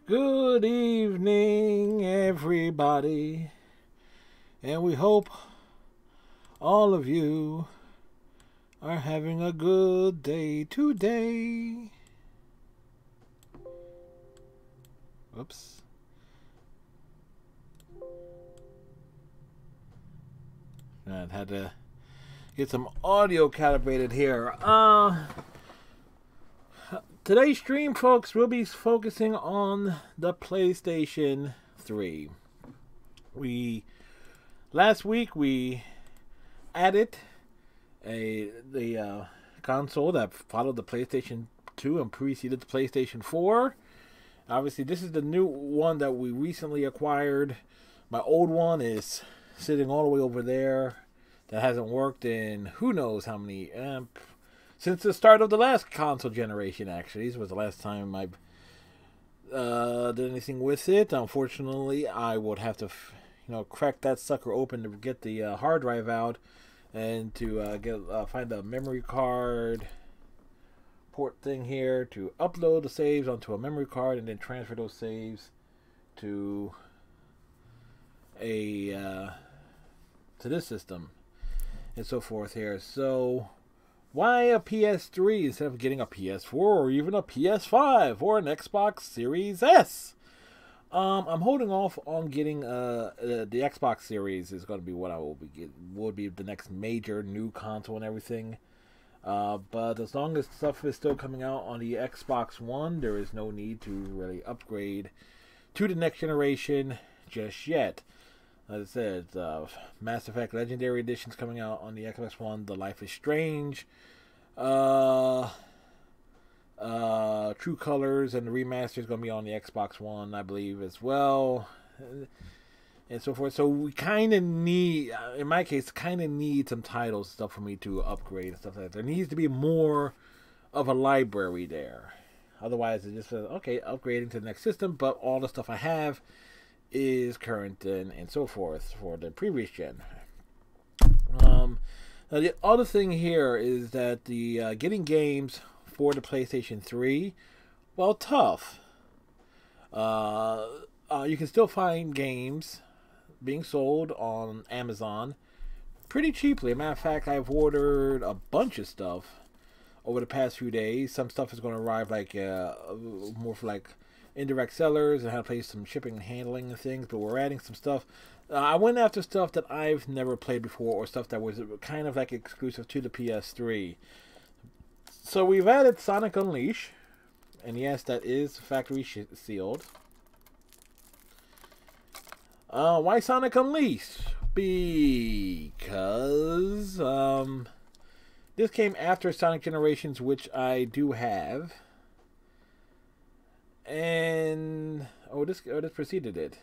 Good evening, everybody, and we hope all of you are having a good day today. Oops. I had to get some audio calibrated here. Today's stream, folks, we'll be focusing on the PlayStation 3. Last week we added the console that followed the PlayStation 2 and preceded the PlayStation 4. Obviously, this is the new one that we recently acquired. My old one is sitting all the way over there. That hasn't worked in who knows how many since the start of the last console generation. Actually, this was the last time I did anything with it. Unfortunately, I would have to crack that sucker open to get the hard drive out and to find a memory card port thing here to upload the saves onto a memory card and then transfer those saves to to this system and so forth here. So why a PS3 instead of getting a PS4 or even a PS5 or an Xbox Series S? I'm holding off on getting the Xbox Series is going to be what I would be the next major new console and everything. But as long as stuff is still coming out on the Xbox One, there is no need to really upgrade to the next generation just yet. As I said, Mass Effect Legendary Edition's coming out on the Xbox One. The Life is Strange, True Colors, and the remaster is going to be on the Xbox One, I believe, as well, and so forth. So we kind of need, in my case, need some titles stuff for me to upgrade and stuff like that. There needs to be more of a library there. Otherwise, it just says, okay, upgrading to the next system, but all the stuff I have is current and so forth for the previous gen. Now the other thing here is that the getting games for the PlayStation 3, well, tough. You can still find games being sold on Amazon pretty cheaply. As a matter of fact, I've ordered a bunch of stuff over the past few days. Some stuff is going to arrive like more for like indirect sellers and how to play some shipping and handling and things, but we're adding some stuff. I went after stuff that I've never played before or stuff that was kind of like exclusive to the PS3. So we've added Sonic Unleashed, and yes, that is factory sealed. Why Sonic Unleashed? Because this came after Sonic Generations, which I do have. And this preceded it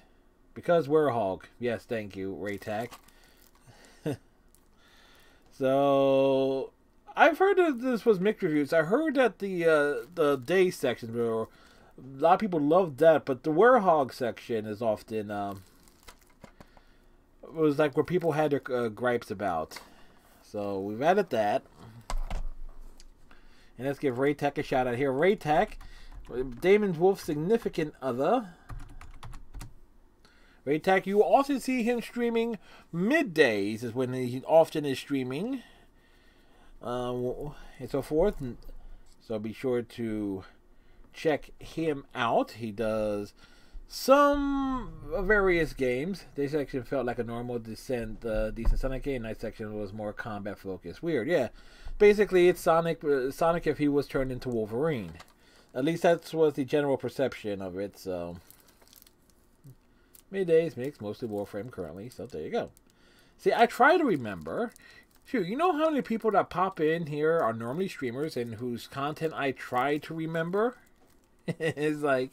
because Werehog. Yes, thank you, Raytac. So I've heard that this was mixed reviews. I heard that the day section, a lot of people loved that, but the Werehog section is often was like where people had their gripes about. So we've added that, and let's give Raytac a shout out here. Raytac, Damon Wolf's significant other. Raytac, you also see him streaming middays, is when he often is streaming, and so forth. So be sure to check him out. He does some various games. This section felt like a normal decent Sonic game. Night section was more combat focused. Weird, yeah. Basically, it's Sonic if he was turned into Wolverine. At least that was the general perception of it. So middays makes mostly Warframe currently. So there you go. See, I try to remember. Shoot, you know how many people that pop in here are normally streamers and whose content I try to remember? It's like,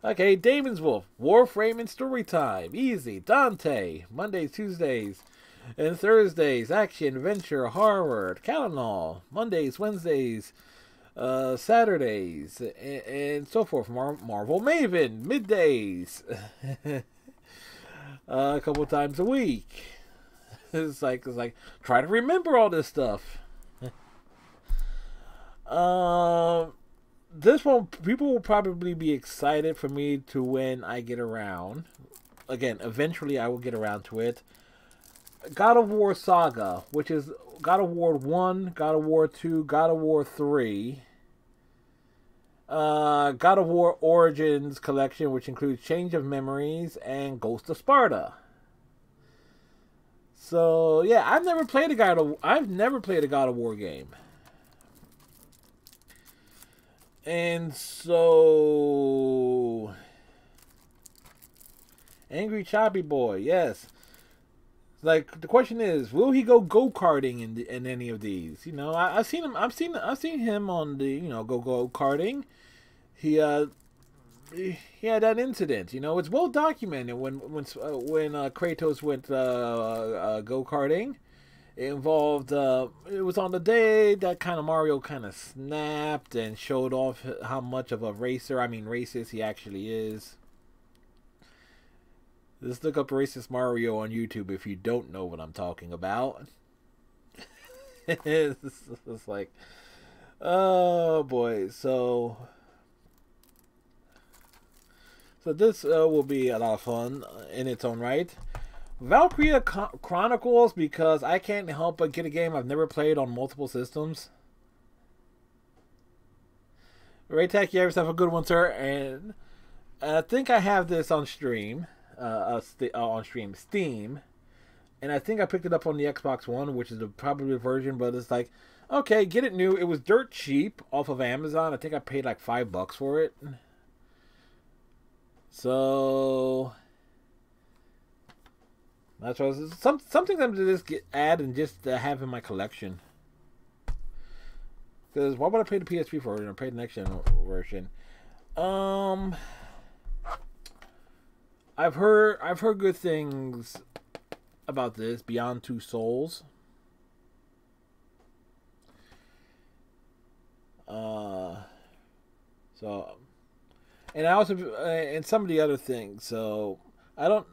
okay, Damon's Wolf, Warframe and Storytime, easy. Dante, Mondays, Tuesdays, and Thursdays, action, adventure, horror, Calanol, Mondays, Wednesdays, Saturdays, and so forth. Marvel Maven, middays, a couple times a week. It's like try to remember all this stuff. this one, people will probably be excited for me to when I get around. Again, eventually I will get around to it. God of War Saga, which is God of War 1, God of War 2, God of War 3. God of War Origins Collection, which includes Change of Memories and Ghost of Sparta. So yeah, I've never played a God of War game. And so Angry Choppy Boy, yes. Like the question is, will he go karting in any of these? You know, I've seen him. I've seen him on the go karting. He he had that incident. You know, it's well documented when Kratos went go karting. It involved. It was on the day that kind of Mario kind of snapped and showed off how much of a racist he actually is. Just look up racist Mario on YouTube if you don't know what I'm talking about. It's like, oh boy. So this will be a lot of fun in its own right. Valkyria Chronicles, because I can't help but get a game I've never played on multiple systems. Raytech, you have yourself a good one, sir. And I think I have this on stream. Steam, and I think I picked it up on the Xbox One, which is the probably version. But it's like, okay, get it new. It was dirt cheap off of Amazon. I think I paid like $5 for it. So that's why something I'm to just add and just have in my collection. Because why would I pay the PS3 for it and pay the next gen version? I've heard good things about this Beyond Two Souls. So, and I also and some of the other things. So I don't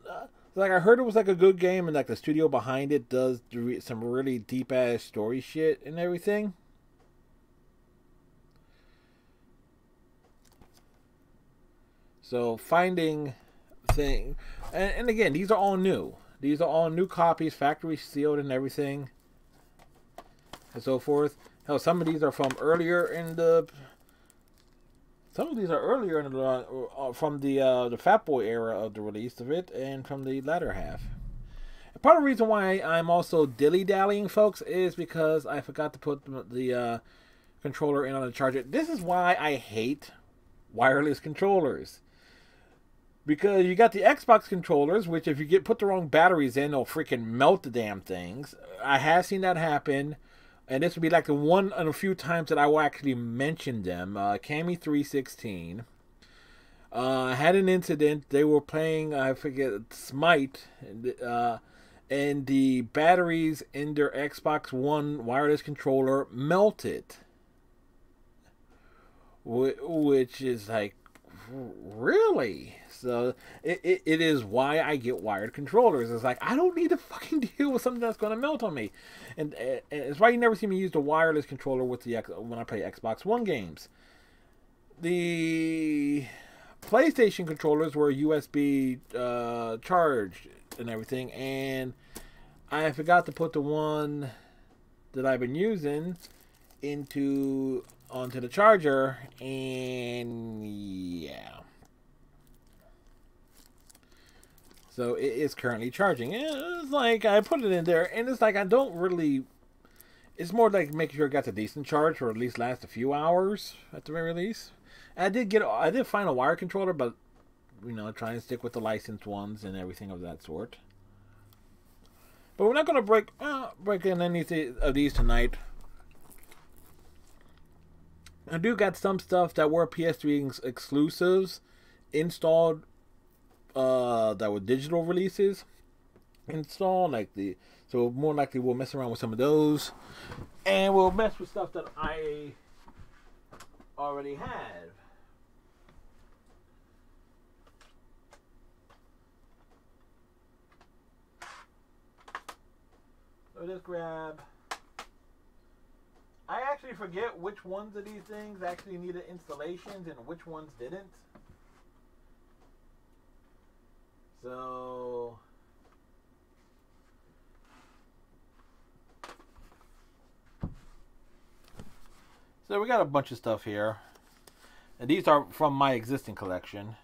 like. I heard it was like a good game, and like the studio behind it does some really deep ass story shit and everything. So finding thing, and again, these are all new. These are all new copies, factory sealed and everything, and so forth. Hell, some of these are from earlier in the. Some of these are earlier in the from the Fat Boy era of the release of it, and from the latter half. And part of the reason why I'm also dilly-dallying, folks, is because I forgot to put the controller in on the charger. This is why I hate wireless controllers. Because you got the Xbox controllers, which if you put the wrong batteries in, they'll freaking melt the damn things. I have seen that happen. And this would be like the one and a few times that I will actually mention them. Cami 316 had an incident. They were playing, I forget, Smite. And the batteries in their Xbox One wireless controller melted. Which is like, really? So it is why I get wired controllers. It's like, I don't need to fucking deal with something that's going to melt on me. And it's why you never see me use the wireless controller with when I play Xbox One games. The PlayStation controllers were USB charged and everything. And I forgot to put the one that I've been using onto the charger. And yeah. So it is currently charging. It's like I put it in there, and it's like I don't really. It's more like making sure it got a decent charge, or at least last a few hours at the very least. And I did find a wire controller, but try and stick with the licensed ones and everything of that sort. But we're not gonna break in any of these tonight. I do got some stuff that were PS3 exclusives installed. That were digital releases installed, so more likely we'll mess around with some of those, and we'll mess with stuff that I already have. So just grab. I actually forget which ones of these things actually needed installations and which ones didn't. So we got a bunch of stuff here. And these are from my existing collection.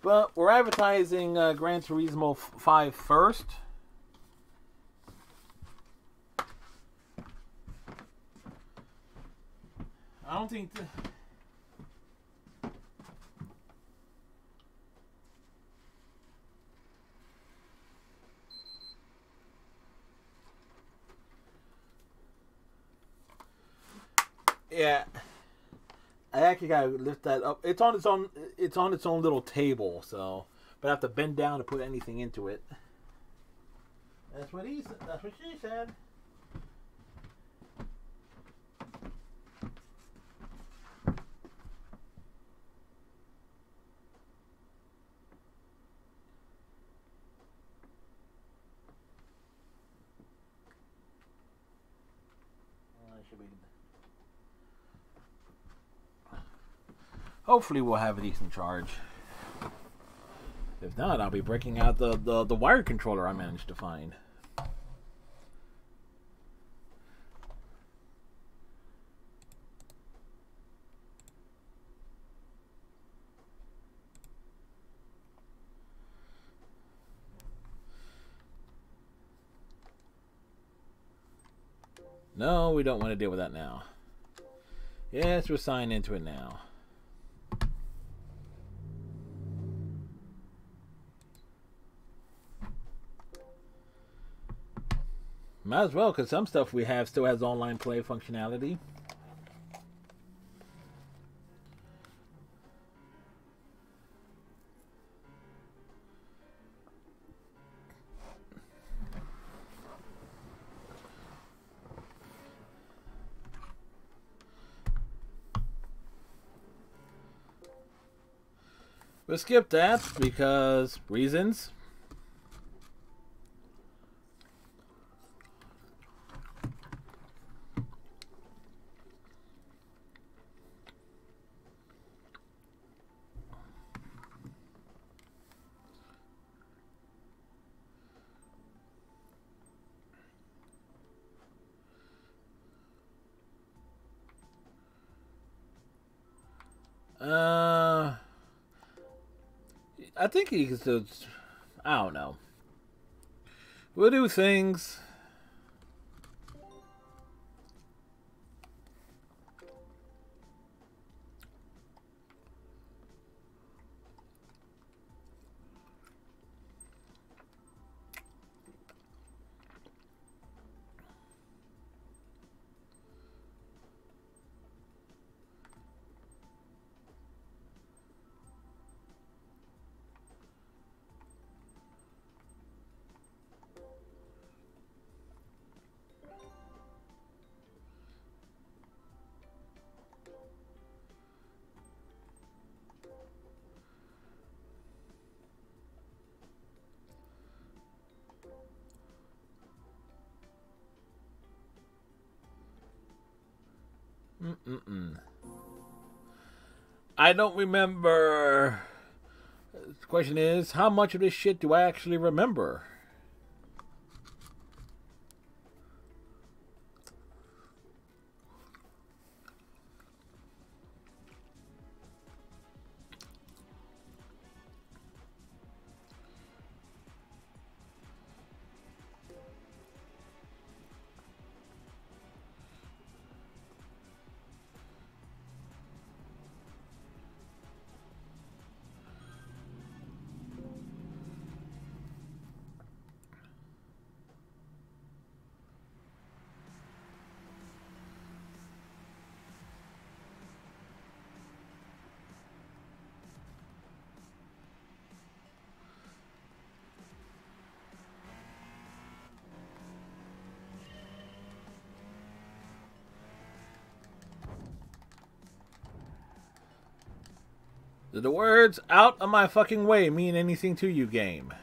But we're advertising Gran Turismo 5 first. I don't think... Yeah, I actually gotta lift that up. It's on its own. It's on its own little table. So, but I have to bend down to put anything into it. That's what he said. That's what she said. Should be. Hopefully we'll have a decent charge. If not, I'll be breaking out the wired controller I managed to find. No, we don't want to deal with that now. Yes, we're signed into it now. Might as well, because some stuff we have still has online play functionality. We'll skip that because reasons. I think he can still... I don't know. We'll do things... I don't remember. The question is, how much of this shit do I actually remember? Do the words "out of my fucking way" mean anything to you, game?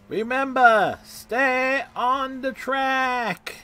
Remember, stay on the track.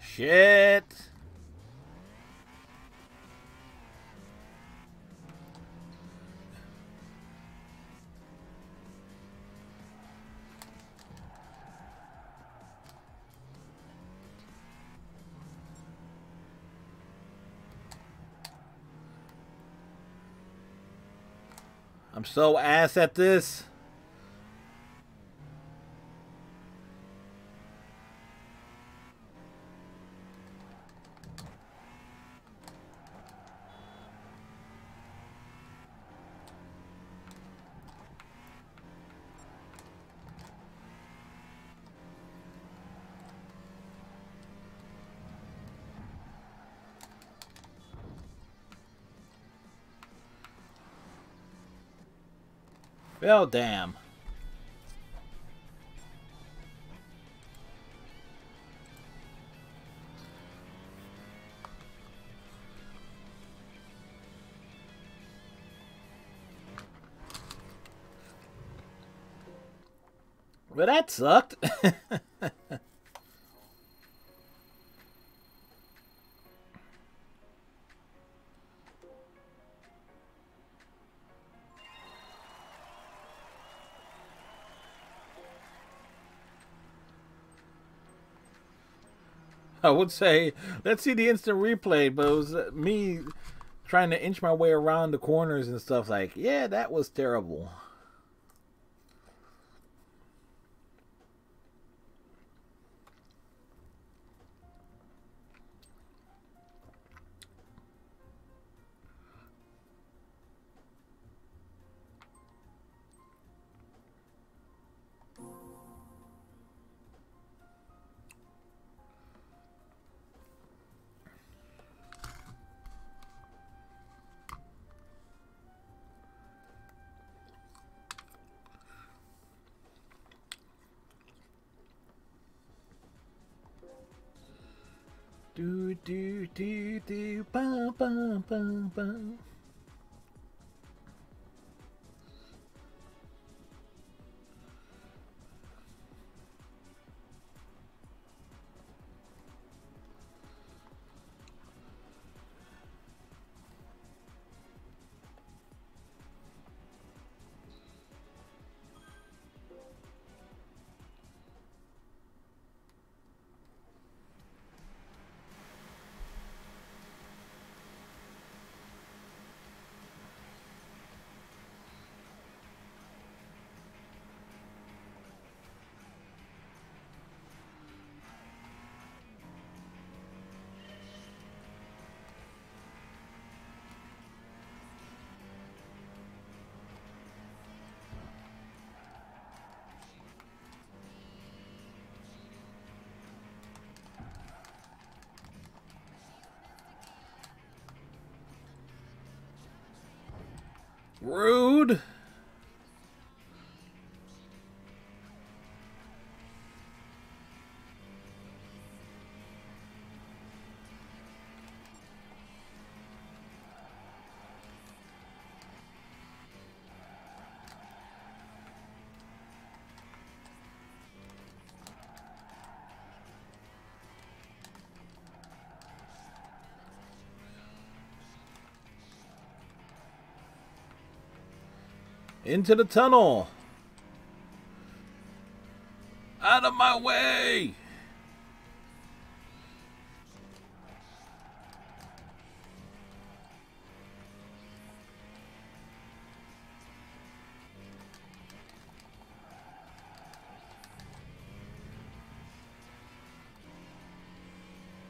Shit. I'm so ass at this. Well, damn. Well, that sucked. I would say, let's see the instant replay, but it was me trying to inch my way around the corners and stuff. Like, yeah, that was terrible. Do do do do bum bum bum bum. Rude. Into the tunnel. Out of my way.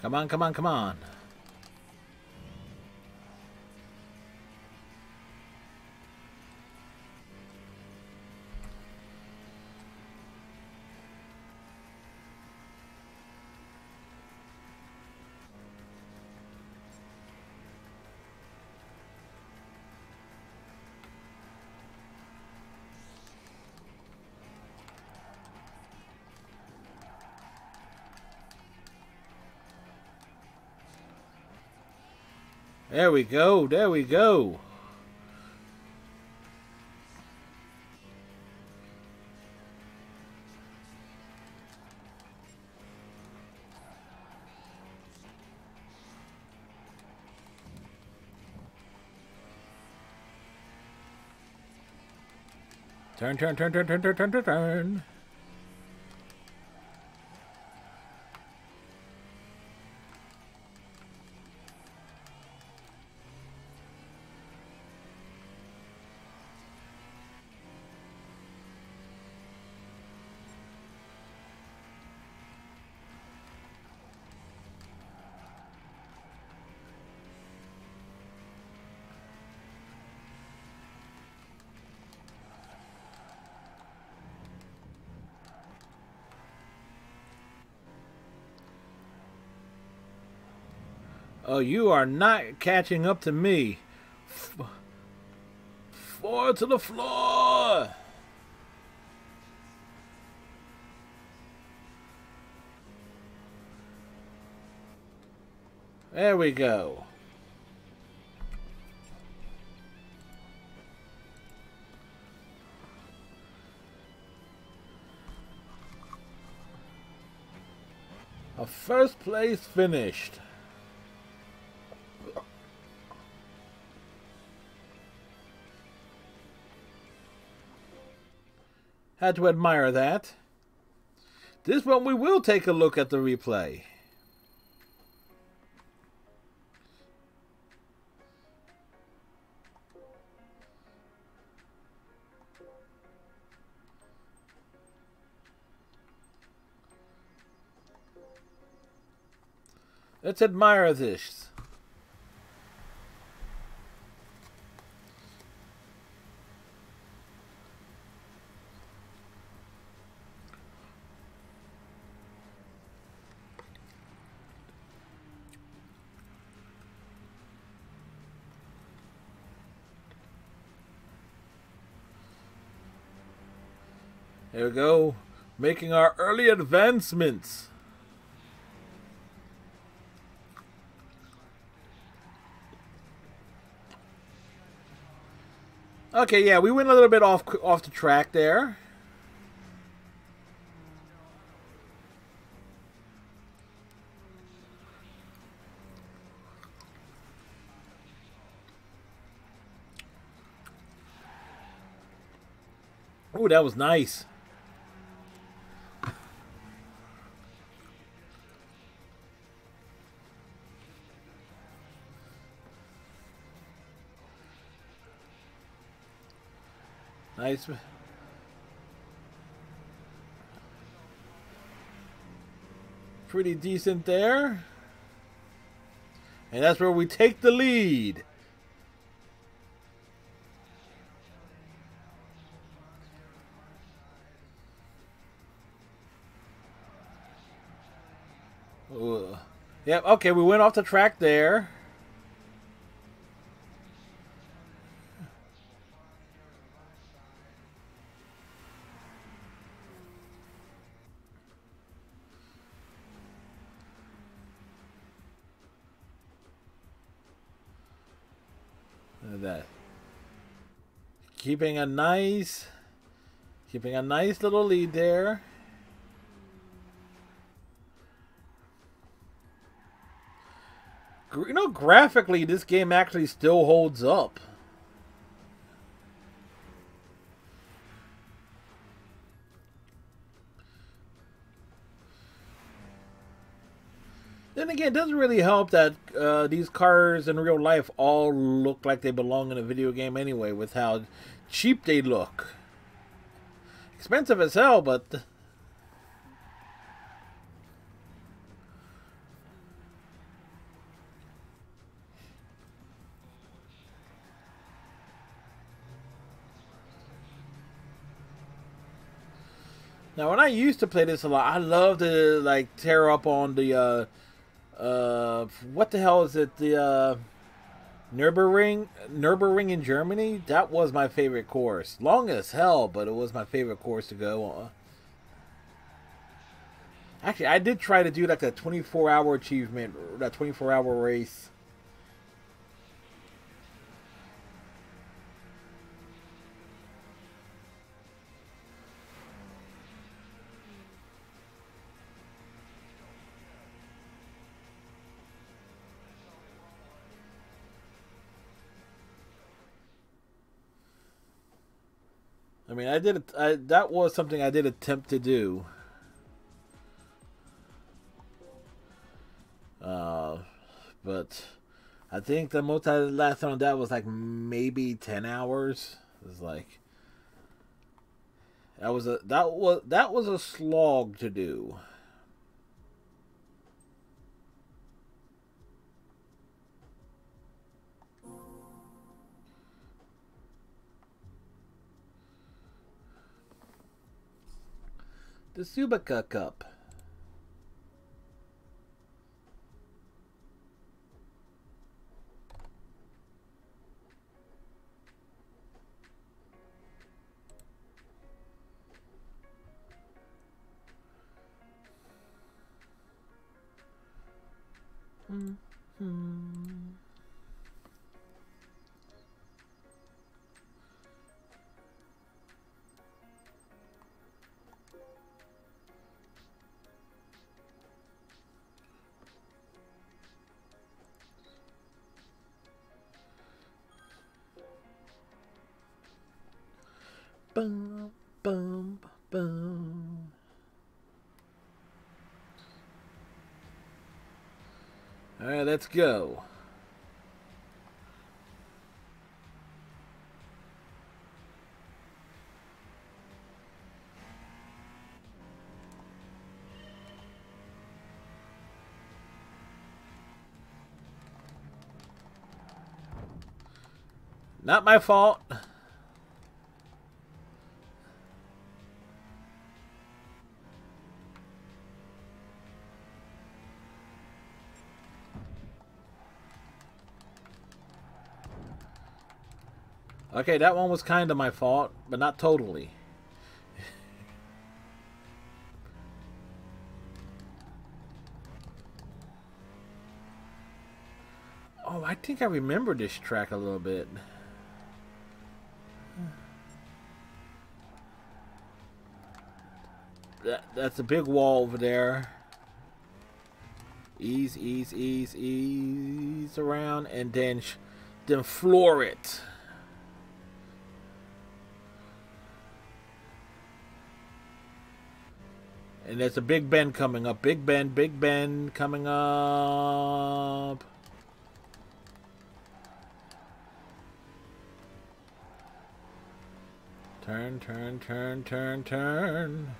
Come on, come on, come on. There we go. There we go. Turn, turn, turn, turn, turn, turn, turn, turn, turn. Oh, you are not catching up to me. Forward to the floor. There we go. A first place finished. Had to admire that. This one we will take a look at the replay. Let's admire this. There we go, making our early advancements. Okay, yeah, we went a little bit off the track there. Oh, that was nice. Nice. Pretty decent there. And that's where we take the lead. Ugh. Yep, okay, we went off the track there. That keeping a nice little lead there. You know, graphically this game actually still holds up. Then again, it doesn't really help that these cars in real life all look like they belong in a video game anyway, with how cheap they look. Expensive as hell, but... Now, when I used to play this a lot, I loved to like tear up on the what the hell is it? The Nürburgring in Germany. That was my favorite course. Long as hell, but it was my favorite course to go on. Actually, I did try to do like a 24-hour achievement, that 24-hour race. I mean, I did it. That was something I did attempt to do. But I think the most I last on that was like maybe 10 hours. It was like that was a slog to do. The Subica Cup. Boom, boom, boom. All right, let's go. Not my fault. Okay, that one was kind of my fault, but not totally. Oh, I think I remember this track a little bit. That's a big wall over there. Ease, ease, ease, ease around, and then floor it. And there's a big bend coming up. Big bend coming up. Turn, turn, turn, turn, turn.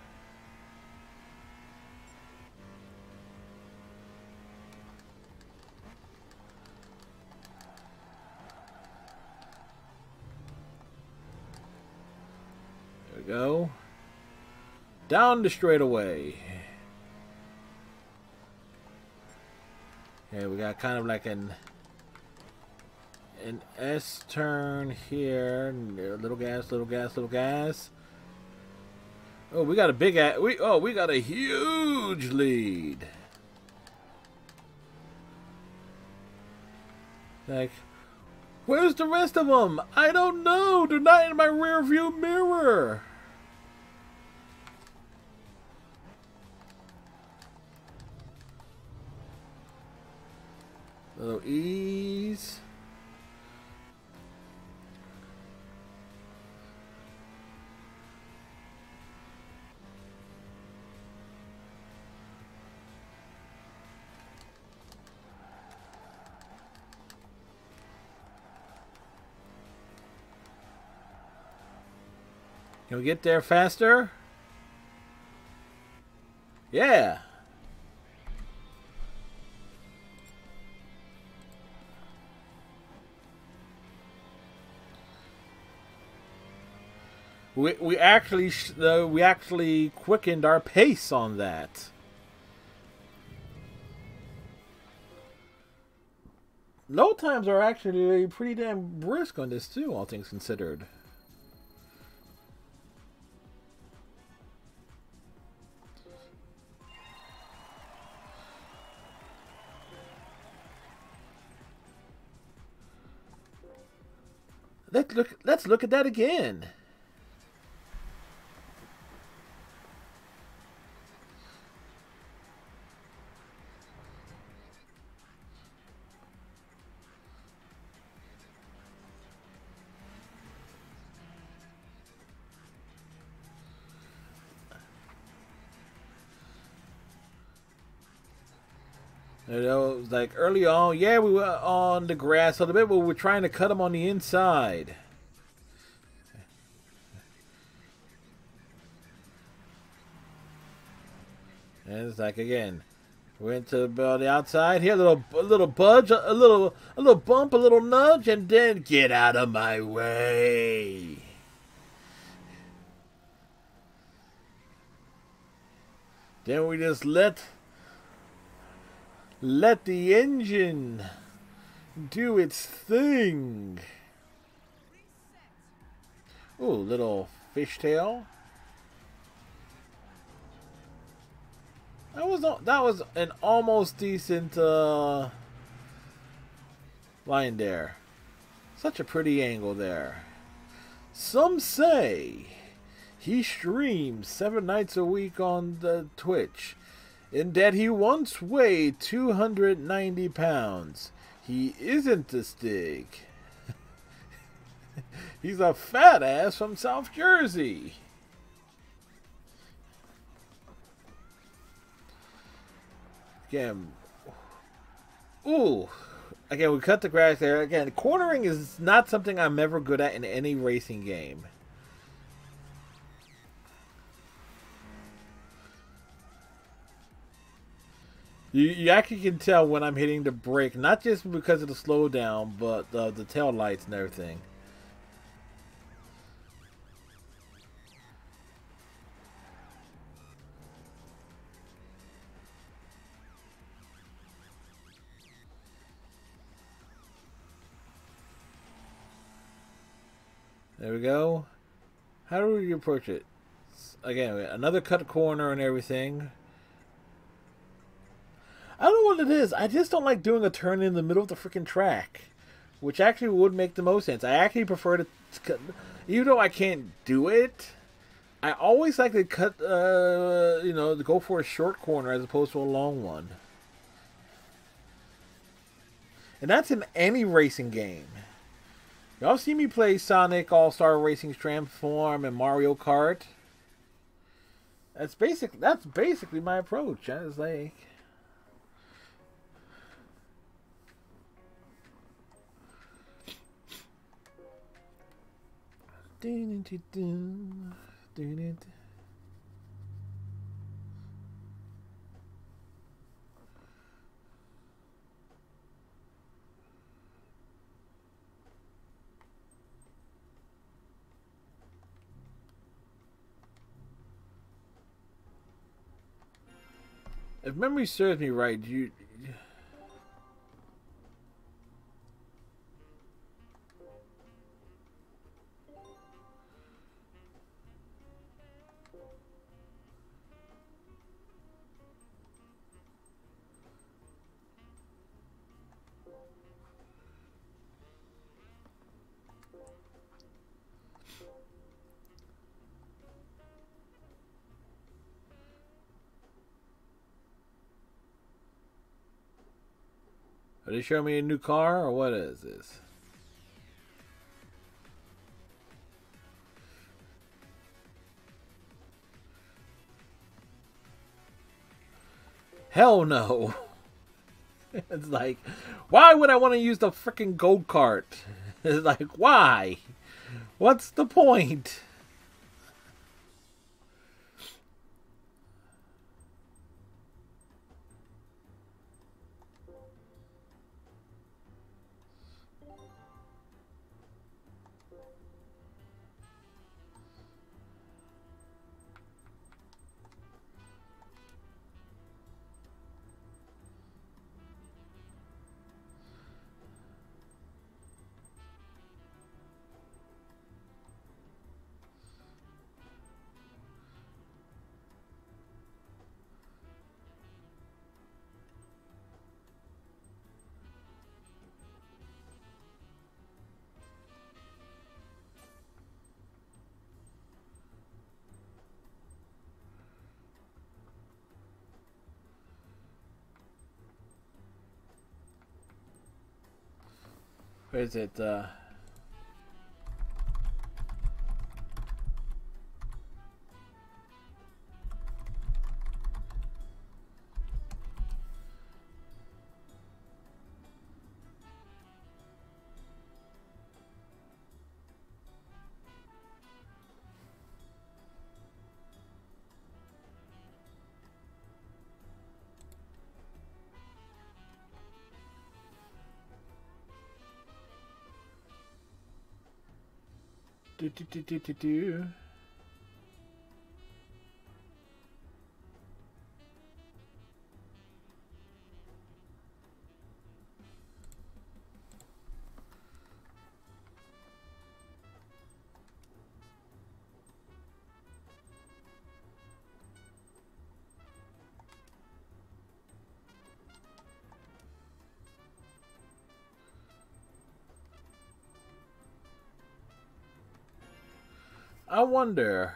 There we go. Down the straightaway. Okay, we got kind of like an S turn here. Little gas, little gas, little gas. Oh, we got a big we got a huge lead. Like, where's the rest of them? I don't know. They're not in my rear view mirror. Little ease. Can we get there faster? Yeah. we actually quickened our pace on that. Load times are actually pretty damn brisk on this too, all things considered. Let's look at that again. You know, it was like early on, yeah, we were on the grass a little bit, but we were trying to cut them on the inside. And it's like again, went to the outside here, a little budge, a little bump, a little nudge, and then get out of my way. Then we just let the engine do its thing. Ooh, little fishtail. That was an almost decent line there. Such a pretty angle there. Some say he streams 7 nights a week on the Twitch, and that he once weighed 290 pounds. He isn't a stick. He's a fat ass from South Jersey. Again, ooh. Again, we cut the grass there. Again, cornering is not something I'm ever good at in any racing game. You actually can tell when I'm hitting the brake, not just because of the slowdown, but the tail lights and everything. There we go. How do we approach it? Again, another cut corner and everything. I don't know what it is. I just don't like doing a turn in the middle of the freaking track, which actually would make the most sense. I actually prefer to, even though I can't do it, I always like to cut, you know, to go for a short corner as opposed to a long one. And that's in any racing game. Y'all see me play Sonic All-Star Racing Transform and Mario Kart? That's basically my approach. I was like, if memory serves me right, you. Are they showing me a new car, or what is this? Hell no. It's like, why would I want to use the freaking go-kart? It's like, why? What's the point? Where is it? Do, do, do, do, do, do. I wonder.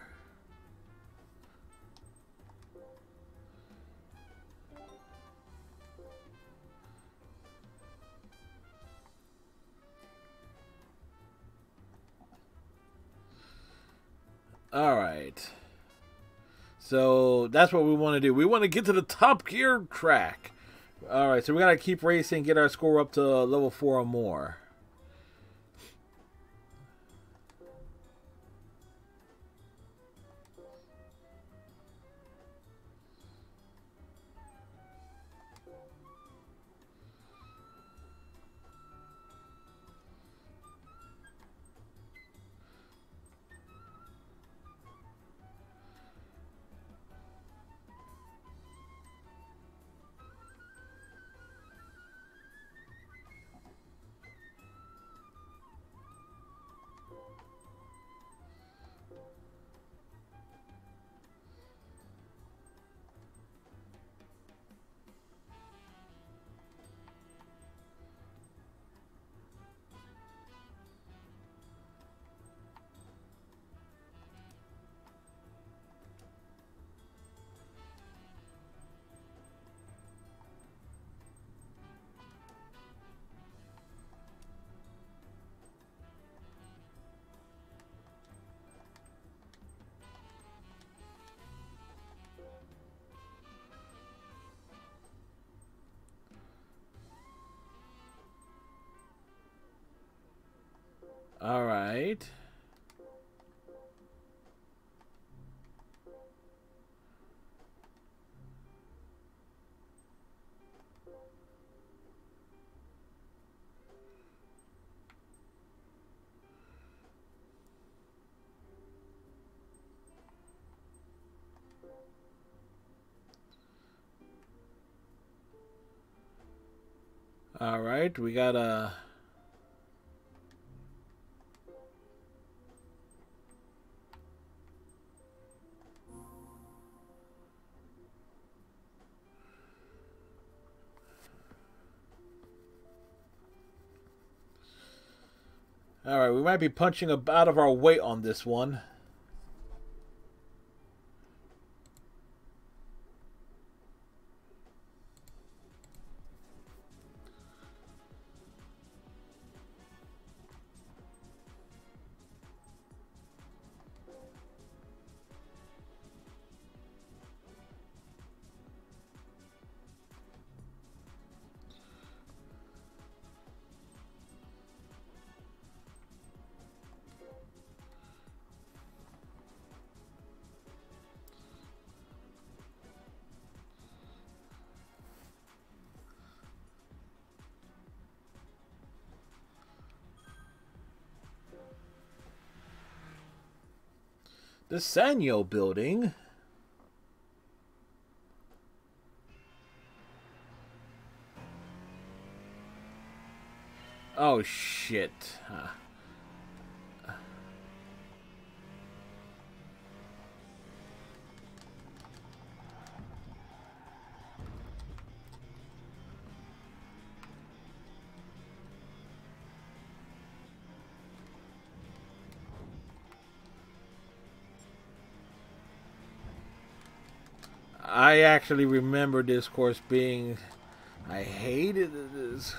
All right. So that's what we want to do. We want to get to the Top Gear track. All right. So we got to keep racing, get our score up to level 4 or more. All right. All right. We got a. All right. We might be punching out of our weight on this one. The Sanyo building. Oh shit. I actually remember this course being. I hated this.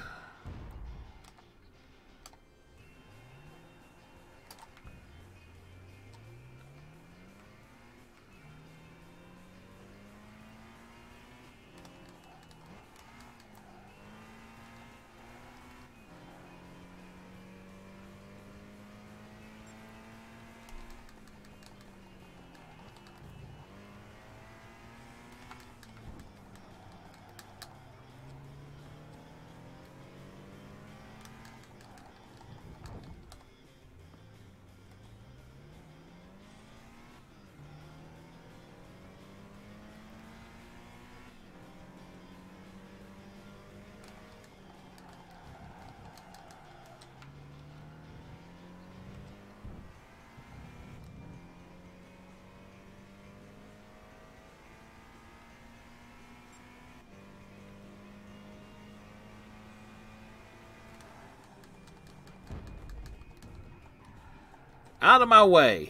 Out of my way.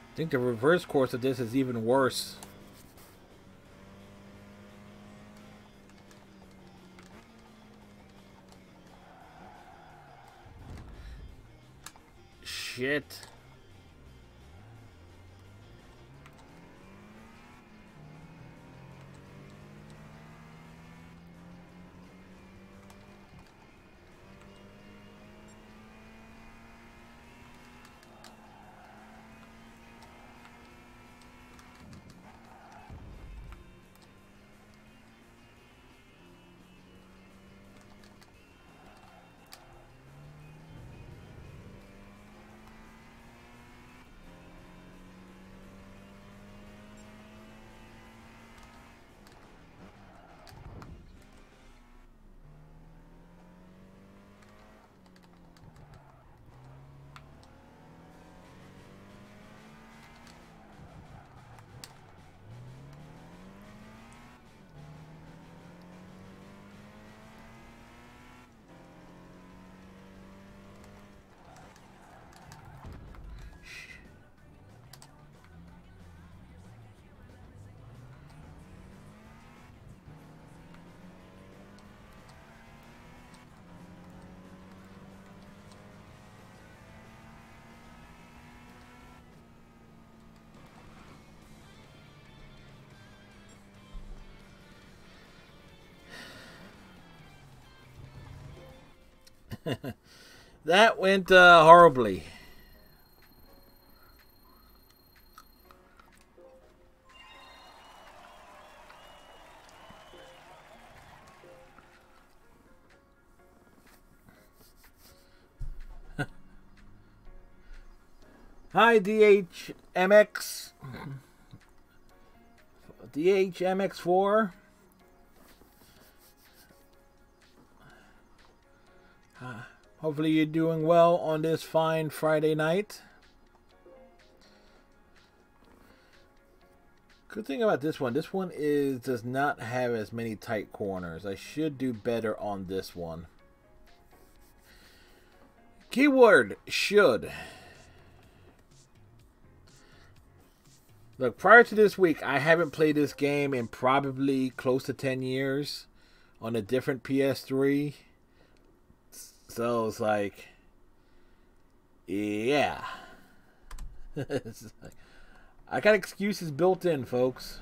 I think the reverse course of this is even worse. Shit. That went horribly. Hi, DHMX. DHMX4. Hopefully you're doing well on this fine Friday night. Good thing about this one does not have as many tight corners. I should do better on this one. Keyword should. Look, prior to this week, I haven't played this game in probably close to 10 years on a different PS3. So it's like, yeah. I got excuses built in, folks.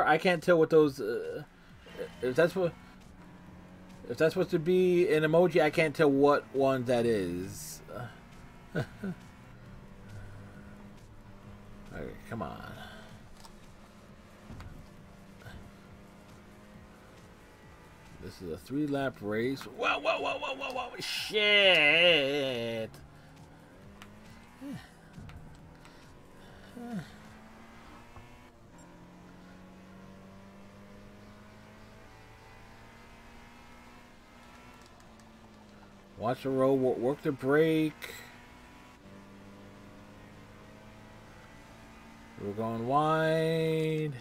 I can't tell what those, if that's supposed to be an emoji, I can't tell what one that is. Okay, come on. This is a 3-lap race. Whoa, whoa, whoa, whoa, whoa, whoa. Shit. Watch the road, work the brake. We're going wide.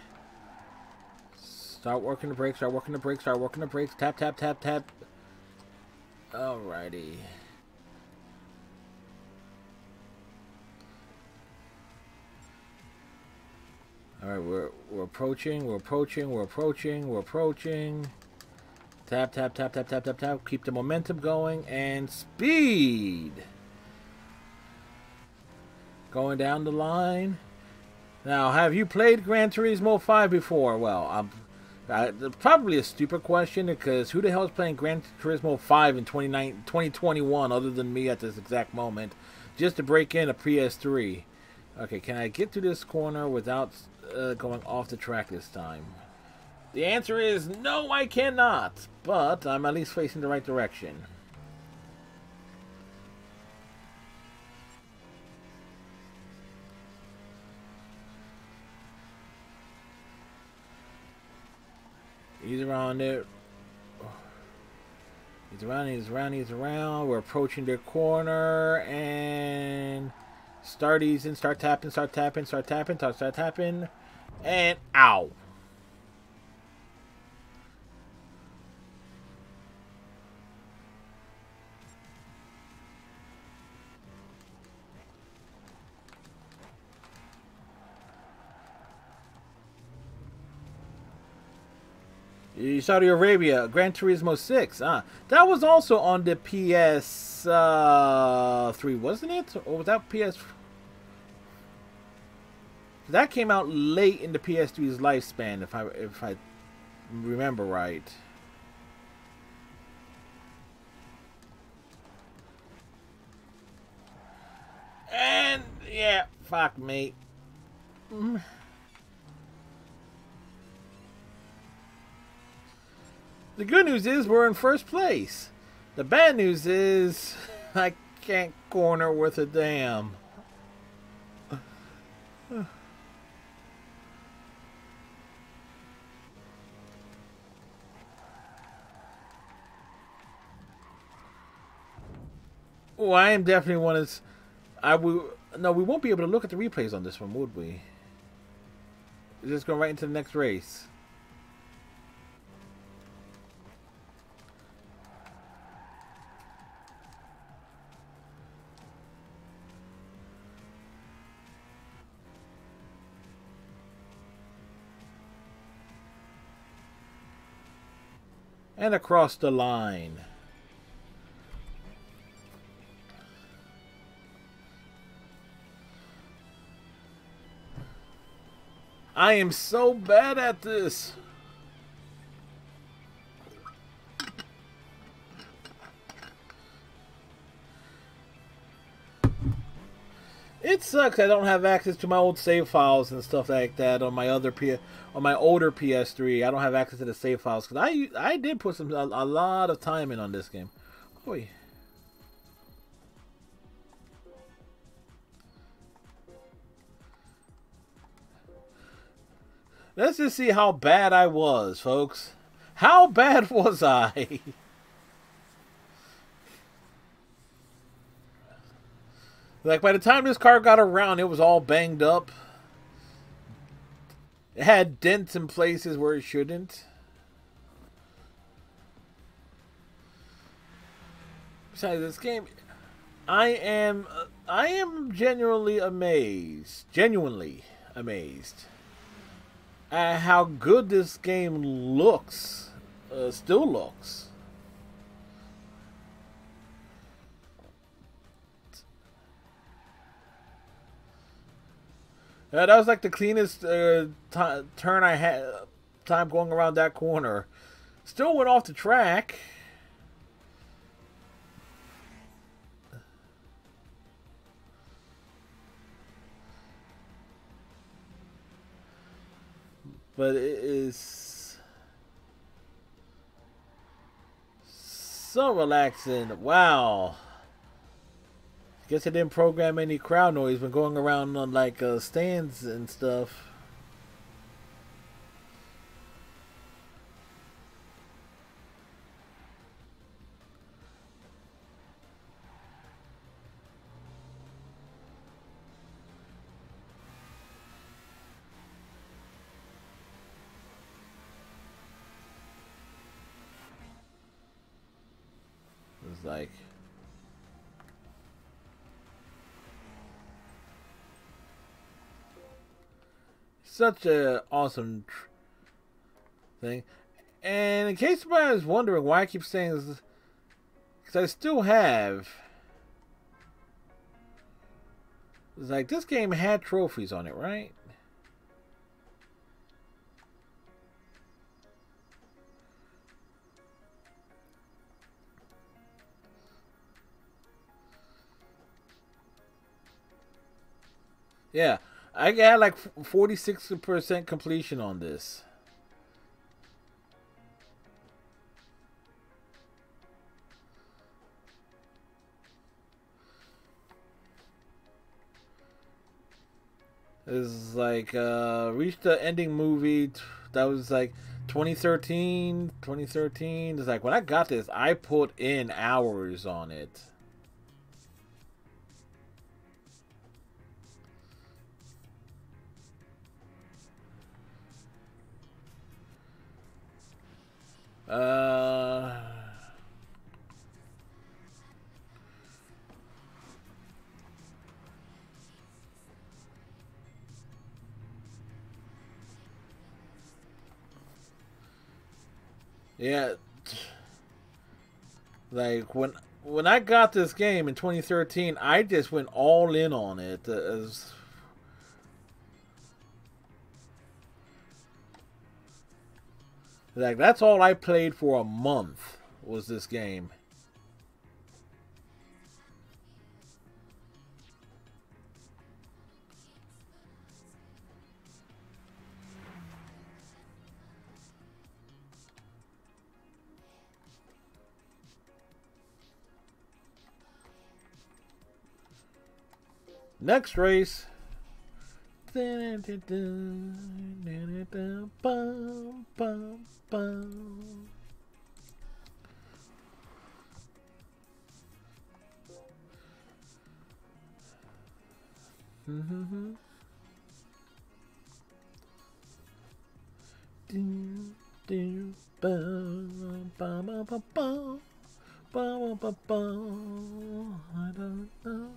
Start working the brakes, start working the brakes, start working the brakes. Tap, tap, tap, tap. Alrighty. Alright, we're approaching, we're approaching, we're approaching, we're approaching. Tap, tap, tap, tap, tap, tap, tap. Keep the momentum going. And speed! Going down the line. Now, have you played Gran Turismo 5 before? Well, probably a stupid question, because who the hell is playing Gran Turismo 5 in 2021 other than me at this exact moment, just to break in a PS3? Okay, can I get to this corner without going off the track this time? The answer is no, I cannot, but I'm at least facing the right direction. He's around there. He's around, he's around, he's around. We're approaching the corner and start easing, start tapping, start tapping, start tapping, start tapping, and ow. Saudi Arabia, Gran Turismo 6. That was also on the PS3, wasn't it? Or was that PS? That came out late in the PS3's lifespan, if I remember right. And yeah, fuck me. The good news is we're in first place. The bad news is I can't corner worth a damn. Oh, I am definitely one of. No, we won't be able to look at the replays on this one, would we? We're just going right into the next race. And across the line. I am so bad at this. It sucks I don't have access to my old save files and stuff like that on my older PS3. I don't have access to the save files because I did put a lot of time in on this game. Boy. Let's just see how bad I was, folks. How bad was I? Like, by the time this car got around, it was all banged up. It had dents in places where it shouldn't. Besides, this game, I am genuinely amazed at how good this game looks, still looks. That was like the cleanest turn I had time going around that corner. Still went off the track. But it is so relaxing. Wow. Guess I didn't program any crowd noise when going around on like stands and stuff. It's like. such a awesome thing. And in case somebody is wondering why I keep saying this, because I still have. It's like this game had trophies on it, right? Yeah, I got like 46% completion on this. It's like reached the ending movie that was like 2013. 2013. It's like when I got this, I put in hours on it. Uh, yeah, like when I got this game in 2013, I just went all in on it. Like that's all I played for a month was this game. Next race. I don't know.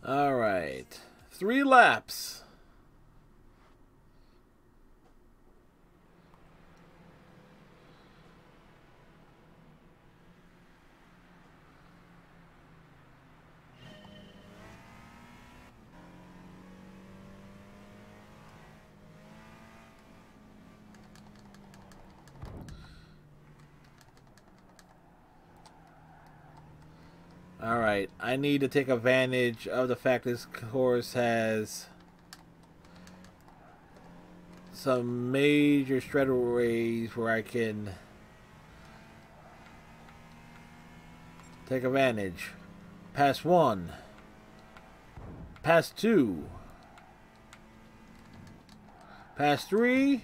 All right. 3 laps. All right. I need to take advantage of the fact this course has some major straightaways where I can take advantage. Pass 1. Pass 2. Pass 3.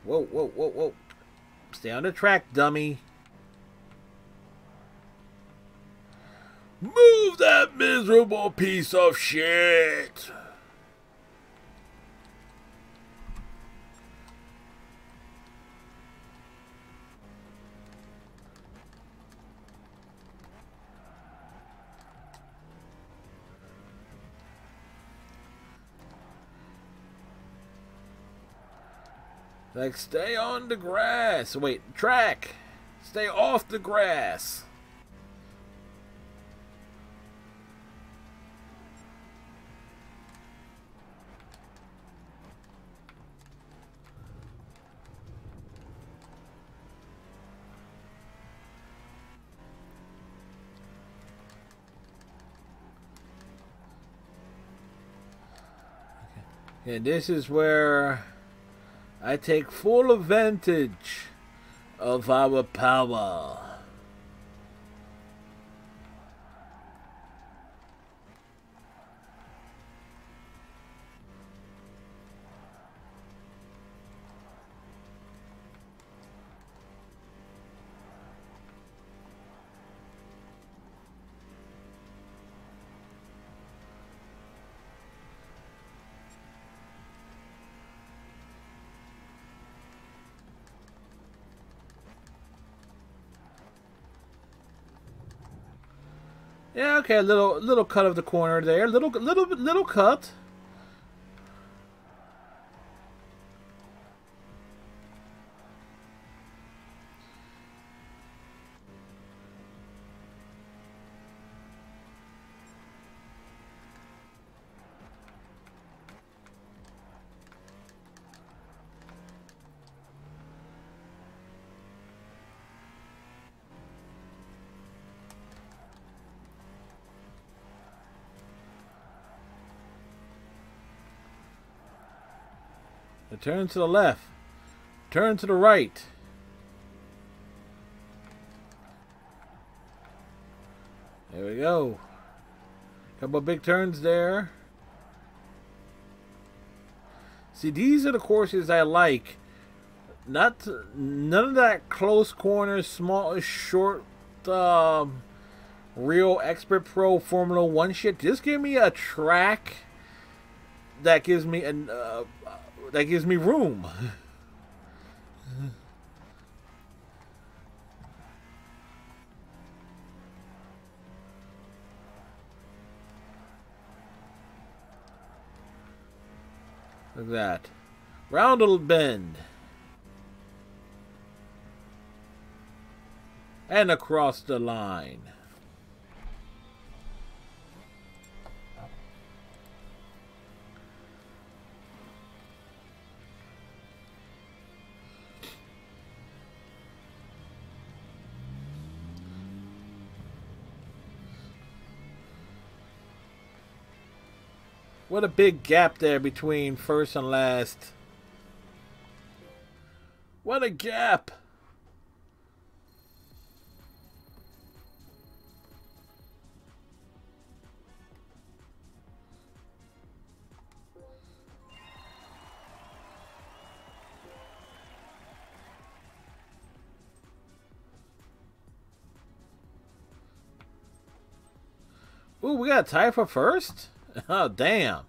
Whoa, whoa, whoa, whoa. Stay on the track, dummy. Move that miserable piece of shit. Like, stay on the grass. Wait, track. Stay off the grass. And this is where I take full advantage of our power. Yeah, okay, a little cut of the corner there, little cut. Turn to the left. Turn to the right. There we go. Couple of big turns there. See, these are the courses I like. None of that close corners, small, short, real expert pro Formula One shit. Just give me a track that gives me room. Look at that. Round little bend. And across the line. What a big gap there between first and last. What a gap! Ooh, we got a tie for first? Oh, damn.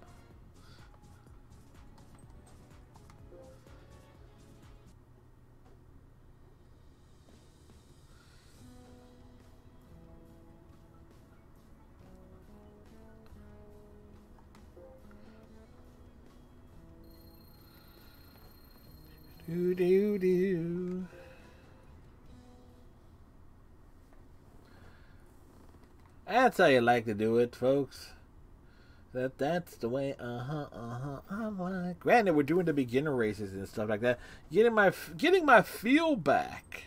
Do do do. That's how you like to do it, folks. That's the way. I like. Granted, we're doing the beginner races and stuff like that. Getting my feel back.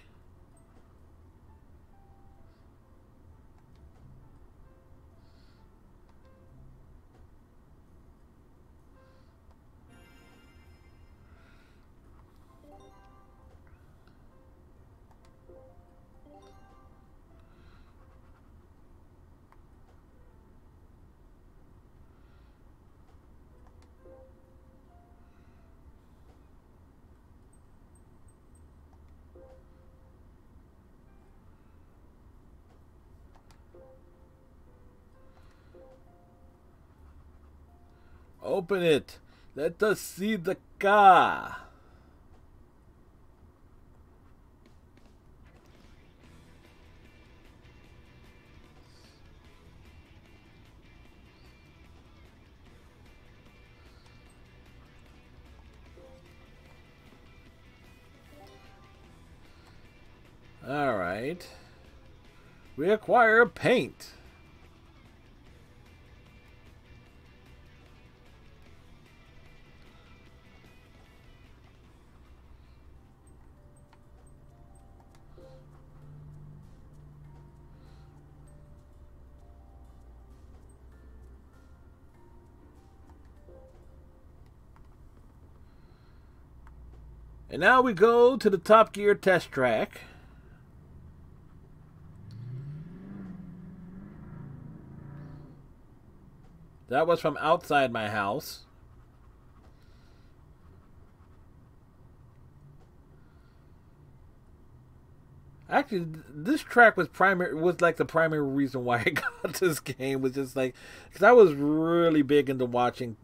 Open it. Let us see the car. All right. We acquire paint. And now we go to the Top Gear test track. That was from outside my house. Actually, this track was like the primary reason why I got this game. Was just like because I was really big into watching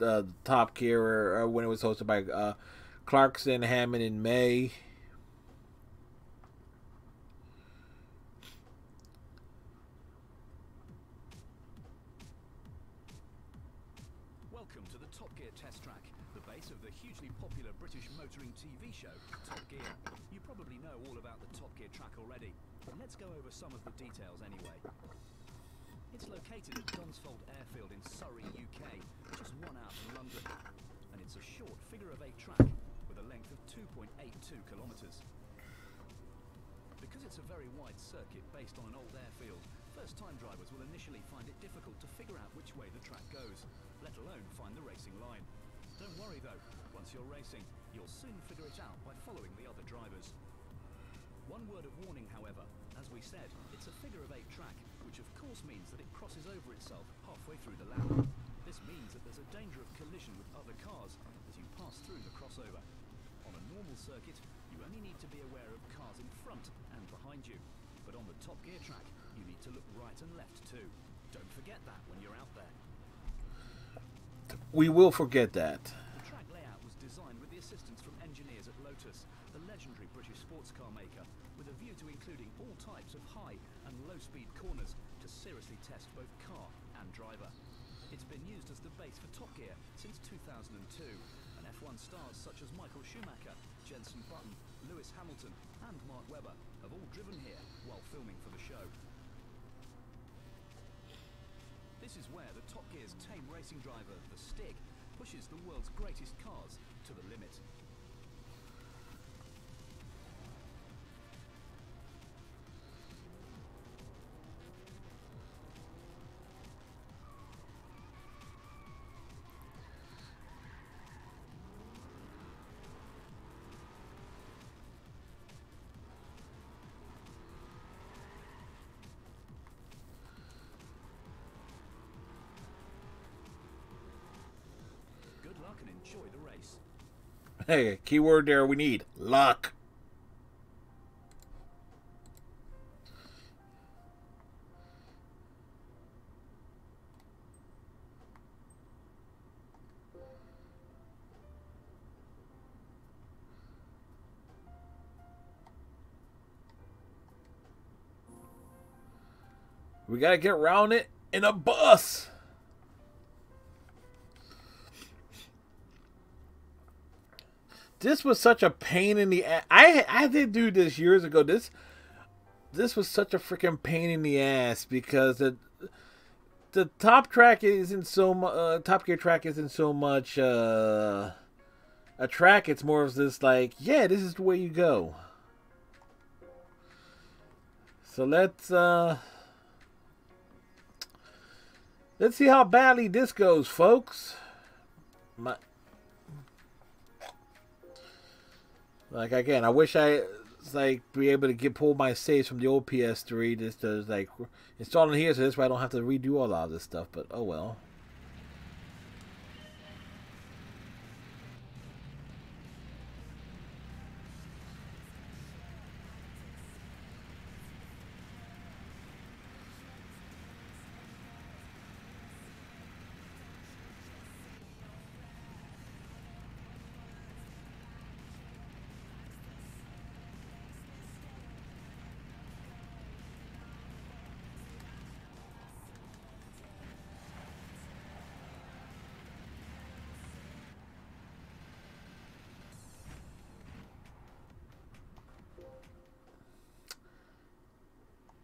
Top Gear when it was hosted by Clarkson, Hammond, and May. Welcome to the Top Gear test track, the base of the hugely popular British motoring TV show, Top Gear. You probably know all about the Top Gear track already. Let's go over some of the details anyway. It's located at Dunsfold Airfield in Surrey, UK, just 1 hour from London. And it's a short figure-of-8 track with a length of 2.82 kilometres. Because it's a very wide circuit based on an old airfield, first-time drivers will initially find it difficult to figure out which way the track goes, let alone find the racing line. Don't worry though, once you're racing, you'll soon figure it out by following the other drivers. One word of warning, however, as we said, it's a figure-of-8 track, which of course means that it crosses over itself halfway through the lap. This means that there's a danger of collision with other cars as you pass through the crossover. On a normal circuit, you only need to be aware of cars in front and behind you. But on the Top Gear track, you need to look right and left too. Don't forget that when you're out there. We will forget that. The track layout was designed with the assistance from engineers at Lotus, the legendary British sports car maker, with a view to including all types of high and low-speed corners to seriously test both car and driver. It's been used as the base for Top Gear since 2002, and F1 stars such as Michael Schumacher, Jenson Button, Lewis Hamilton and Mark Webber have all driven here while filming for the show. This is where the Top Gear's tame racing driver, the Stig, pushes the world's greatest cars to the limit. Good luck and enjoy the race. Hey, keyword there we need. Luck. We gotta get around it in a bus. This was such a pain in the ass. I did do this years ago. This was such a freaking pain in the ass because the top track isn't so Top Gear track isn't so much a track. It's more of this like, yeah, this is the way you go. So let's see how badly this goes, folks. Like again, I wish I like be able to pull my saves from the old PS3 just to like install it here, so this way I don't have to redo a lot of this stuff. But oh well.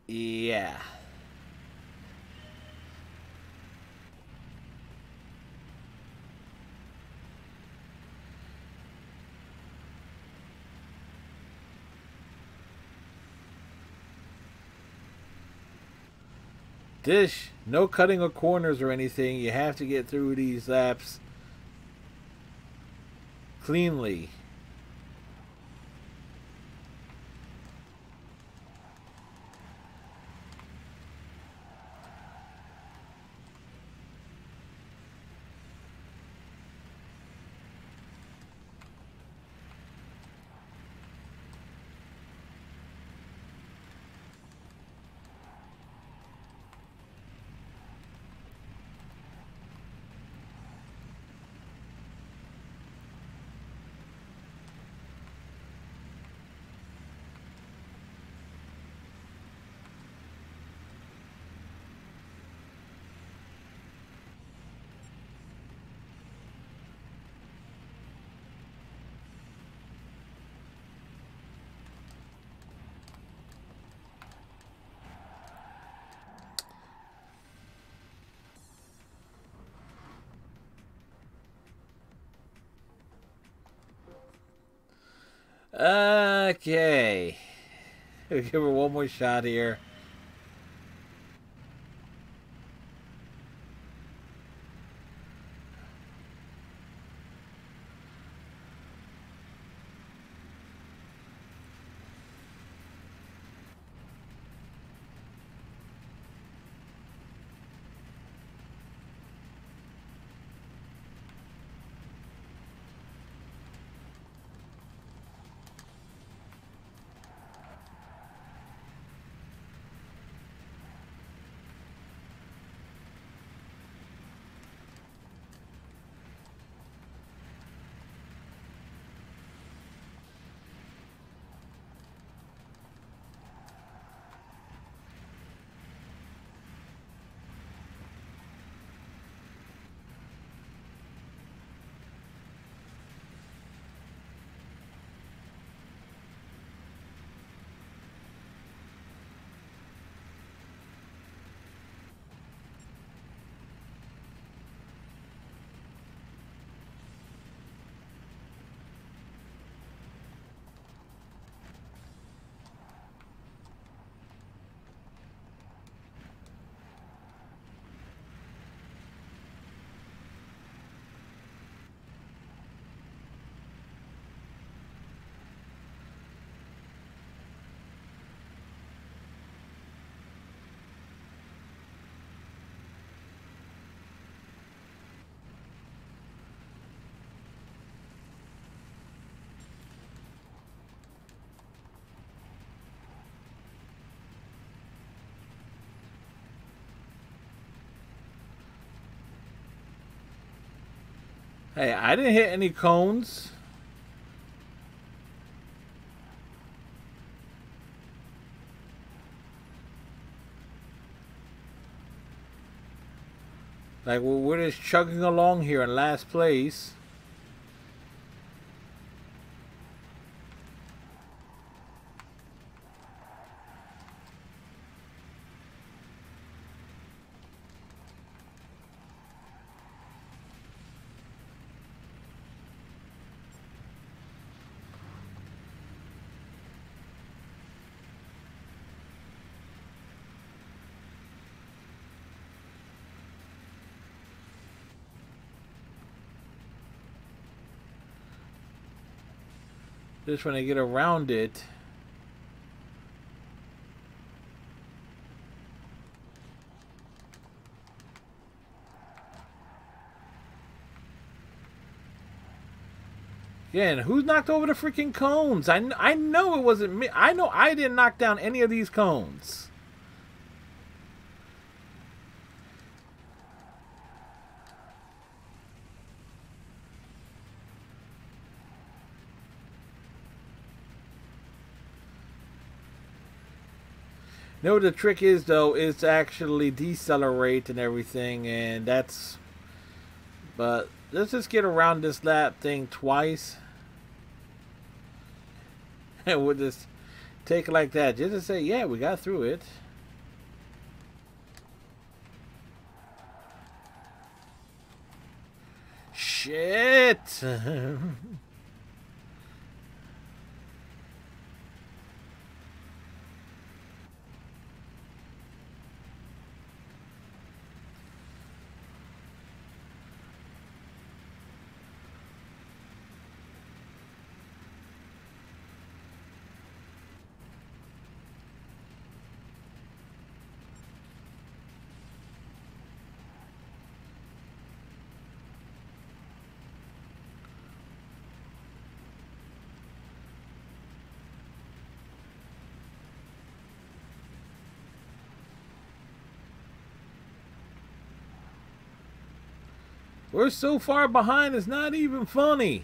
Yeah. Dish, no cutting of corners or anything. You have to get through these laps cleanly. Okay. Give her one more shot here. Hey, I didn't hit any cones. Like, well, we're just chugging along here in last place. Just when I get around it. Again, who's knocked over the freaking cones? I know it wasn't me. I know I didn't knock down any of these cones. You know what the trick is, though, is to actually decelerate and everything, and that's... But let's just get around this lap thing twice. And we'll just take it like that. Just to say, yeah, we got through it. Shit! We're so far behind, it's not even funny.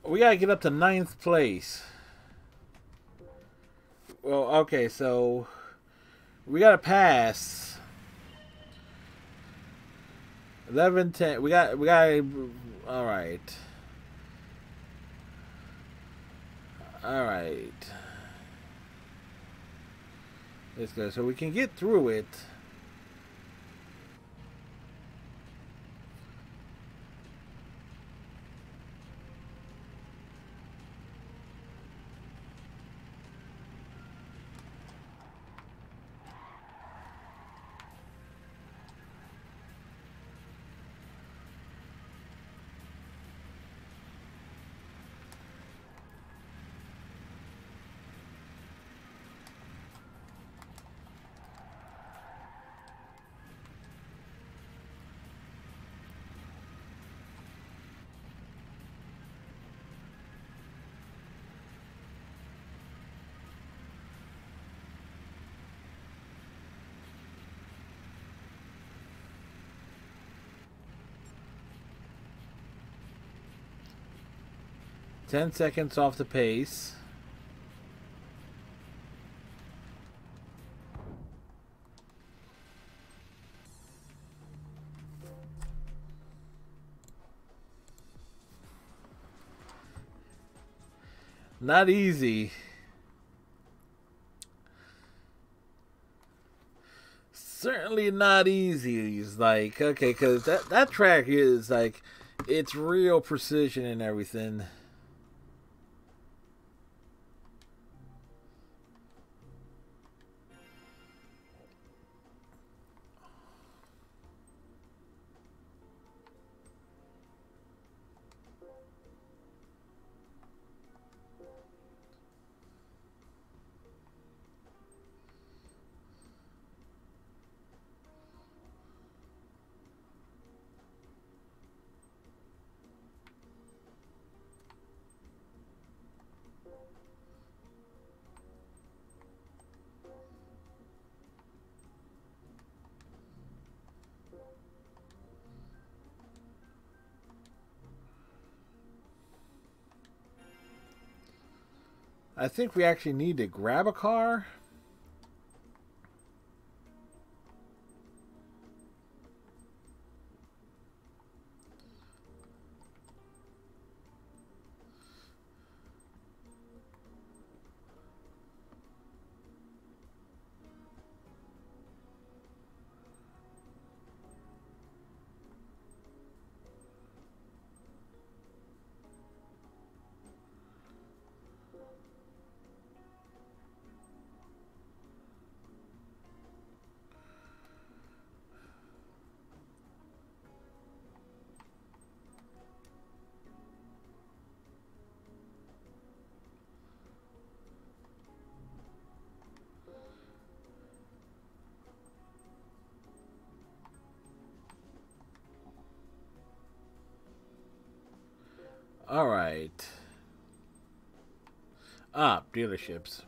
We gotta get up to 9th place. Well, okay, so We gotta pass 11, 10. We got. All right. All right. Let's go. So we can get through it. $10 off the pace. Not easy. Certainly not easy. It's like, okay, because that track is like, it's real precision and everything. I think we actually need to grab a car. All right. Ah, dealerships.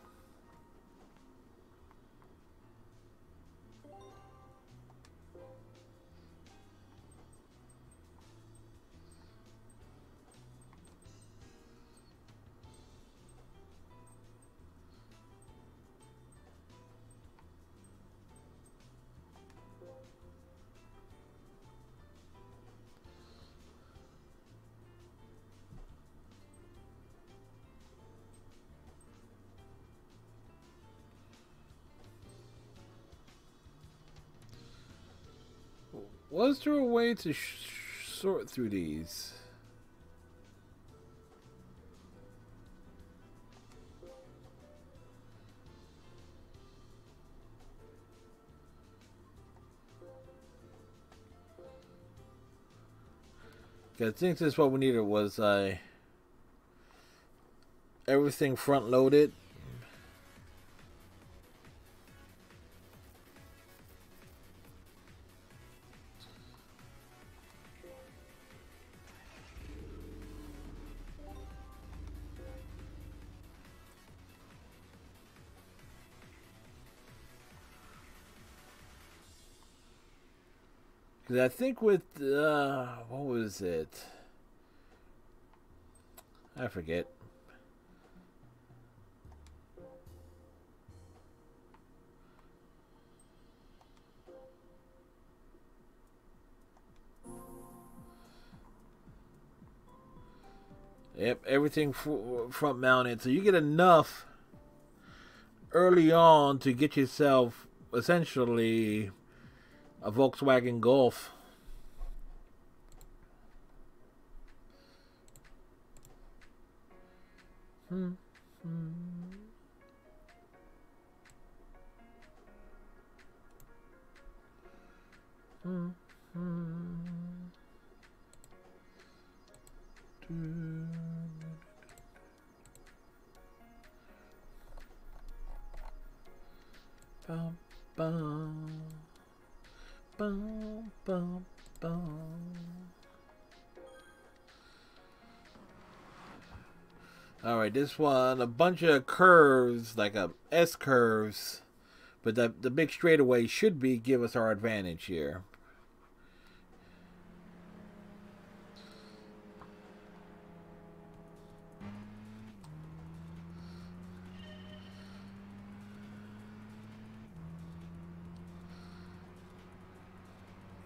Was there a way to sort through these? I think this is what we needed was everything front loaded. Because I think with, what was it? I forget. Yep, everything front mounted. So you get enough early on to get yourself essentially a Volkswagen Golf. Bum, bum, bum, bum, bum. All right, this one, a bunch of curves, like a S curves, but the big straightaway should be give us our advantage here.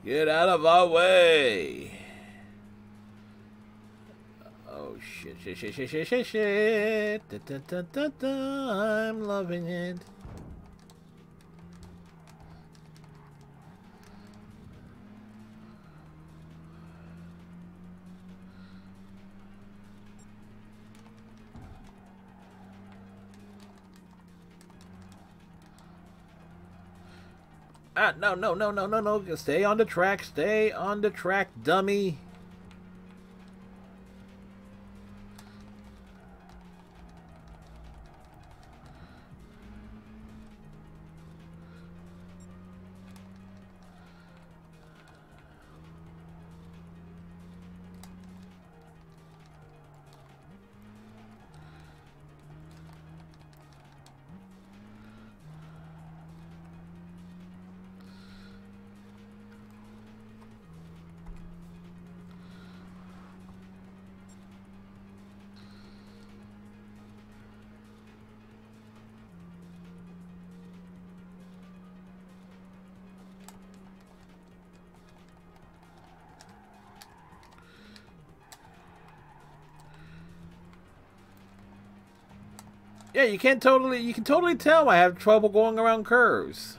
Get out of our way. Oh, shit, shit, shit, shit, shit, shit, shit. Da, da, da, da, da. I'm loving it. Ah, no, no, no, no, no, no. Stay on the track. Stay on the track, dummy. Yeah, you can totally tell I have trouble going around curves.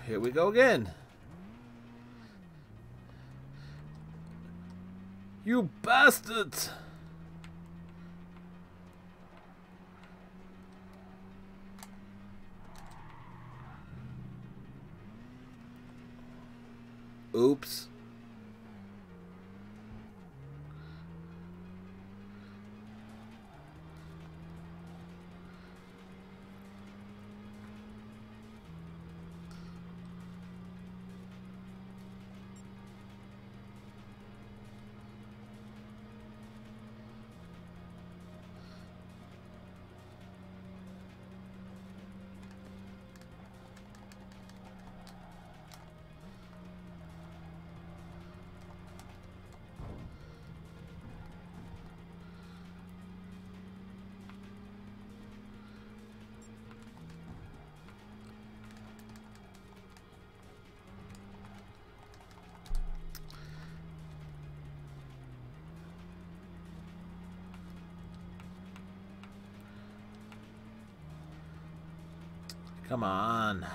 Here we go again. You bastards! Oops. Come on.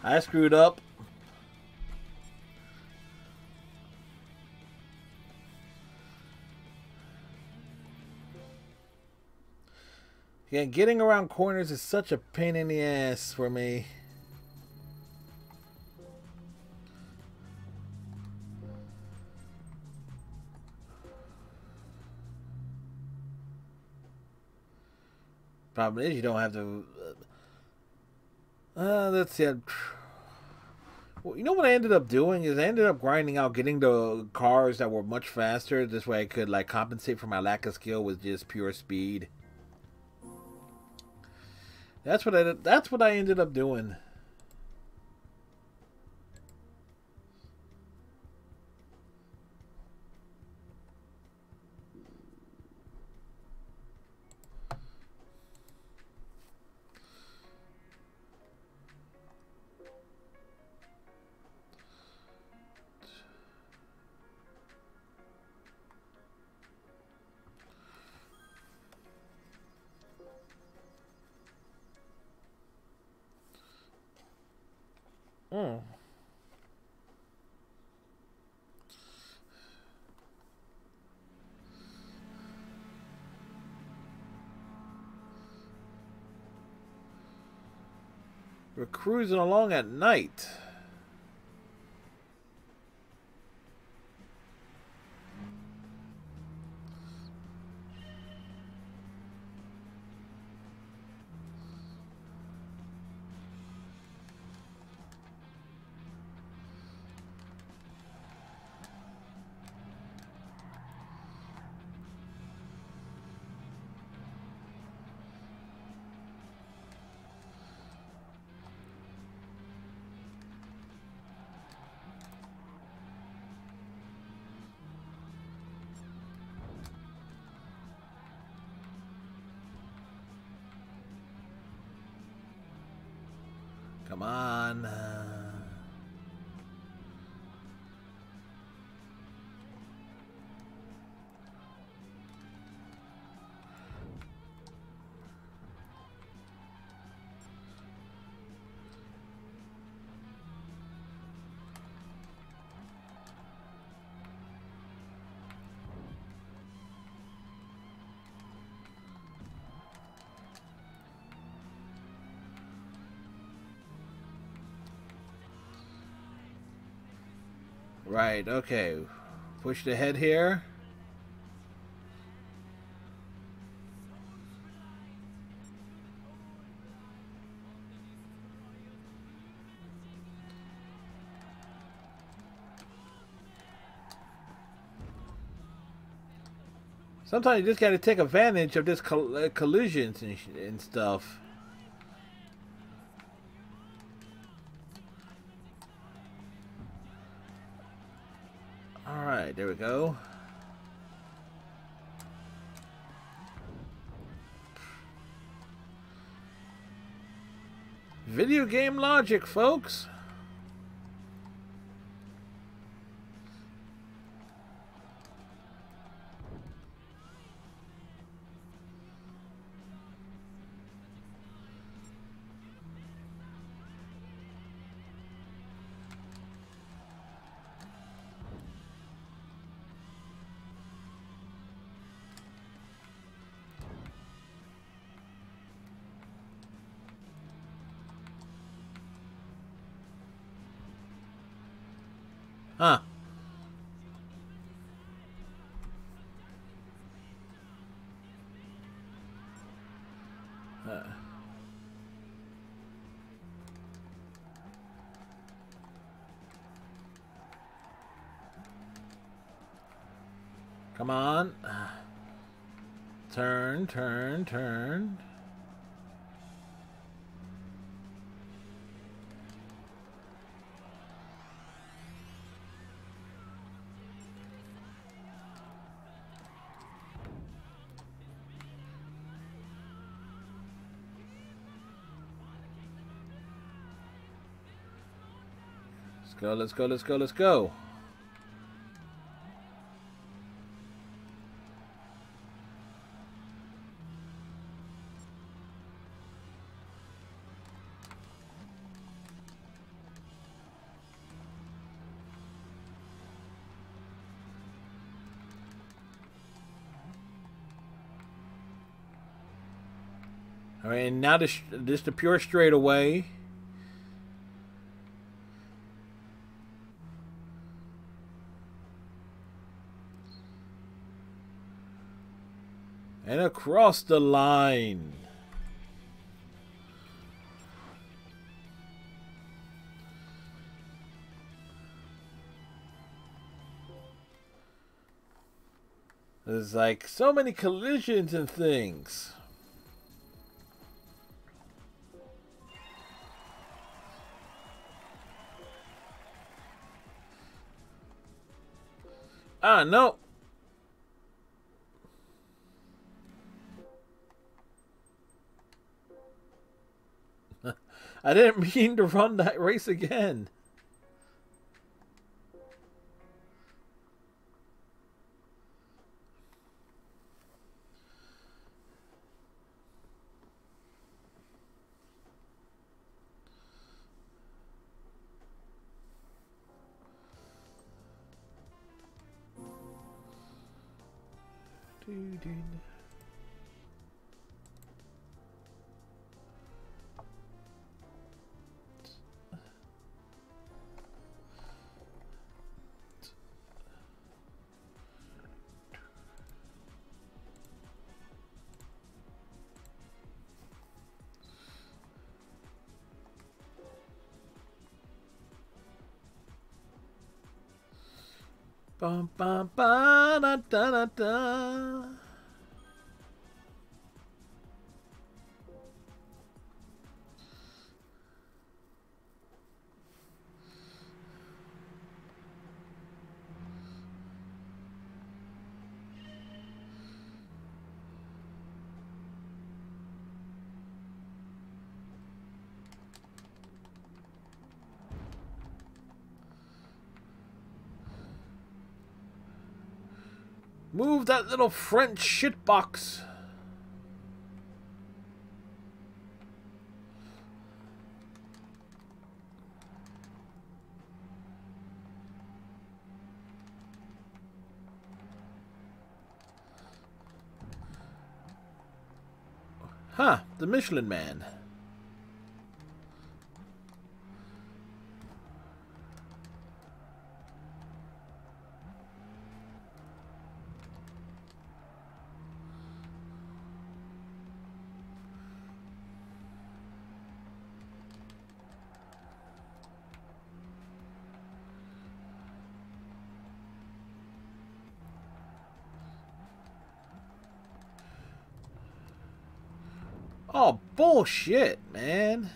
I screwed up. Yeah, getting around corners is such a pain in the ass for me. Problem is, you don't have to. Let's see. Well, you know what I ended up doing is I ended up grinding out getting the cars that were much faster. This way I could like compensate for my lack of skill with just pure speed. That's what I ended up doing. Hmm. We're cruising along at night. Come on. Right, okay. Push the head here. Sometimes you just gotta take advantage of this collisions and stuff. Alright, there we go. Video game logic, folks. Huh. Come on. Turn, turn, turn. Let's go, let's go, let's go, let's go. All right, and now this the pure straightaway. And across the line. There's like so many collisions and things. Ah, no. I didn't mean to run that race again. Bum, bum, ba, da, da, da, da. Move that little French shitbox. Huh, the Michelin Man. Oh, bullshit, man.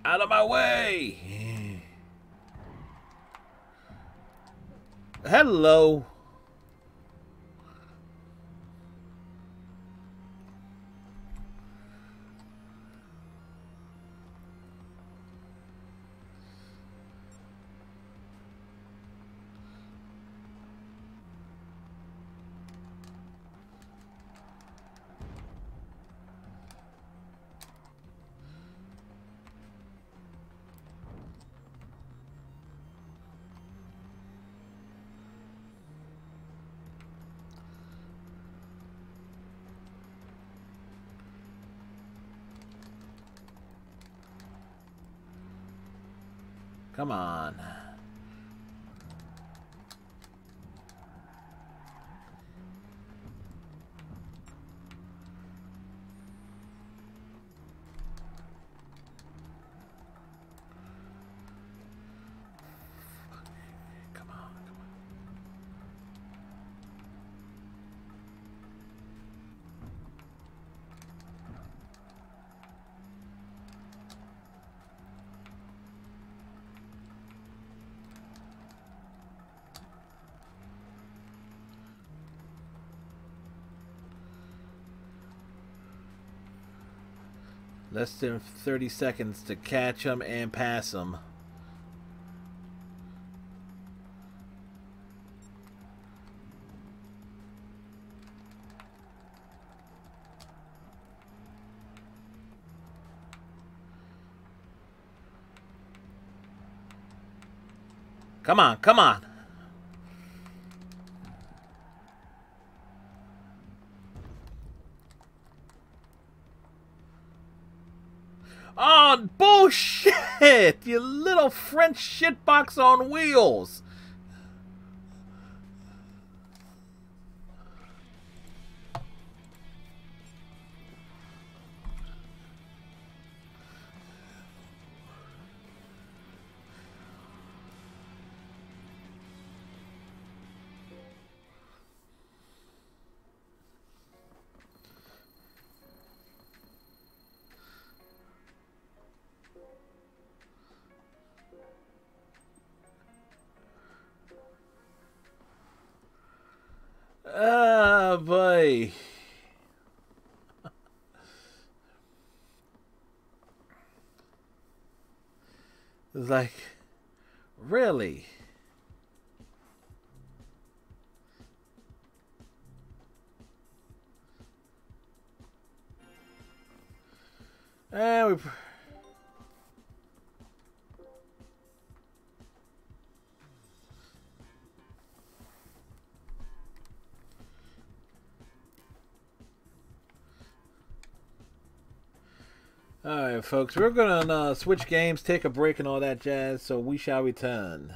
Out of my way. Hello. Come on. Come on. Less than 30 seconds to catch him and pass him. Come on, come on. it! You little French shitbox on wheels! Ah, boy. It's like, really? And we... Alright, folks, we're gonna switch games, take a break, and all that jazz, so we shall return.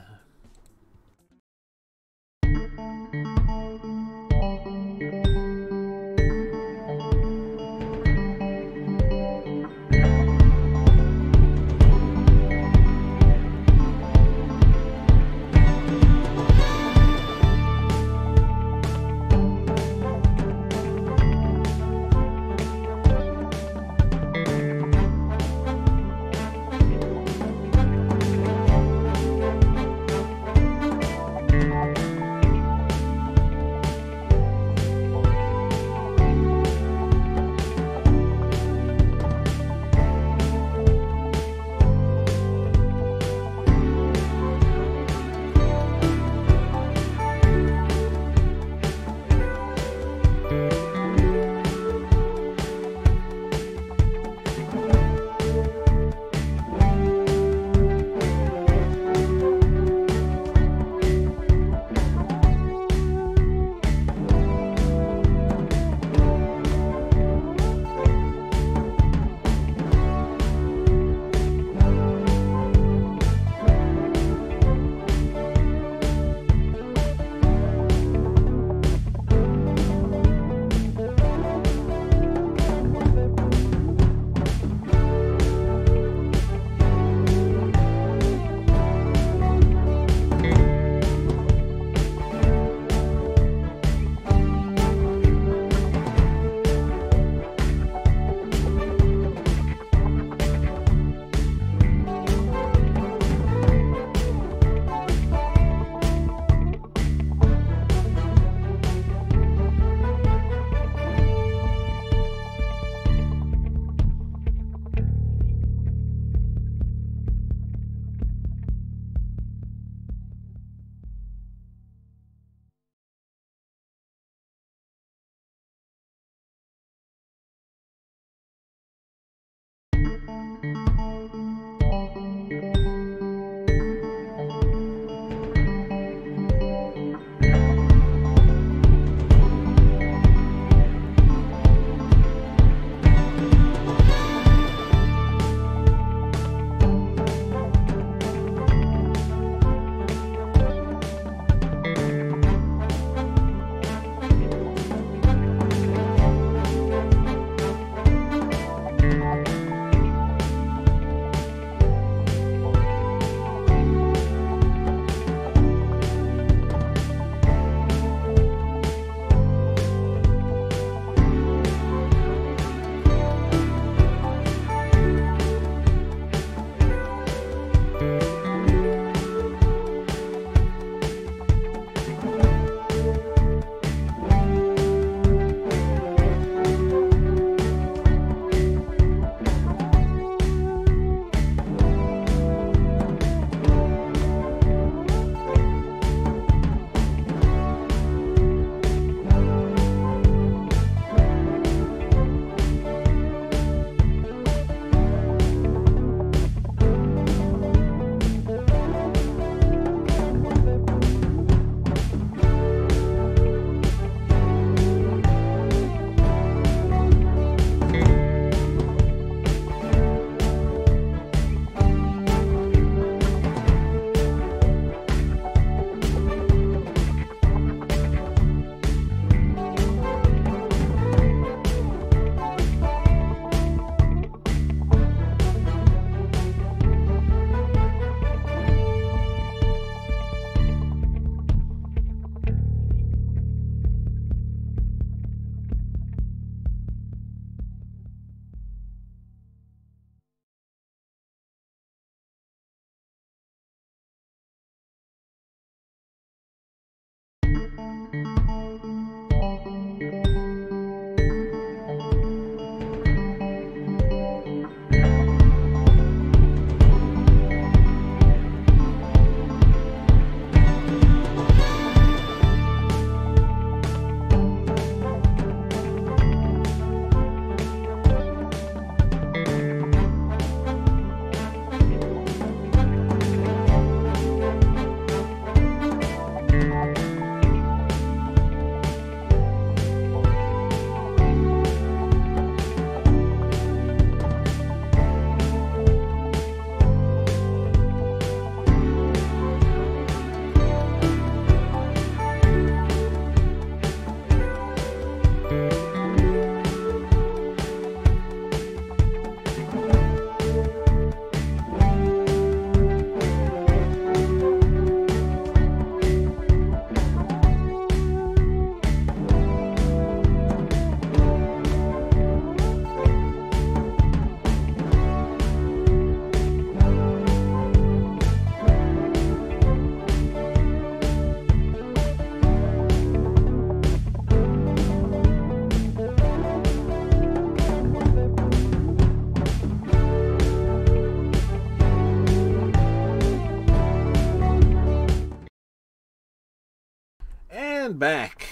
and back.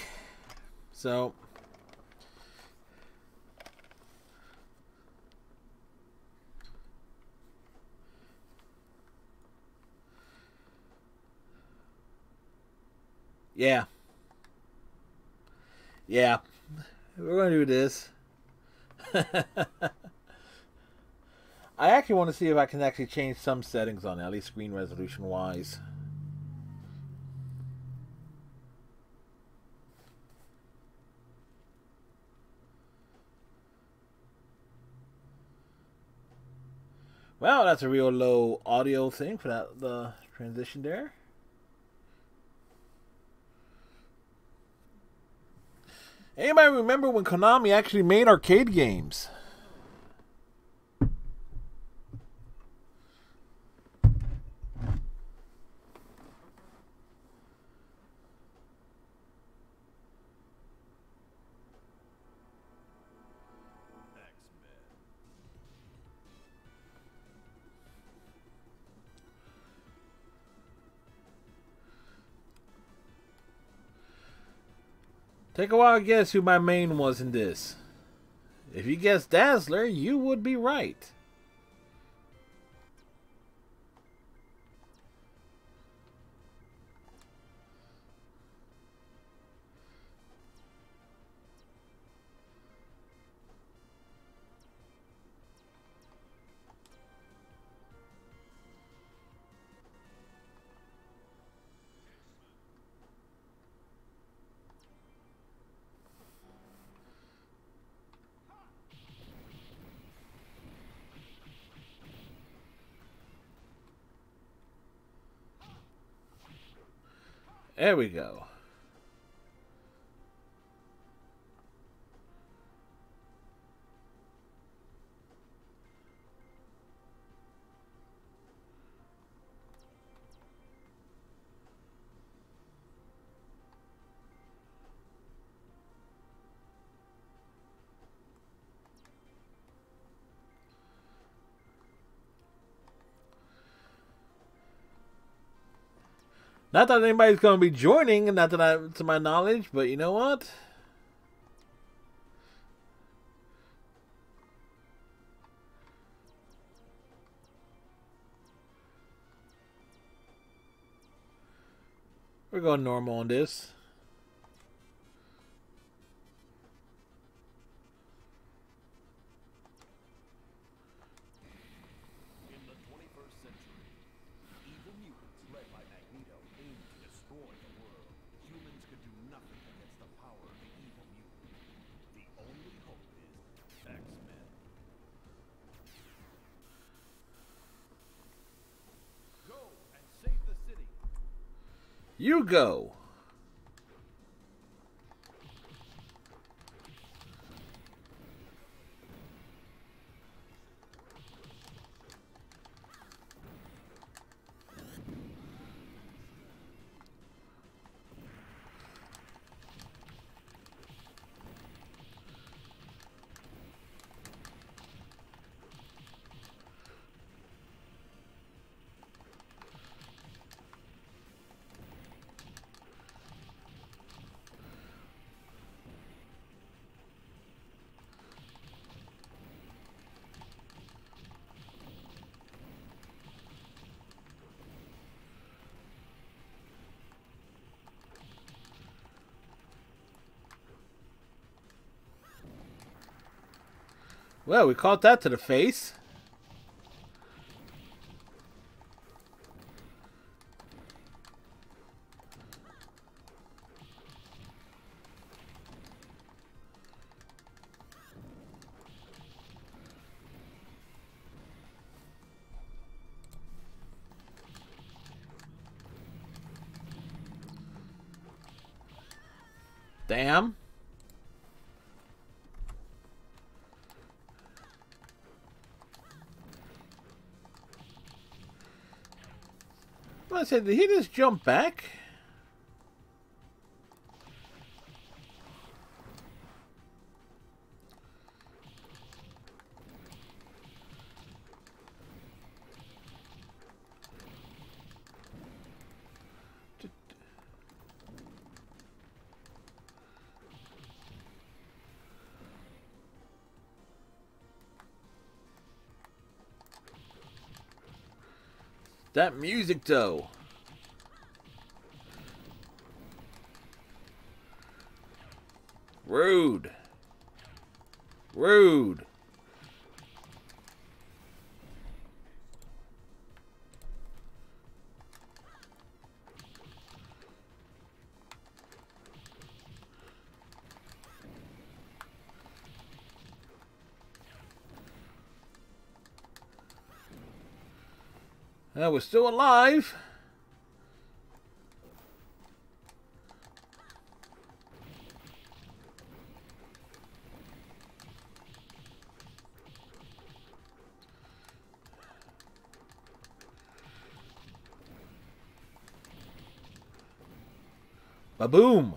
So yeah. Yeah. We're gonna do this. I actually want to see if I can actually change some settings on it, at least screen resolution wise. Well, that's a real low audio thing for that the transition there. Anybody remember when Konami actually made arcade games? Take a wild guess who my main was in this. If you guessed Dazzler, you would be right. There we go. Not that anybody's going to be joining, not that to my knowledge, but you know what? We're going normal on this. In the 21st century, evil mutants led by Magneto aim to destroy the world. Humans could do nothing against the power of the evil mutant. The only hope is X-Men. Go and save the city. You go. Well, we caught that to the face. Damn. I said, did he just jump back? That music, though. Rude. Rude. We're still alive. Ba-boom.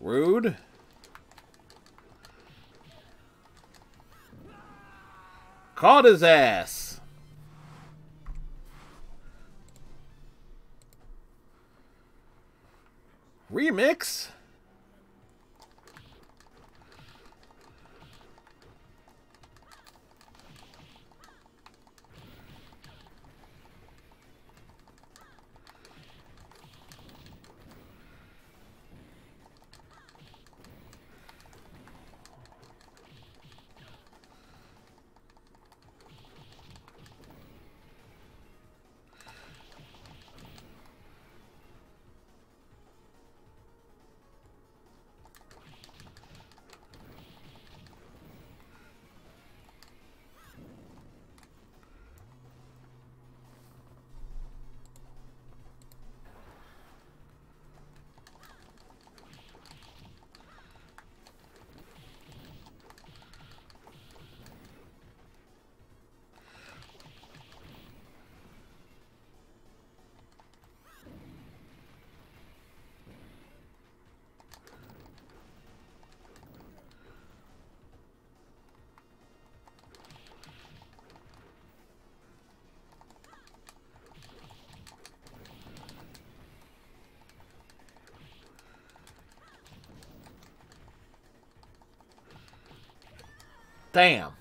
Rude. Caught his ass. Remix. Damn.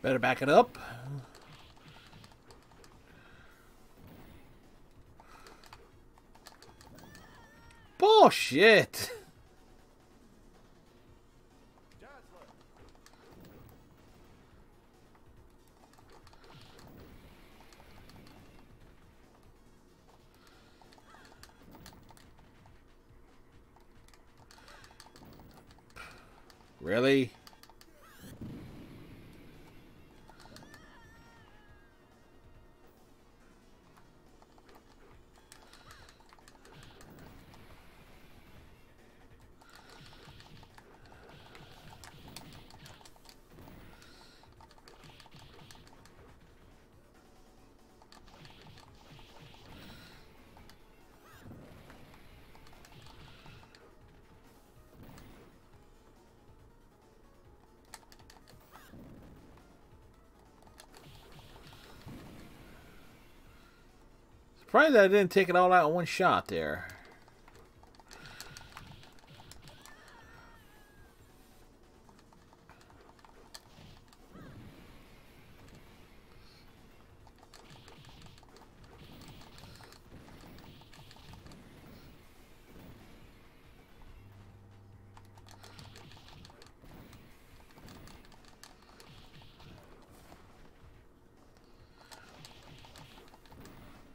Better back it up. Bullshit. Really? Surprised that I didn't take it all out in one shot there.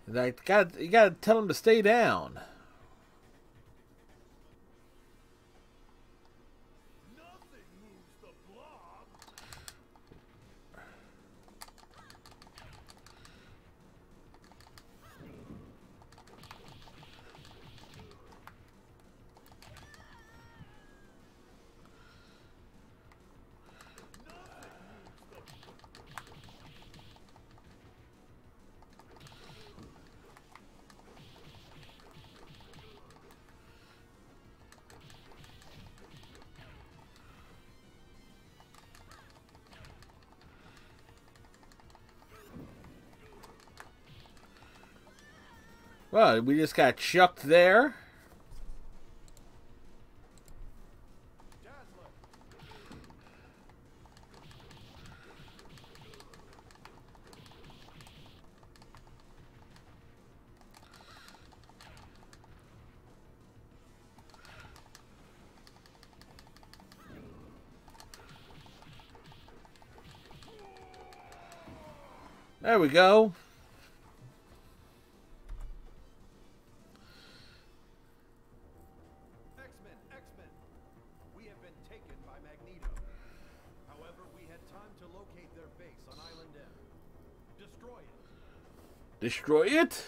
Like, you gotta tell him to stay down. Nothing moves the blob. Well, we just got chucked there. There we go. X-Men. We have been taken by Magneto. However, we had time to locate their base on Island M. Destroy it. Destroy it.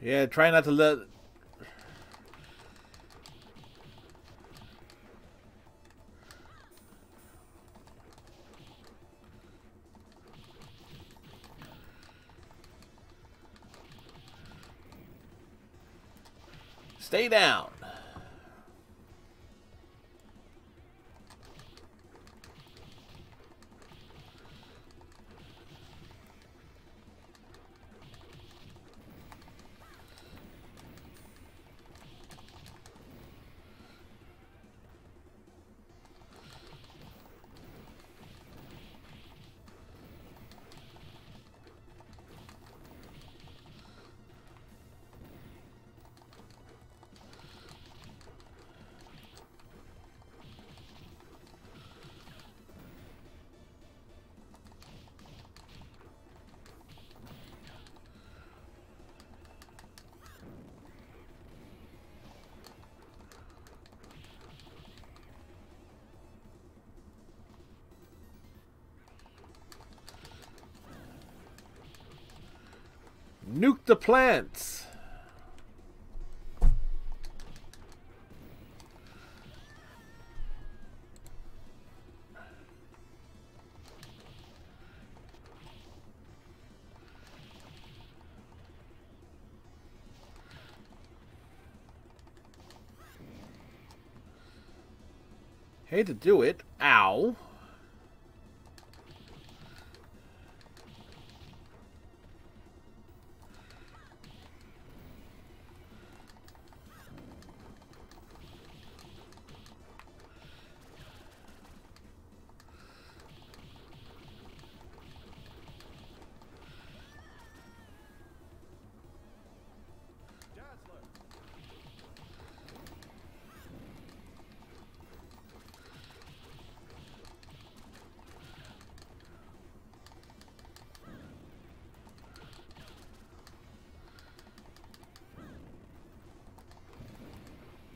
Yeah, try not to let... Stay down. Nuke the plants. Hate to do it. Ow.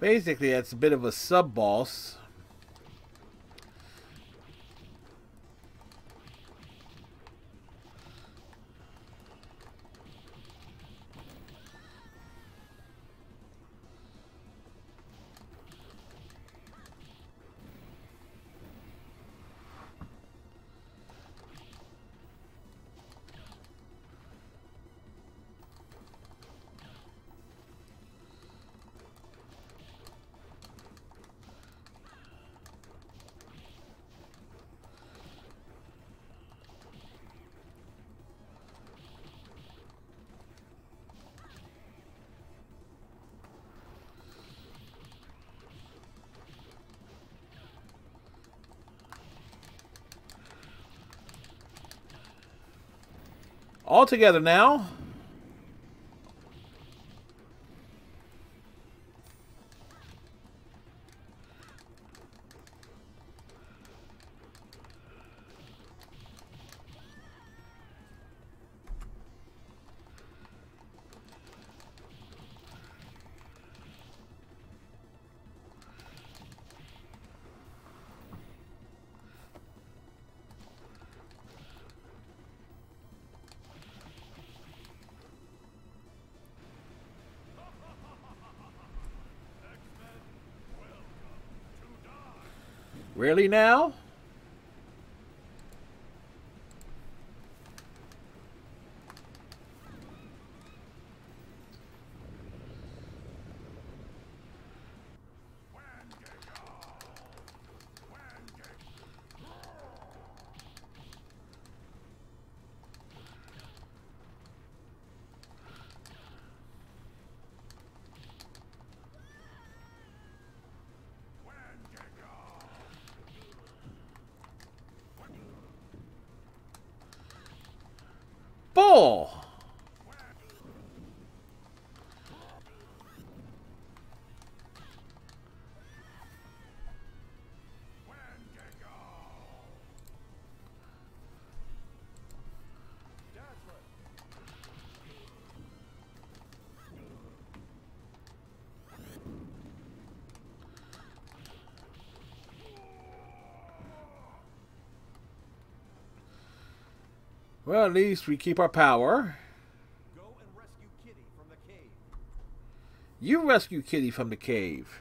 Basically, that's a bit of a sub-boss. All together now. Really now? Bull! Well, at least we keep our power. Go and rescue Kitty from the cave. You rescue Kitty from the cave.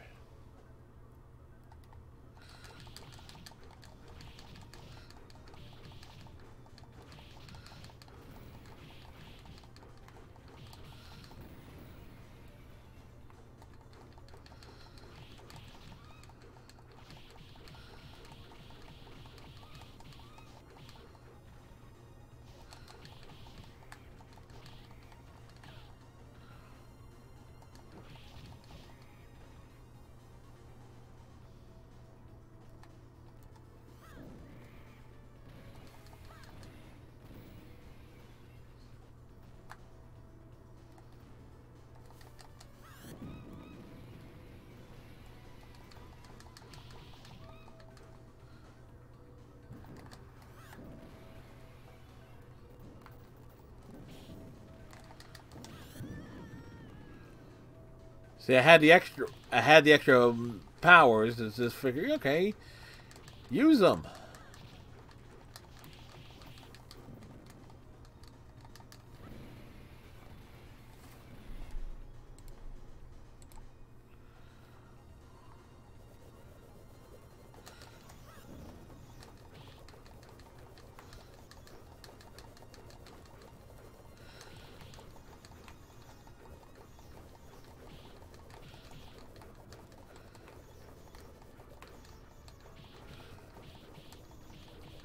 See, I had the extra powers. It's just figure, okay, use them.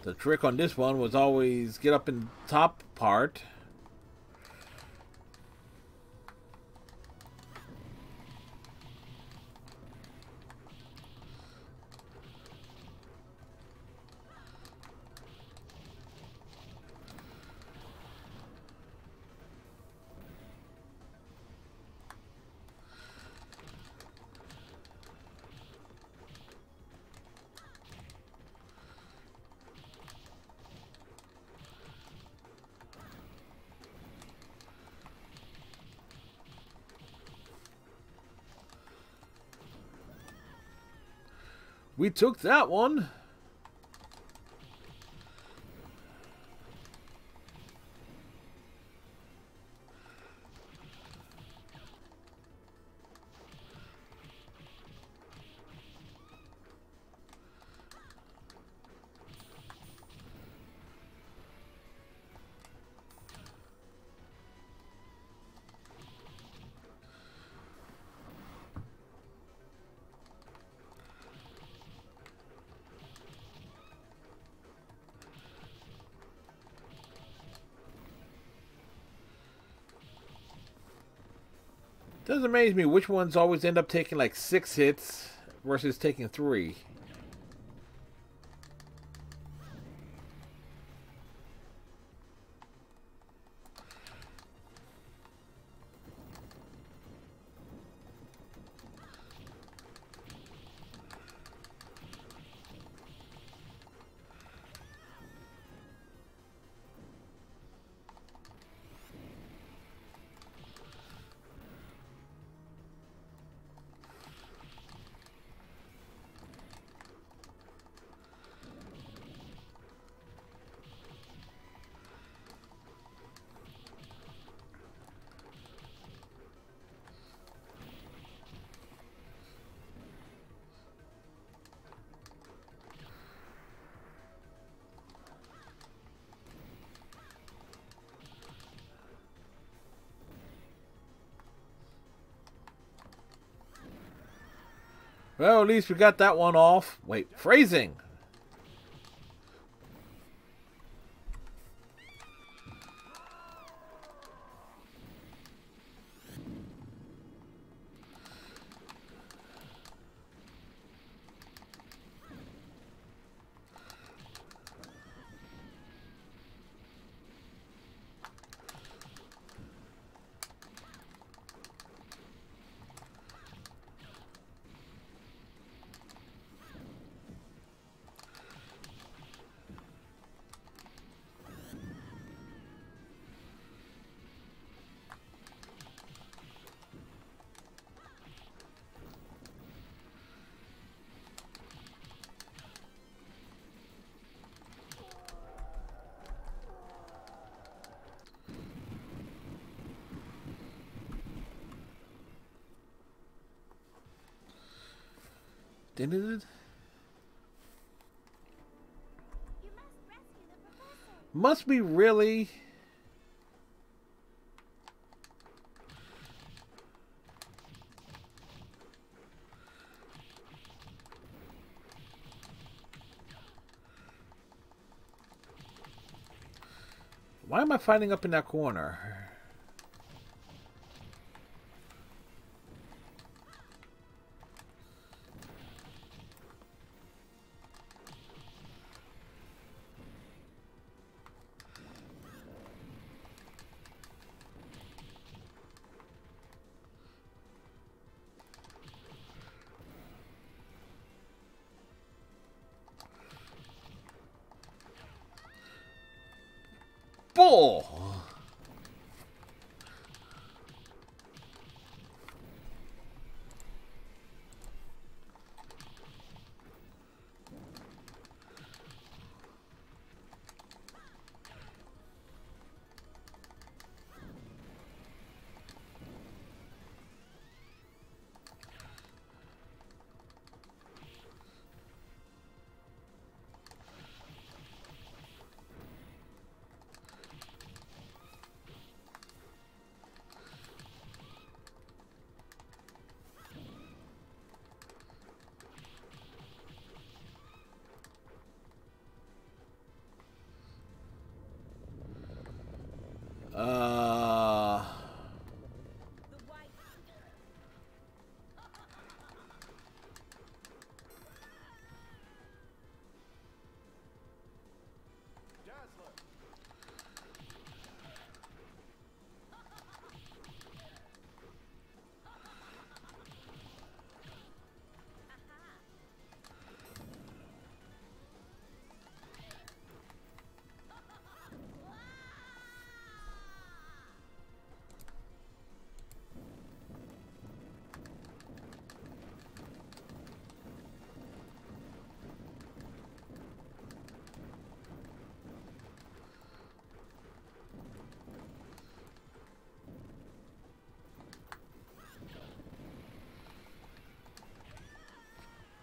The trick on this one was always get up in the top part. We took that one. Does amaze me which ones always end up taking like 6 hits versus taking 3. Well, at least we got that one off. Wait, phrasing. Did it? You must rescue the professor. Must be really. Why am I fighting up in that corner? Bull!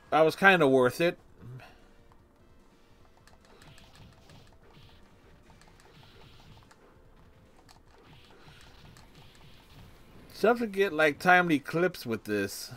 that was kind of worth it. Stuff to get like timely clips with this.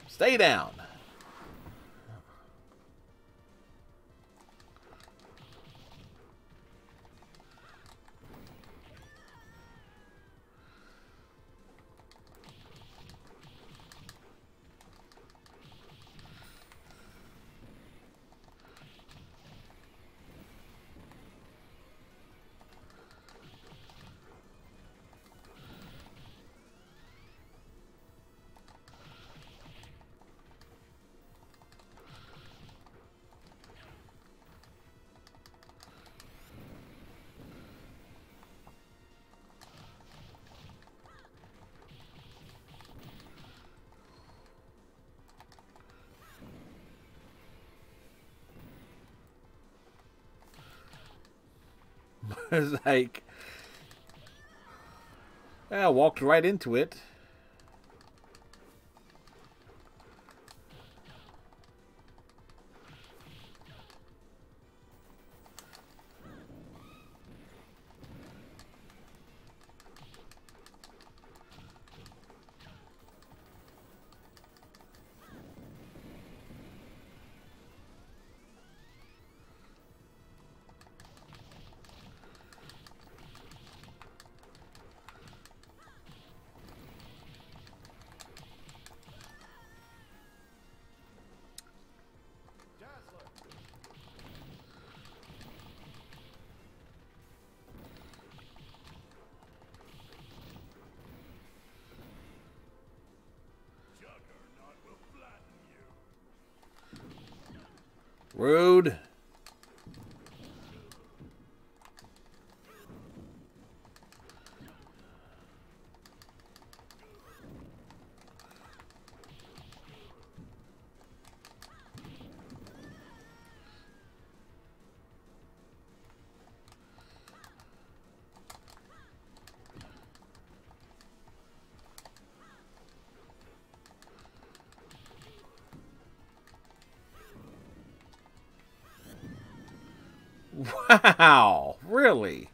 Stay down. It's like, I walked right into it. Dazzler. Juggernaut will flatten you. Rude. Wow, really?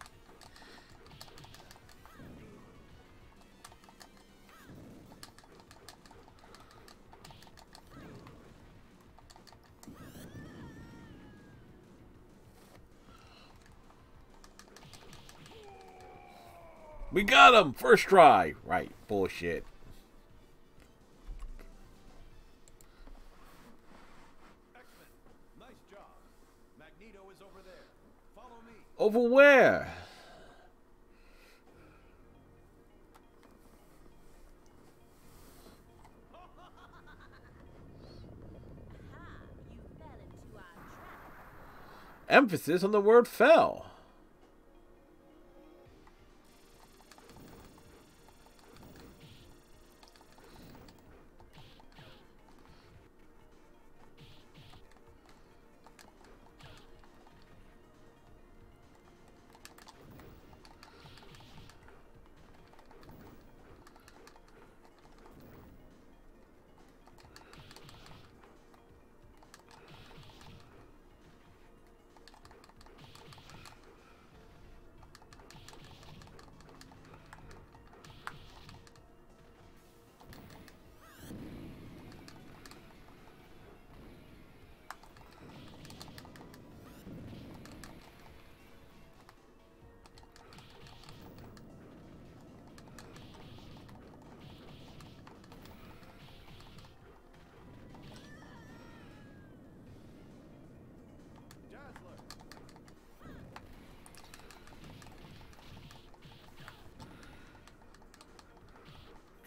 We got him! First try! Right, bullshit. X-Men, nice job. Magneto is over there. Follow me. Over where? Aha! You fell into our trap. Emphasis on the word fell.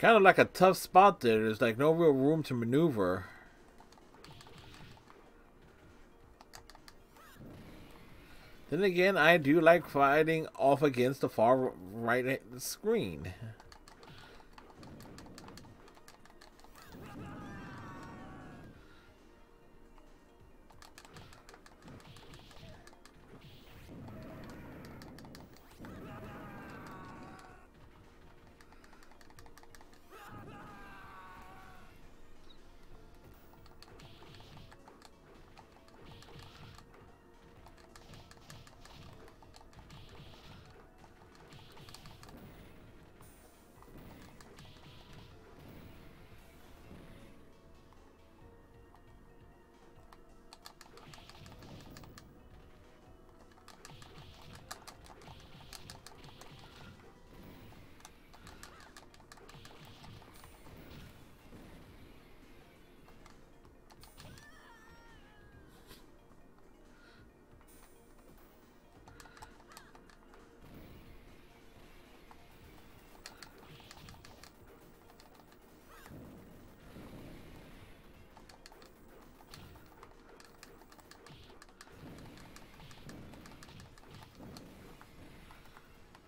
Kind of like a tough spot there. There's like no real room to maneuver. Then again, I do like fighting off against the far right screen.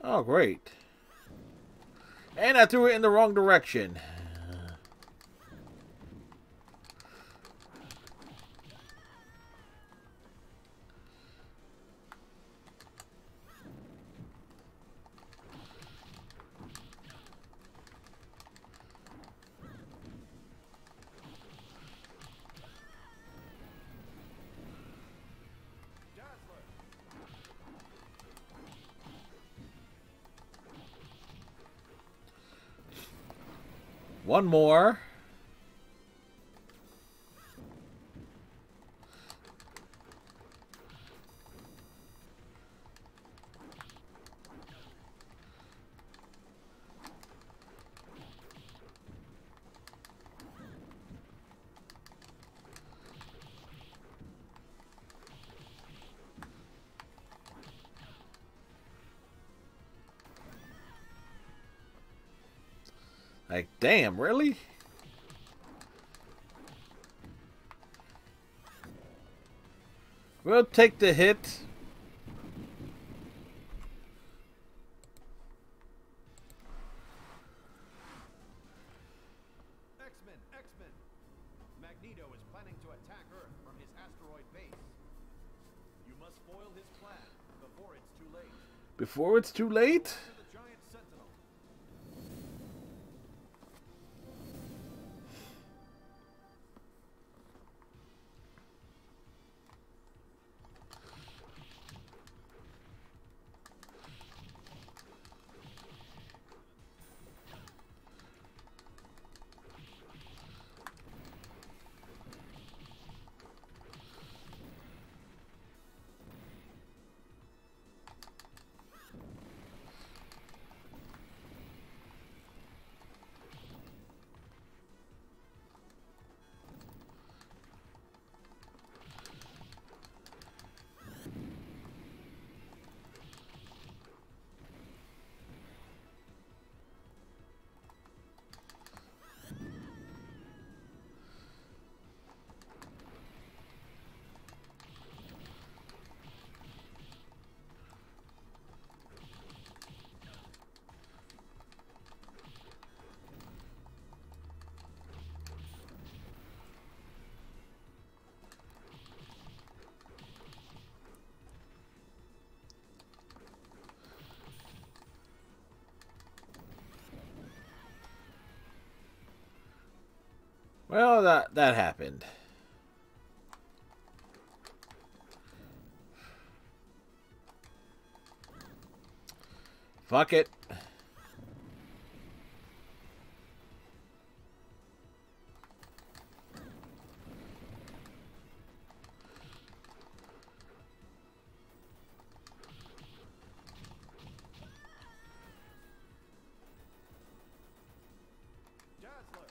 Oh, great. And I threw it in the wrong direction. One more. Like, damn, really? We'll take the hit. X-Men! Magneto is planning to attack Earth from his asteroid base. You must foil his plan before it's too late. Before it's too late? To the giant sentinel. Well, that happened. Fuck it. Dazzler!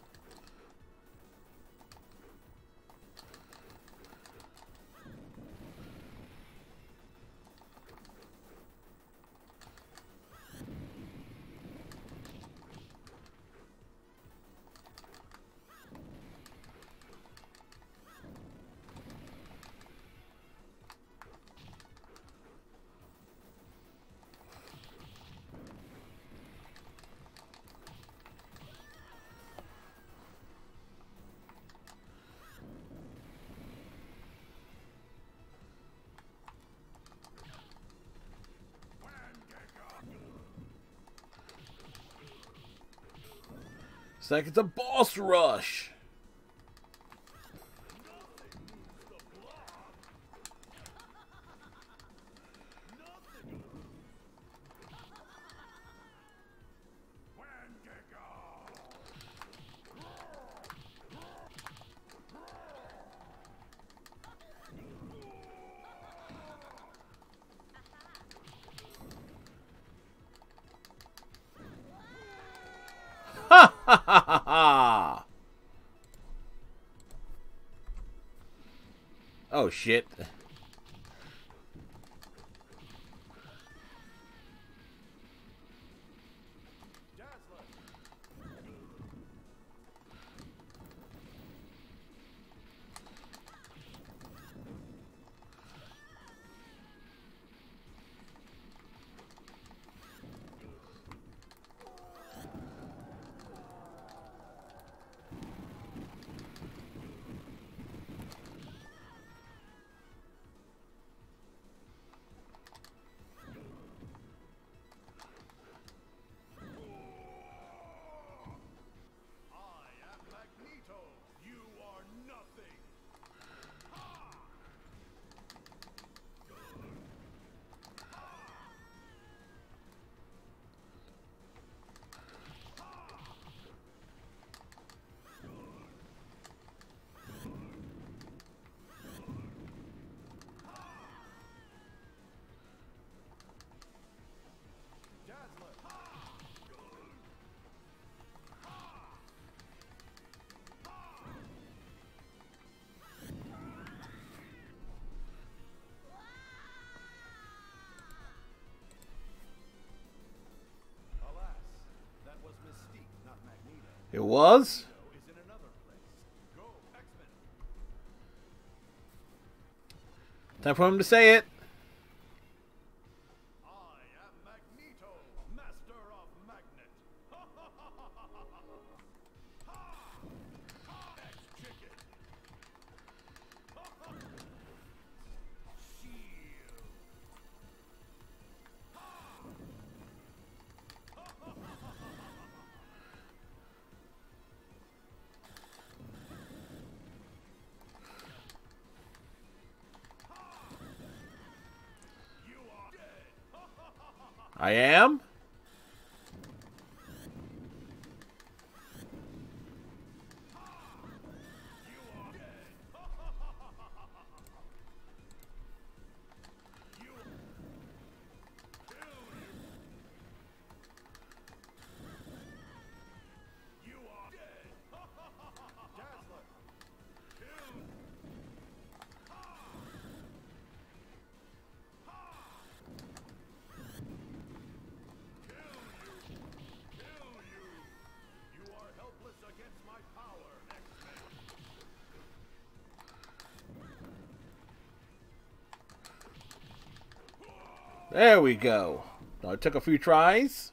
It's like it's a boss rush. Ha ha ha ha ha! Oh shit. I am Magneto. You are nothing. Alas, that was Mystique, not Magneto. It was? Magneto is in another place. Go, X-Men. Time for him to say it. I am Magneto, master of magnet. Ex-chicken. Shield. You are dead. I am? You are dead. You kill you. You are dead. Dazzler. Kill. Kill you. You are helpless against my power, X-Men. There we go. Now, it took a few tries.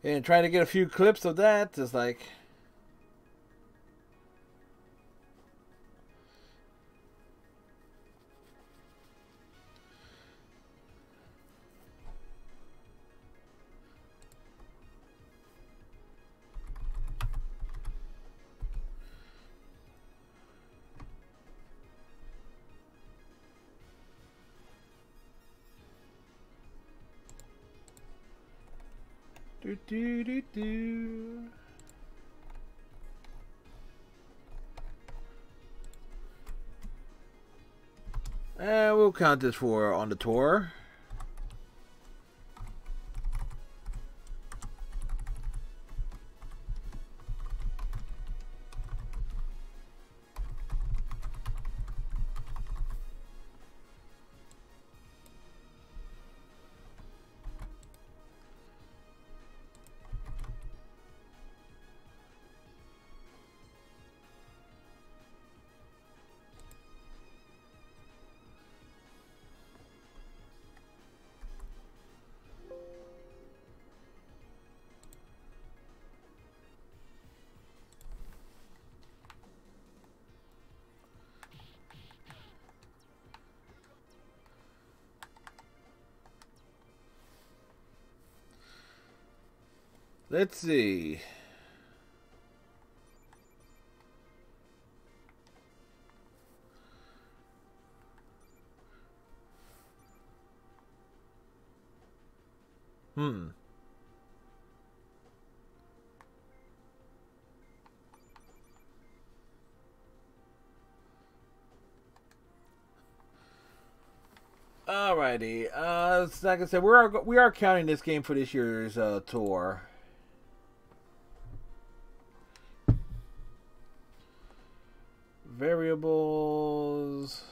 And trying to get a few clips of that is like... Do, do, do, do. And we'll count this for on the tour. Let's see. Alrighty. Like I said, we are counting this game for this year's tour. Variables.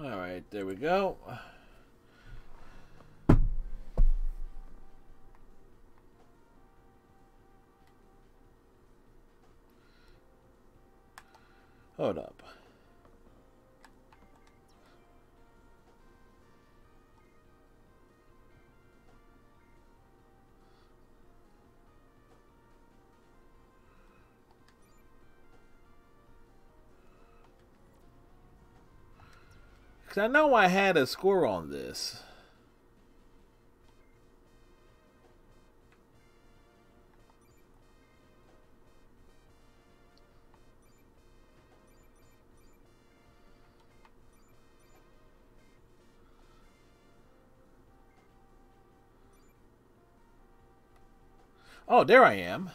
Alright, there we go. Hold up. Because I know I had a score on this. Oh, there I am.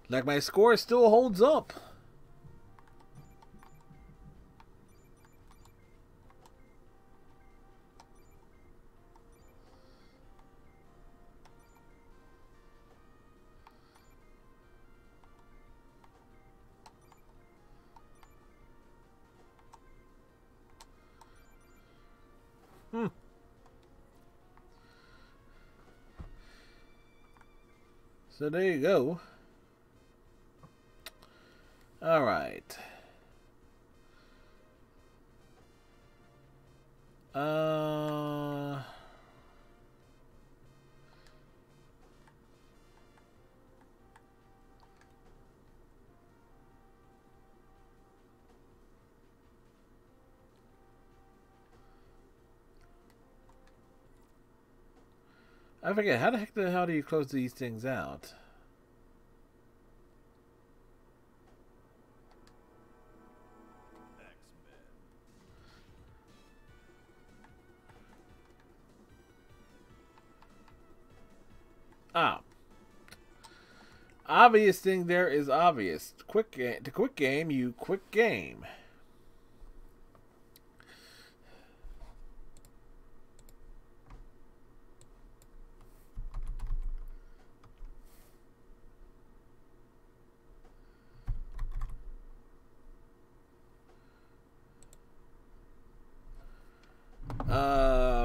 Like my score still holds up. So there you go. All right. I forget, how the hell do you close these things out? Ah. Obvious thing there is obvious. To quick game, you quick game.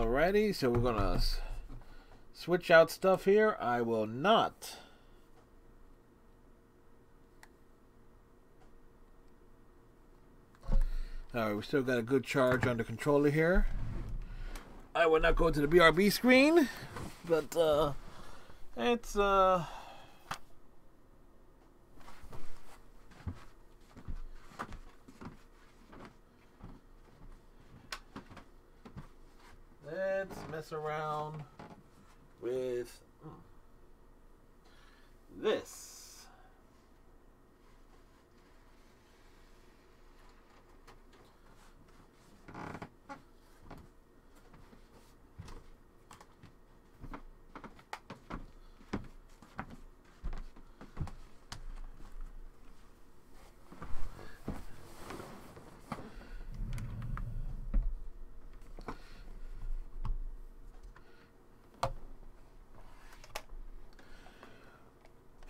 Ready? So we're gonna switch out stuff here. I will not. Alright, we still got a good charge on the controller here. I will not go to the BRB screen, but it's let's mess around with this.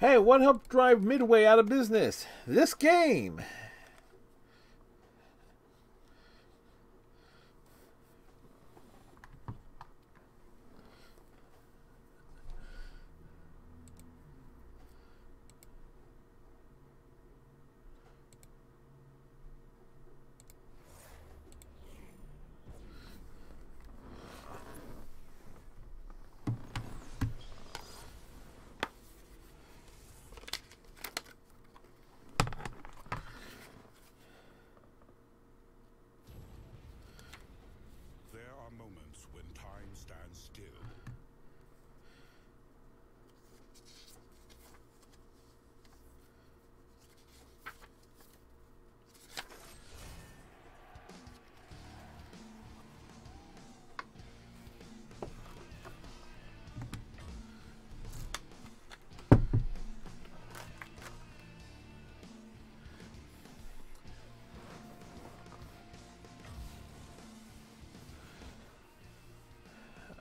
Hey, what helped drive Midway out of business? This game. There are moments when time stands still.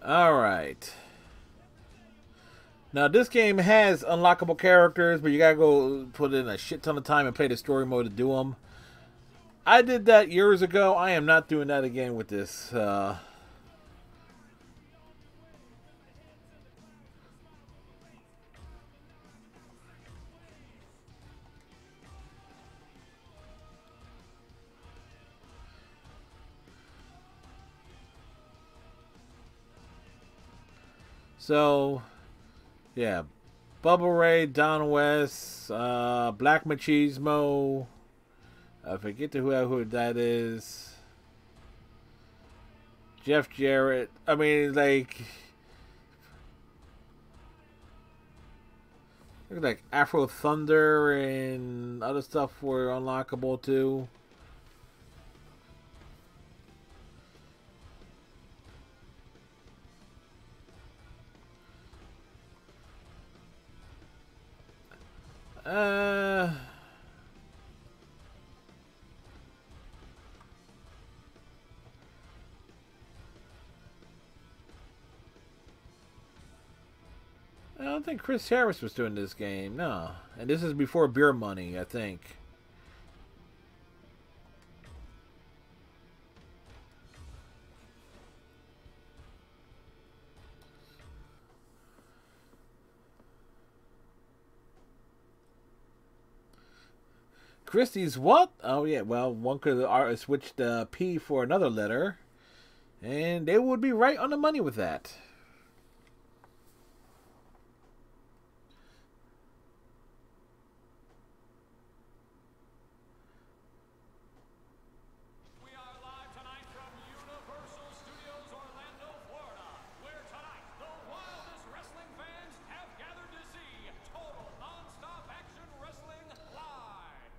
Alright. Now, this game has unlockable characters, but you gotta go put in a shit ton of time and play the story mode to do them. I did that years ago. I am not doing that again with this. So, yeah. Bubba Ray, Don West, Black Machismo. I forget who that is. Jeff Jarrett. I mean, like Afro Thunder and other stuff were unlockable too. I don't think Chris Harris was doing this game, no. And this is before Beer Money, I think. Christie's what? Oh yeah, well, one could switch the P for another letter, and they would be right on the money with that. We are live tonight from Universal Studios, Orlando, Florida, where tonight the wildest wrestling fans have gathered to see total non-stop action wrestling live.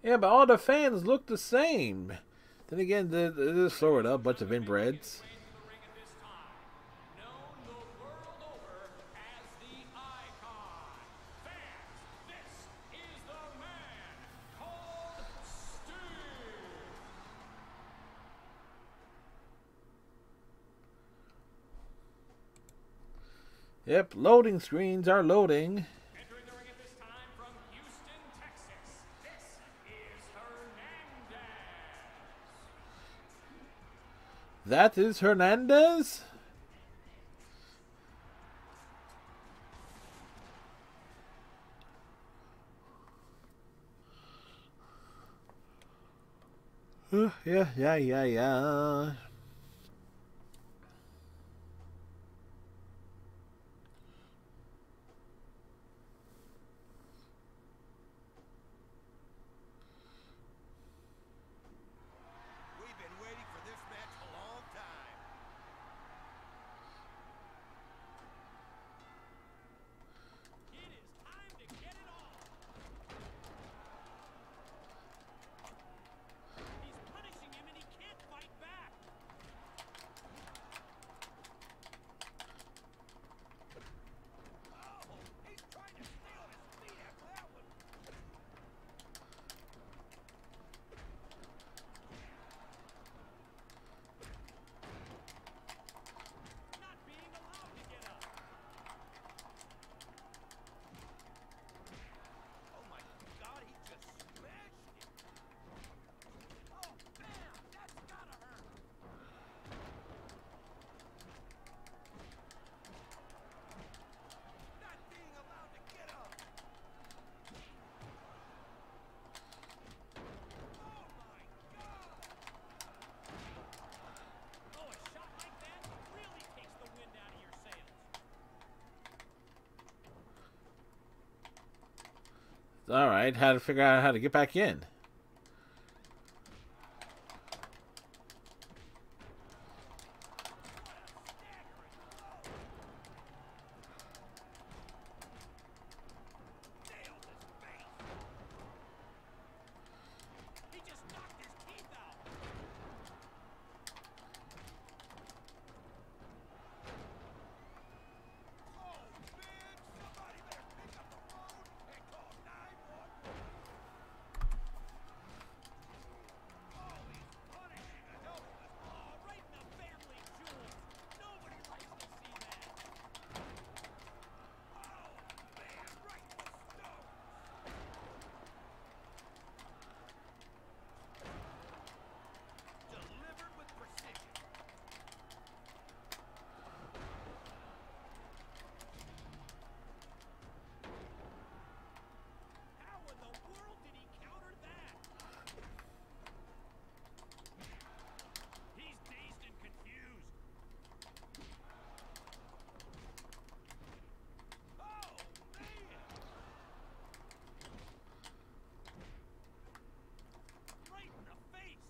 Yeah, but all the fans look the same. Then again, this is Florida, a bunch of inbreds. Known the world over as the Icon. Fans, this is the man called Steve. Yep, loading screens are loading. Entering the ring at this time from Houston, Texas, this is Hernandez. That is Hernandez? Yeah. We've been waiting for this match a long time. It is time to get it on. He's punishing him and he can't fight back. Alright, how to figure out how to get back in. He just knocked his teeth out. Oh man, somebody better pick up the phone and call 911. Oh, he's punishing a helpless. Oh, right in the family jewels. Nobody likes to see that. Oh man, right in the stone. Delivered with precision. How in the world did he counter that? He's dazed and confused. Oh, man! Right in the face.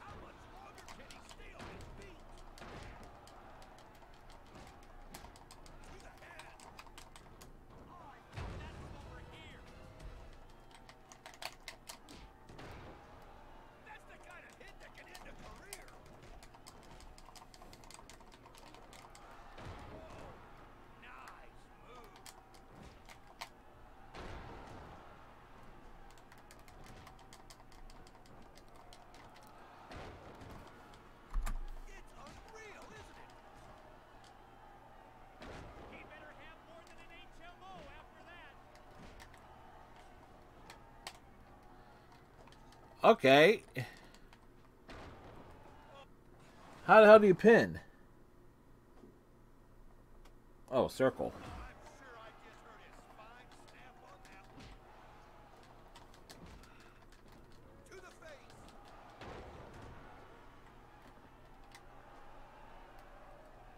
How much longer can he stay on his feet? To the head. Oh, I think that's over here. That's the kind of hit that can end a career. Whoa. Nice move. It's unreal, isn't it? He better have more than an HMO after that. Okay. How the hell do you pin? Oh, circle. I'm sure I just heard his spine snap on that one. To the face.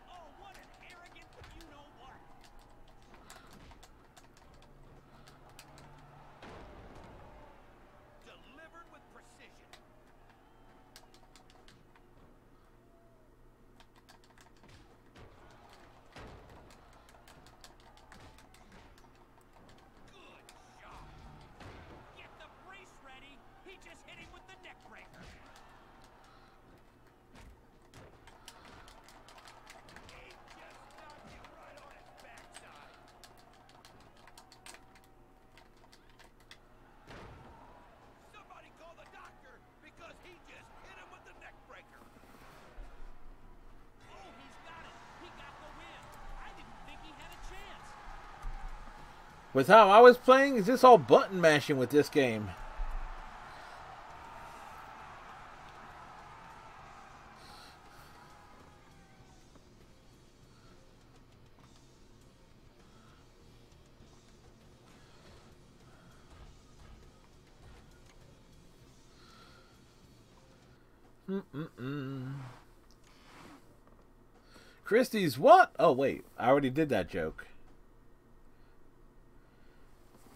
Oh, what an arrogant you-know-what. Delivered with precision. Good shot. Get the brace ready. He just hit him with the neck breaker. He just knocked him right on his backside. Somebody call the doctor because he just hit him with the neck breaker. Oh, he's got it. He got the win. I didn't think he had a chance. With how I was playing, is this all button mashing with this game? Christie's what? Oh, wait. I already did that joke.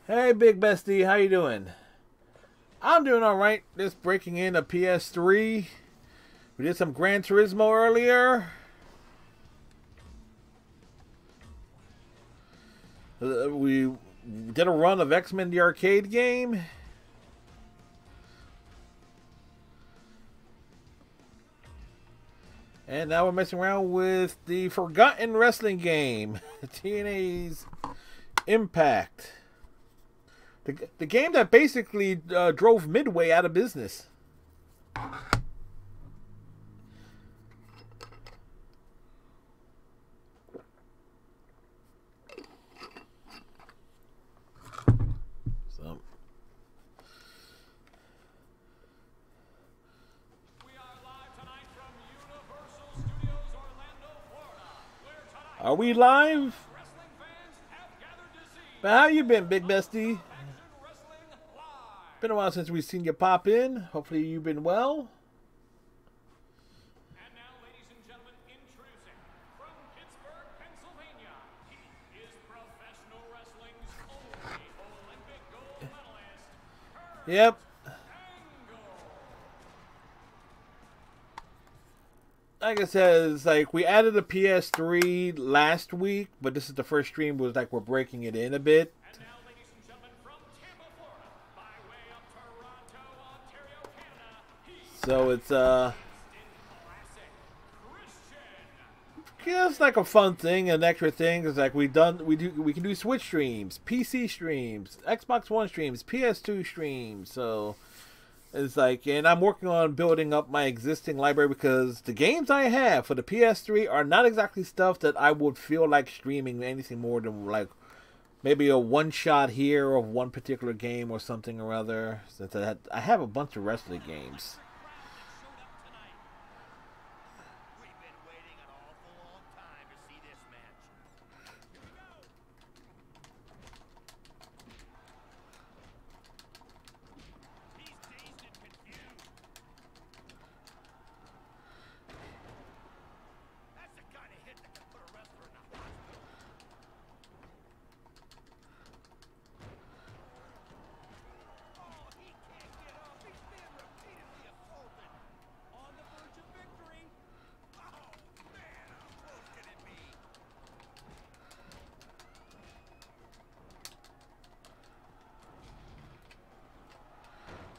Hey, Big Bestie. How you doing? I'm doing all right. Just breaking in a PS3. We did some Gran Turismo earlier. We did a run of X-Men the arcade game. And now we're messing around with the forgotten wrestling game, TNA's Impact. The game that basically drove Midway out of business. So. We are live tonight from Universal Studios, Orlando, Florida. Where tonight Are we live? wrestling fans have gathered to see But how you been, Big Bestie? Action Wrestling Live. Been a while since we've seen you pop in. Hopefully you've been well. And now, ladies and gentlemen, introducing from Pittsburgh, Pennsylvania, he Yep. Like I said, it's like we added a PS3 last week, but this is the first stream was like we're breaking it in a bit. And now, ladies and gentlemen, from Tampa, Florida, by way of Toronto, Ontario, Canada, he's So it's classic Christian. yeah, it's like a fun thing, an extra thing. It's like we can do Switch streams, PC streams, Xbox One streams, PS2 streams. So it's like, and I'm working on building up my existing library because the games I have for the PS3 are not exactly stuff that I would feel like streaming anything more than like maybe a one shot here of one particular game or something or other. Since I have a bunch of wrestling games. We've been waiting an awful long time to see this match. Here we go. He's dazed and confused. That's the kind of hit that can put a wrestler in the hospital. Oh, he can't get up. He's being repeatedly assaulted. On the verge of victory. Oh, man, how close can it be?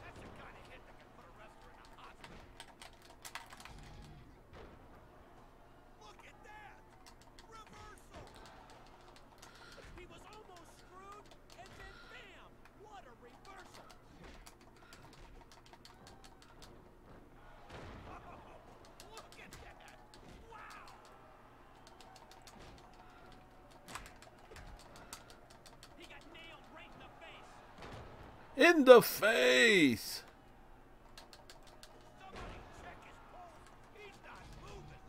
That's the kind of hit that can put a wrestler in the hospital. Look at that! Reversal! He was almost screwed, and then bam! What a reversal! Oh, look at that! Wow! He got nailed right in the face! In the face. Somebody check his pulse! He's not moving!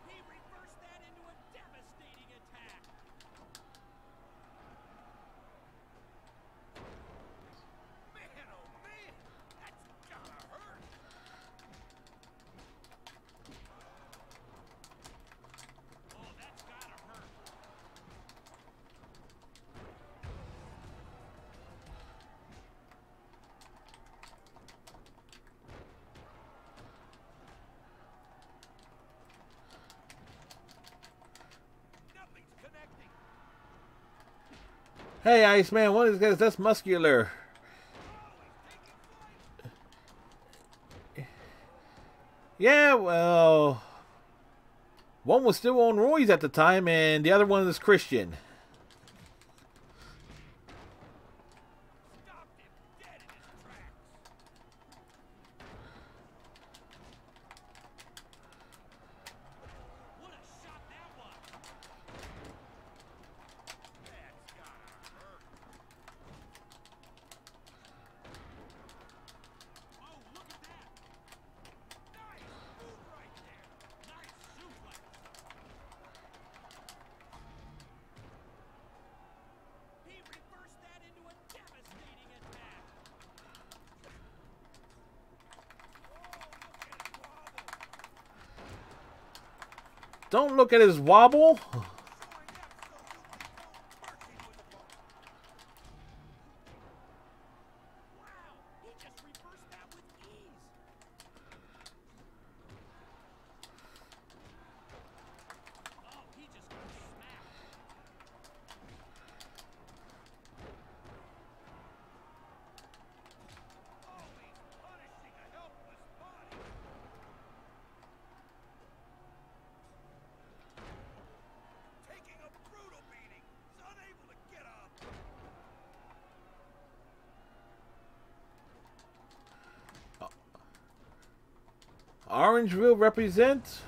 He reversed that into a devastating attack! Man, oh man! That's gotta hurt! Oh, that's gotta hurt! Nothing's connecting! Hey, Iceman, one of these guys that's muscular. Oh, he's taking flight! Yeah, well, one was still on Roy's at the time, and the other one is Christian. Stopped him dead in his tracks! What a shot that was! That's gotta hurt! Oh, look at that! Nice move right there! Nice suplex! He reversed that into a devastating attack! Oh, look at his wobble! Don't look at his wobble. Showing absolutely no mercy with the ball. Wow, he just reversed that with ease. Oh, he just got smacked. Oh, he's punishing a helpless body. Taking a brutal beating. He's unable to get up. Orange will represent.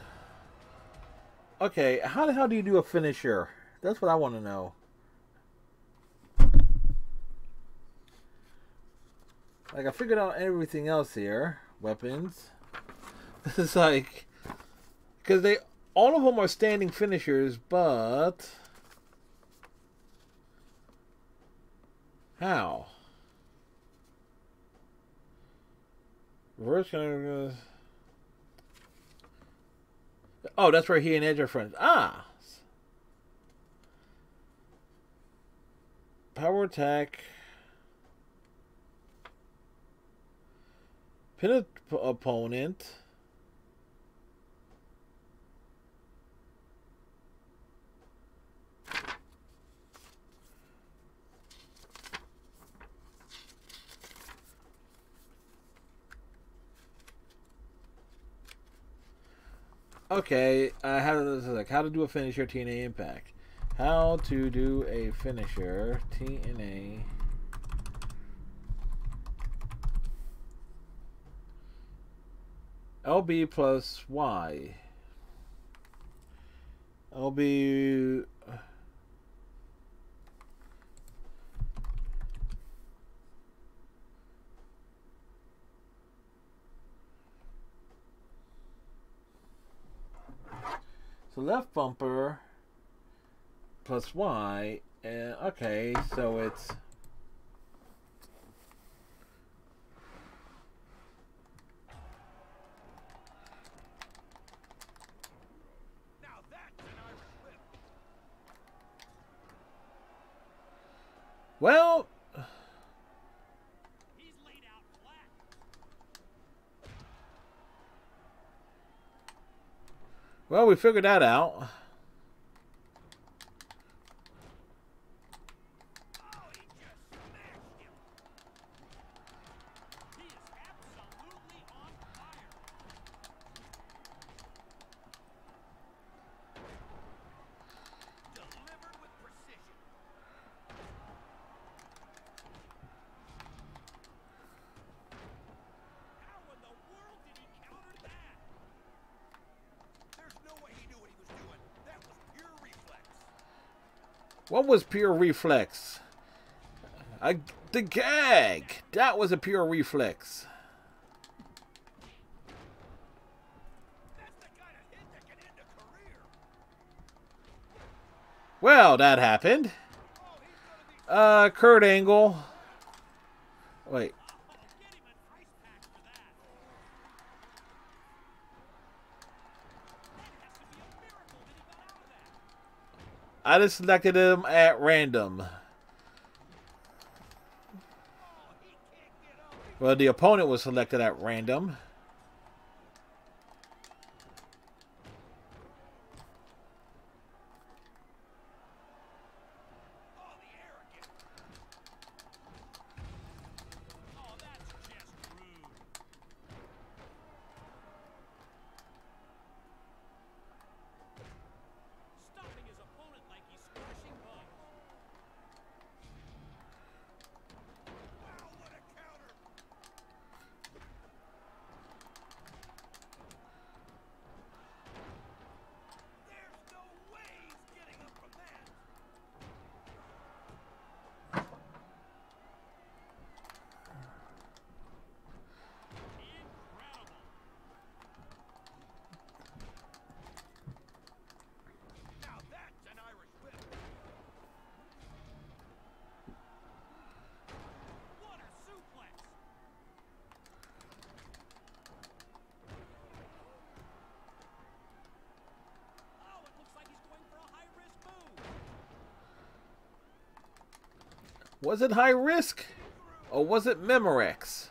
Okay, how the hell do you do a finisher? That's what I want to know. Like, I figured out everything else here. Weapons. It's like, because all of them are standing finishers, but how? Reverse kind of. Oh, that's where he and Edge are friends. Ah! Power attack. Pin an opponent. Okay, how to do a finisher TNA Impact. How to do a finisher TNA. LB plus Y. LB. So left bumper plus Y. Okay, so it's. Now that's an Irish whip. Well, He's laid out flat. well, we figured that out. Oh, he just smashed him. He is absolutely on fire. Delivered with precision. How in the world did he counter that? There's no way he knew what he was doing. That was pure reflex. What was pure reflex? The gag. That was a pure reflex. That's the kind of hit that can end a career. Well, that happened. Oh, he's gonna be Kurt Angle. Wait. Oh, get him an ice pack for that. That has to be a miracle that he got out of that. I just selected him at random. he can't get up. Well, the opponent was selected at random. Oh, the arrogance. Oh, that's just rude. Stopping his opponent like he's squashing bugs. Wow, what a counter. There's no way he's getting up from that. Incredible. Now that's an Irish whip. What a suplex. Oh, it looks like he's going for a high-risk move. Was it high risk? Or was it Memorex?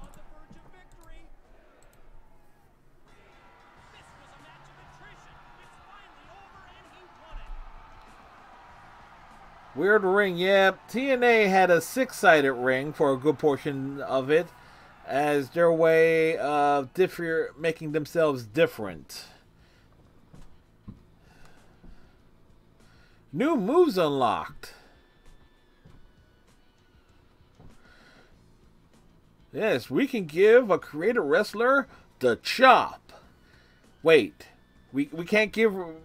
On the verge of victory. This was a match of attrition. It's finally over, and he won it. Weird ring, yeah. TNA had a 6-sided ring for a good portion of it as their way of making themselves different. New moves unlocked. Yes, we can give a creative wrestler the chop. Wait, we can't do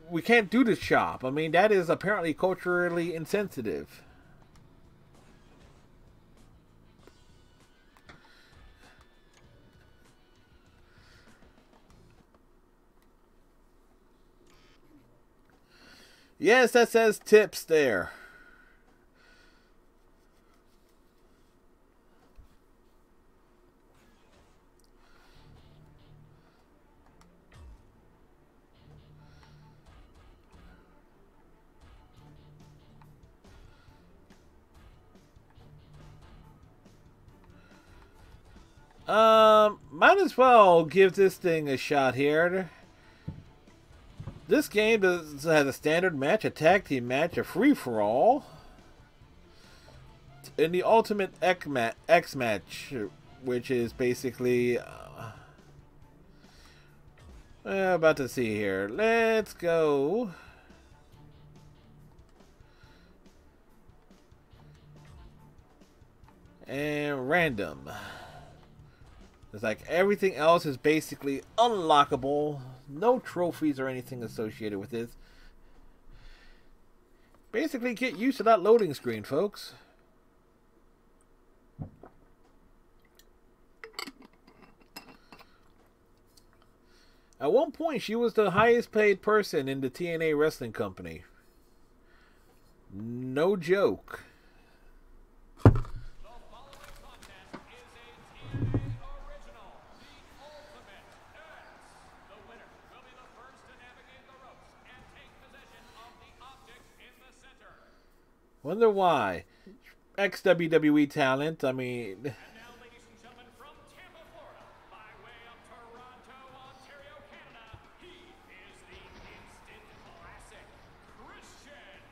the chop. I mean, that is apparently culturally insensitive. Yes, that says tips there. Might as well give this thing a shot here. This game has a standard match, a tag team match, a free-for-all, and the ultimate X match, which is basically... about to see here. Let's go. And random. It's like everything else is basically unlockable. No trophies or anything associated with this. Basically, get used to that loading screen, folks. At one point, she was the highest paid person in the TNA wrestling company. No joke. Wonder why. Ex-WWE talent, I mean... And now, ladies and gentlemen, from Tampa, Florida, by way of Toronto, Ontario, Canada, he is the instant classic, Christian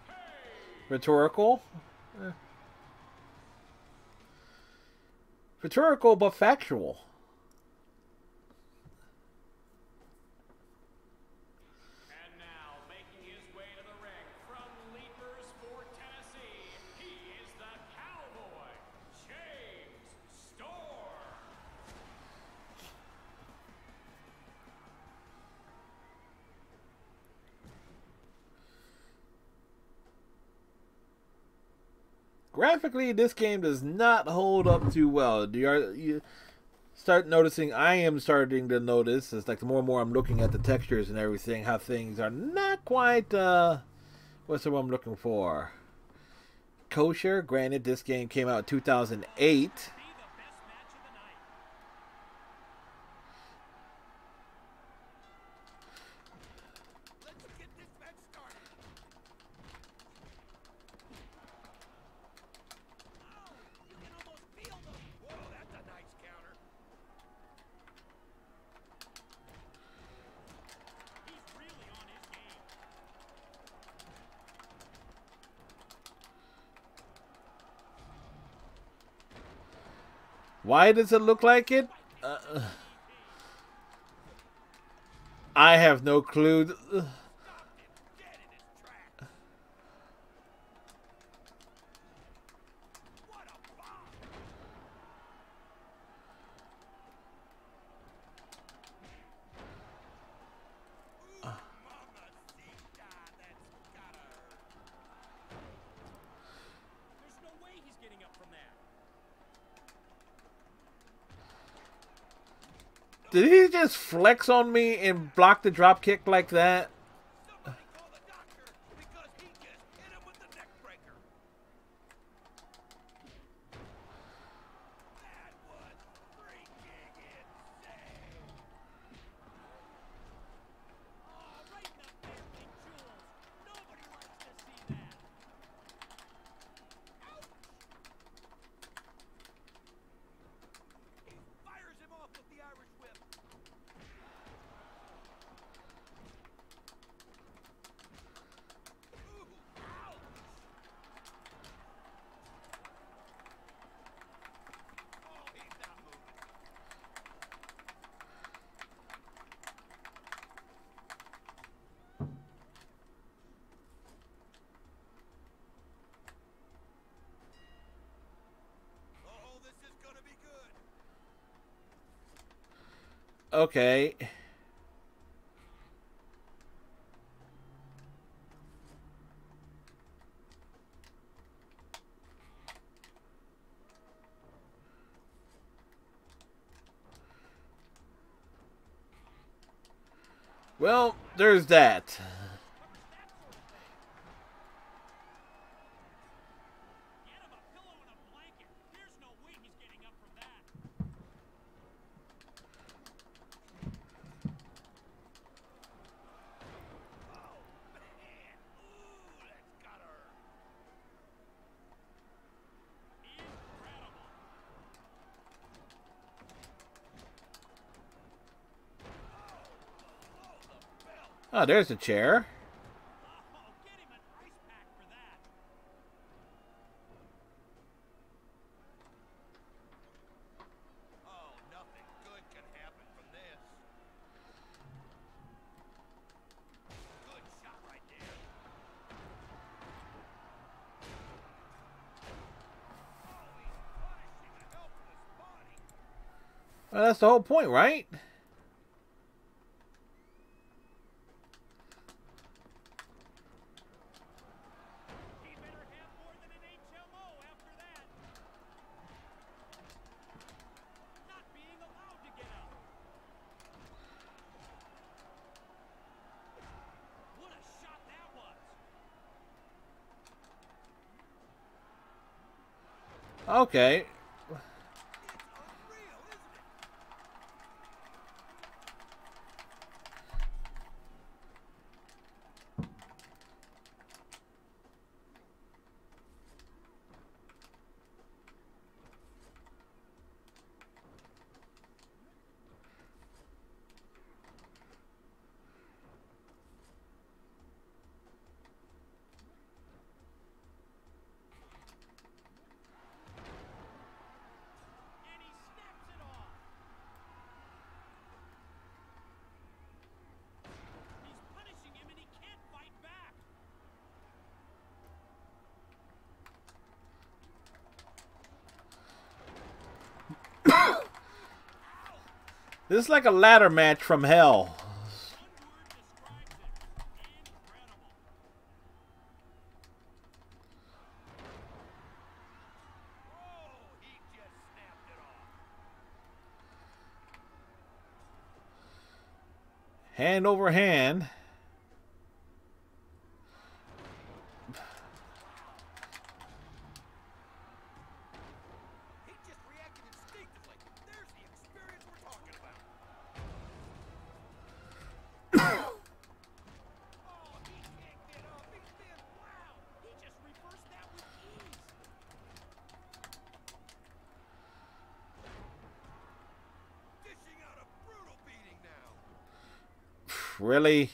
Cage. Rhetorical? Rhetorical, but factual. And now, making his way to the ring from Leapersford, Tennessee, he is the Cowboy, James Storm. Graphically, this game does not hold up too well. You start noticing, I am starting to notice, it's like the more and more I'm looking at the textures and everything, how things are not quite, what's the one I'm looking for? Kosher. Granted, this game came out in 2008. Why does it look like it? I have no clue. Did he just flex on me and block the drop kick like that? Somebody call the doctor because he just hit him with the neck breaker. That was freaking insane. Oh, right in the family jewels. Nobody likes to see that. Ouch! He fires him off with the Irish whip. Oh, this is gonna be good. Okay. Well, there's that. Get him a pillow and a blanket. There's no way he's getting up from that. Oh, man. Ooh, that's gotta hurt. Incredible. Oh, there's a chair. Oh, get him an ice pack for that. Oh, nothing good can happen from this. Good shot right there. Oh, he's punishing a helpless body. Well, that's the whole point, right? He better have more than an HMO after that. Not being allowed to get up. What a shot that was. Okay. It's unreal, isn't it? And he snaps it off. He's punishing him and he can't fight back. This is like a ladder match from hell. One word describes it. Incredible. Oh, he just snapped it off. Hand over hand. He just reacted instinctively. There's the experience we're talking about. Oh, he can't get up. He's been wow. He just reversed that with ease. Dishing out a brutal beating now. Really?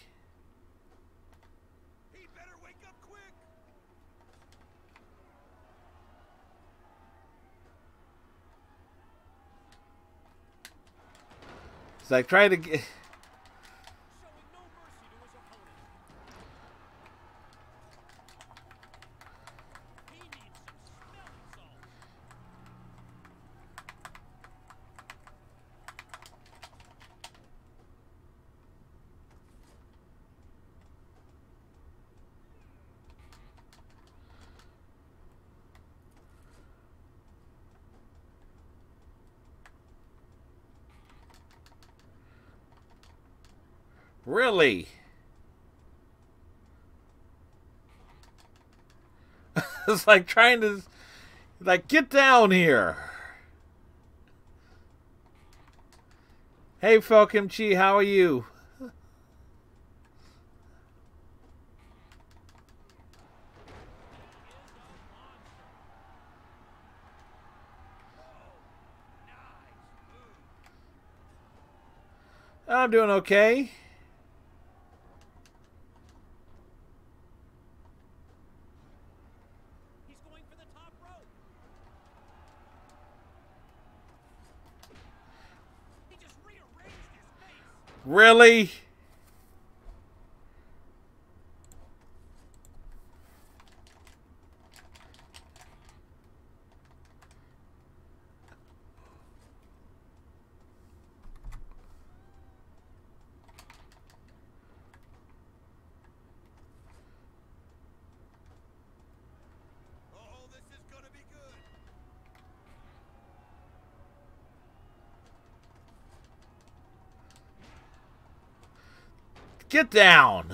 He better wake up quick. It's like trying to get. Showing no mercy to his opponent. He needs some smelling salts. Really? It's like trying to. Like, get down here. Hey, Falcon Chi, how are you? I'm doing okay. He's going for the top rope. He just rearranged his face. Really? Oh, this is gonna be good. Get down.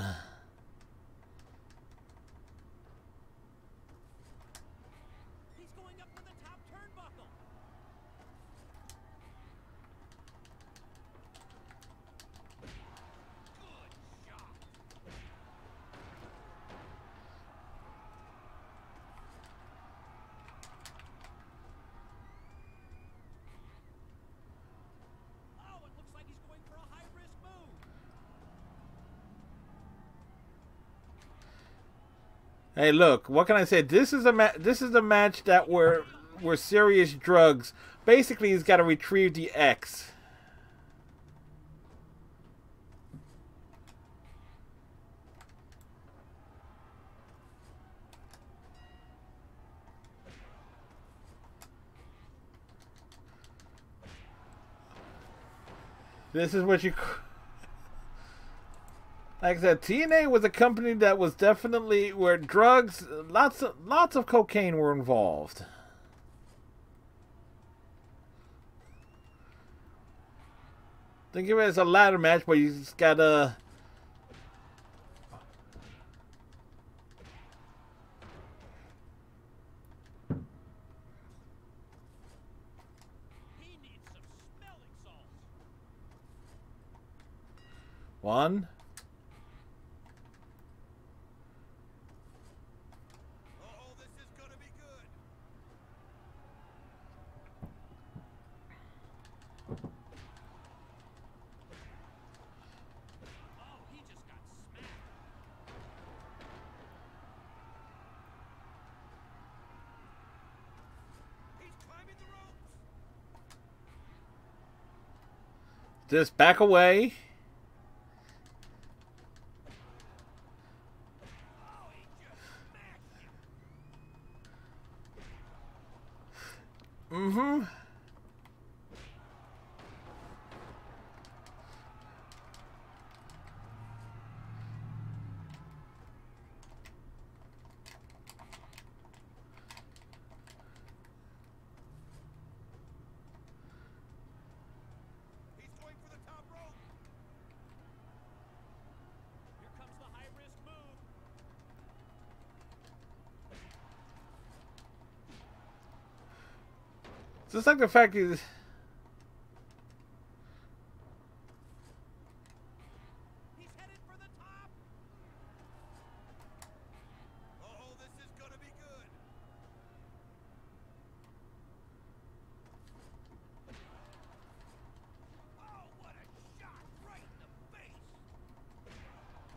He's going up for the top turnbuckle. Good shot. Oh, it looks like he's going for a high-risk move. Hey, look, what can I say? This is a match that were serious drugs. Basically, he's got to retrieve the X. This is what you... Like I said, TNA was a company that was definitely where drugs, lots of cocaine were involved. Think of it as a ladder match, but you just gotta... He needs some smelling salts. One. Oh, this is gonna be good. Oh, he just got smacked. He's climbing the ropes. Just back away. Oh, he just smacked him. Mm-hmm. He's going for the top rope. Here comes the high-risk move. Just like the fact is... He's headed for the top. Oh, this is gonna be good. Oh, what a shot right in the face.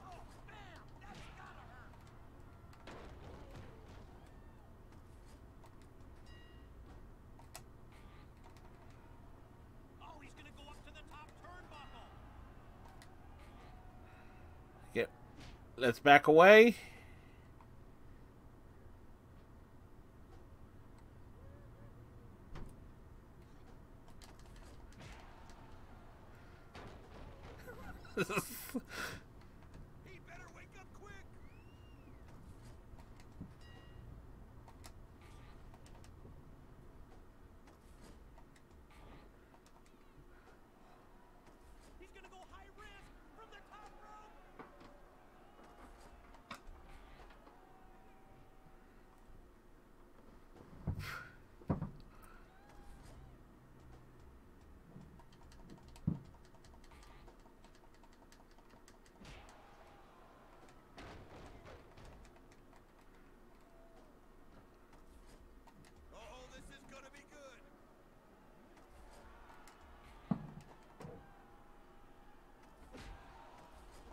Oh, bam, that's gotta hurt. Oh, he's gonna go up to the top turnbuckle. Yep. Let's back away. He better wake up quick. He's gonna go high risk from the top rope. Oh, this is gonna be good.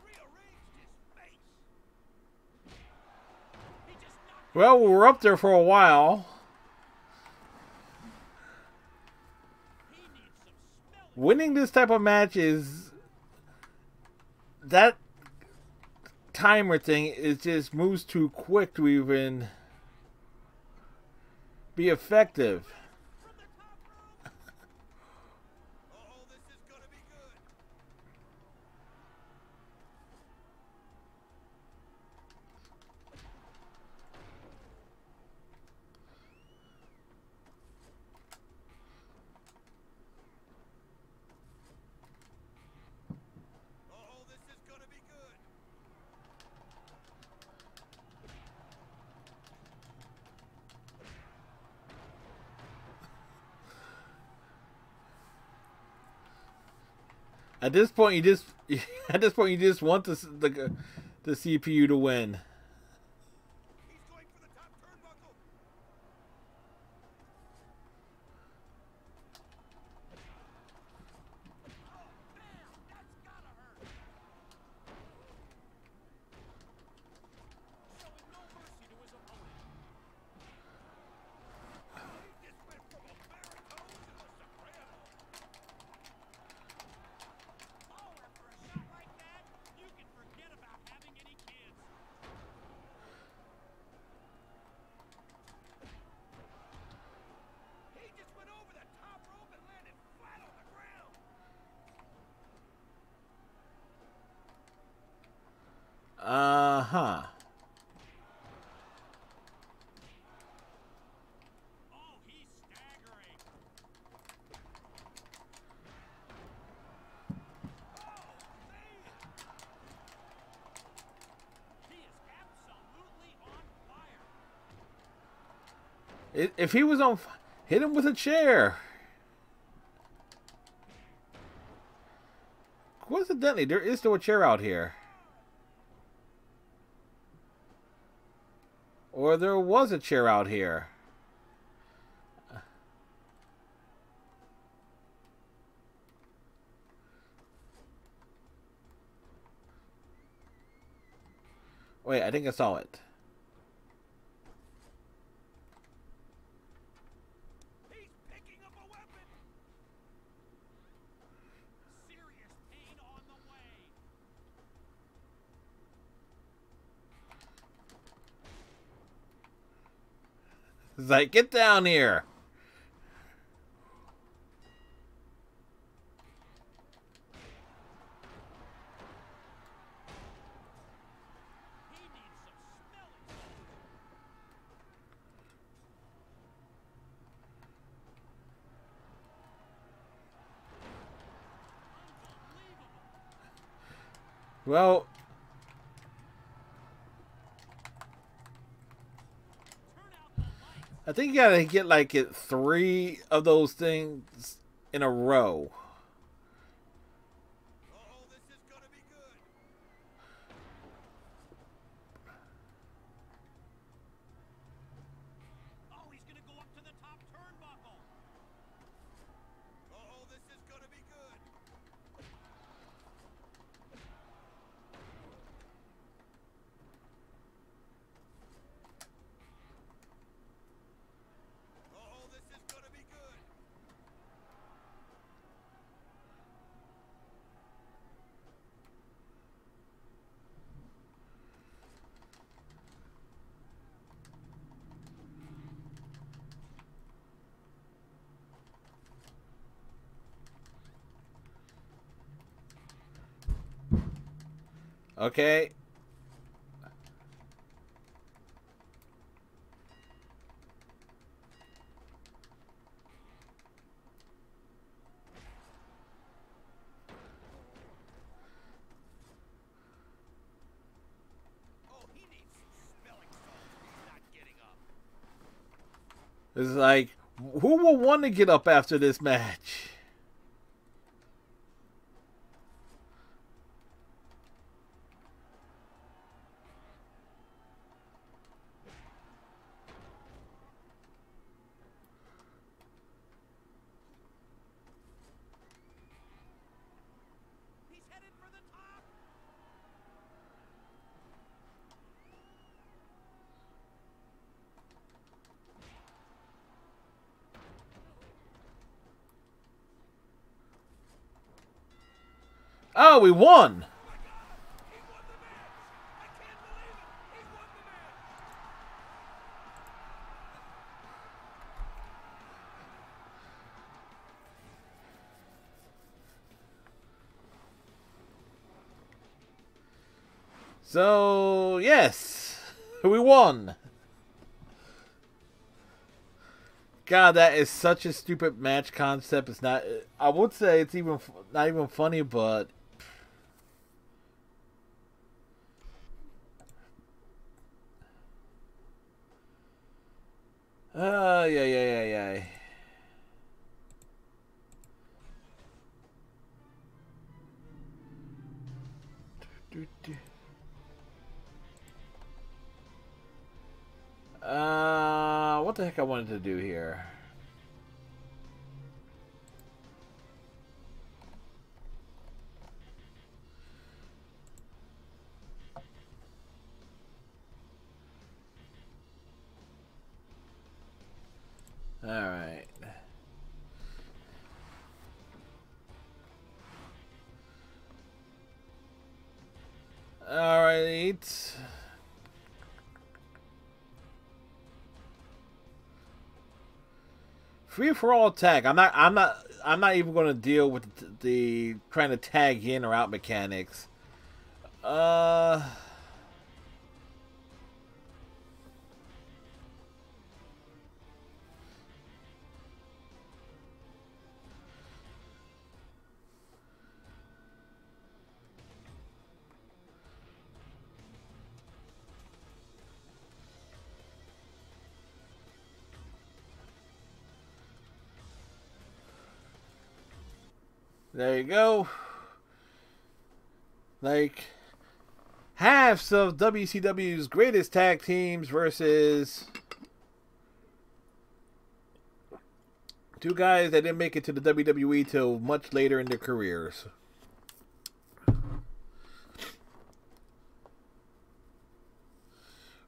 Rearranged his face. He just knocked. Well, we were up there for a while. He needs some smelling. Winning this type of match is... That timer thing, it just moves too quick to even be effective. From the top rope. Oh, this is gonna be good. Oh, this is gonna be good. At this point, you just want the CPU to win. He's going for the top turnbuckle. Oh, bam, that's gotta hurt. Showing no mercy to Uh-huh. Oh, he's staggering. He is absolutely on fire. If he was on... Hit him with a chair. Coincidentally, there is still a chair out here. Or there was a chair out here. Wait, I think I saw it. He's picking up a weapon. Serious pain on the way. It's like, get down here. He needs some smelling salts. Unbelievable. Well, Turn out the lights. I think you gotta get like 3 of those things in a row. Oh, this is gonna be good. Oh, he's gonna go up to the top turnbuckle. Oh, this is gonna be good. Oh, this is gonna be good. Okay. Oh, he needs some smelling salts. He's not getting up. It's like, who will want to get up after this match? He's headed for the top. Oh, we won! He won the match. I can't believe it. He won the match. So, yes, we won. God, that is such a stupid match concept. It's not. I would say it's even not even funny, but yeah. What the heck I wanted to do here? All right. All right. Free for all tag. I'm not even going to deal with the trying to tag in or out mechanics. There you go. Like, halves of WCW's greatest tag teams versus two guys that didn't make it to the WWE till much later in their careers.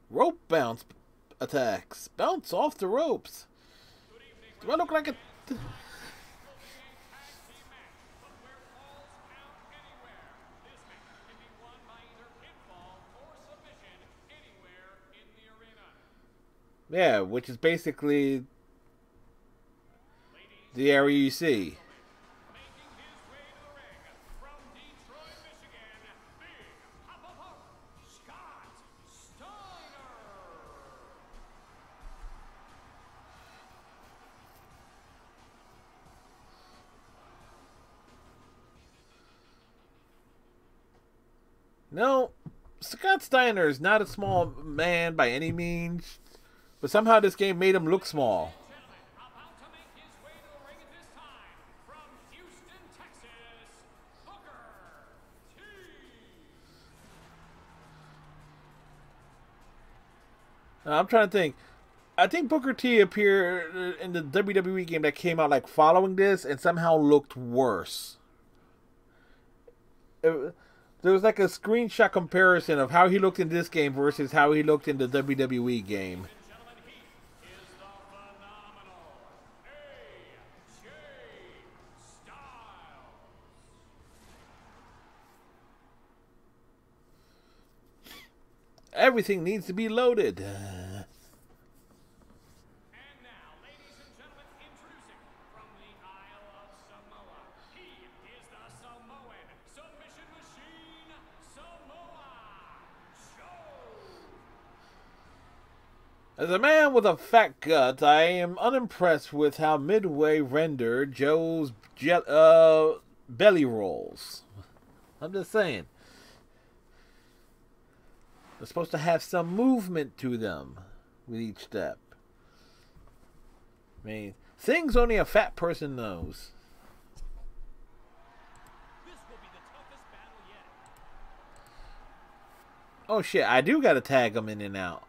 Rope bounce attacks. Bounce off the ropes. Do I look like a... Yeah, which is basically the area you see. No, Scott Steiner is not a small man by any means, but somehow this game made him look small. I'm trying to think. I think Booker T appeared in the WWE game that came out like following this and somehow looked worse. There was like a screenshot comparison of how he looked in this game versus how he looked in the WWE game. Everything needs to be loaded. As a man with a fat gut, I am unimpressed with how Midway rendered Joe's belly rolls. I'm just saying. They're supposed to have some movement to them with each step. I mean, things only a fat person knows. This will be the toughest battle yet. Oh shit, I do gotta tag them in and out.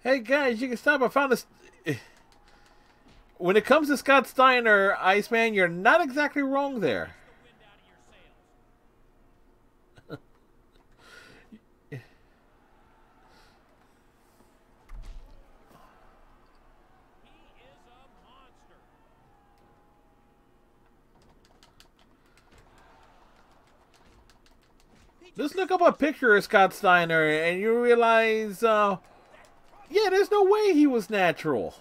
Hey guys, you can stop. I found this. When it comes to Scott Steiner, Iceman, you're not exactly wrong there. Just look up a picture of Scott Steiner and you realize, yeah, there's no way he was natural.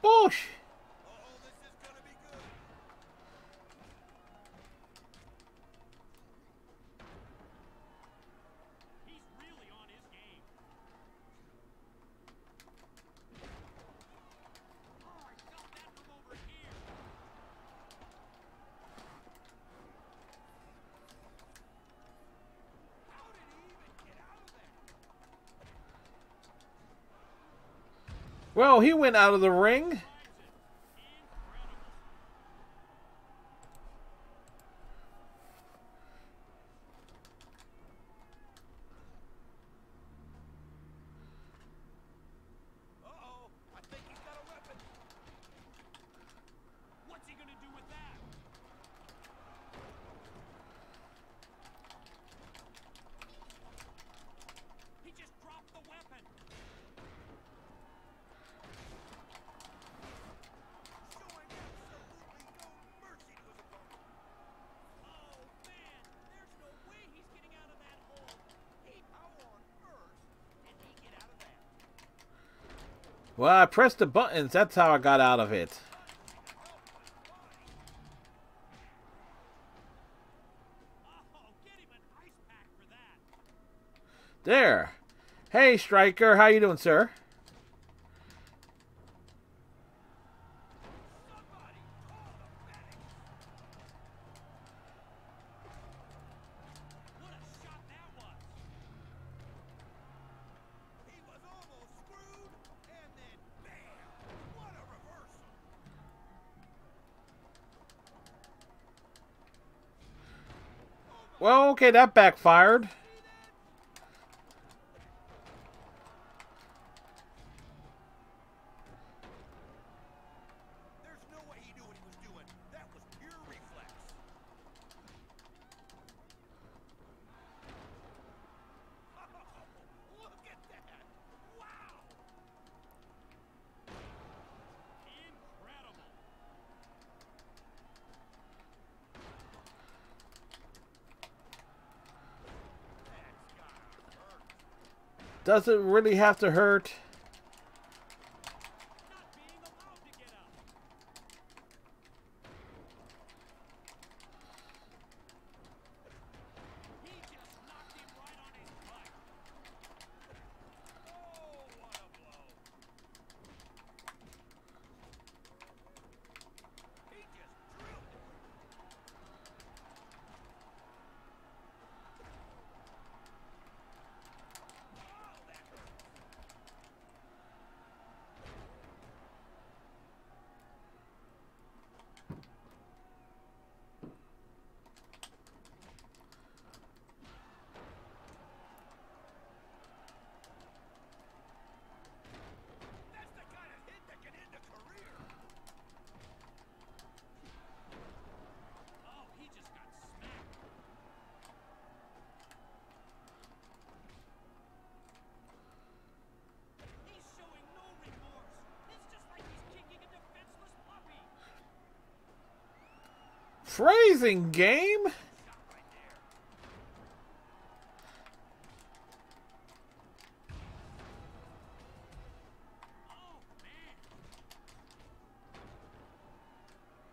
Bullshit. Oh, this is gonna be good. He's really on his game. Oh, I felt that from over here. How did he even get out of there? Well, he went out of the ring. Uh-oh, I think he's got a weapon. What's he gonna do with that? He just dropped the weapon. Showing absolutely no mercy to his opponent. Oh man, there's no way he's getting out of that hole. How on earth did he get out of that? Well, I pressed the buttons. That's how I got out of it. Oh, get him an ice pack for that. There. Hey, Striker. How you doing, sir? Somebody call the medics! What a shot that was. He was almost screwed, and then bam! What a reversal! Well, okay, that backfired. There's no way he knew what he was doing. That was pure reflex. Look at that! Wow! Incredible. That's gotta hurt. Does it really have to hurt? Not being allowed to get up. He just knocked him right on his butt. Oh, what a blow! He just drilled it. Oh, that hurt. That's the kind of hit that can end a career. Oh, he just got smacked. He's showing no remorse. It's just like he's kicking a defenseless puppy. Phrasing game? Shot right there. Oh, man.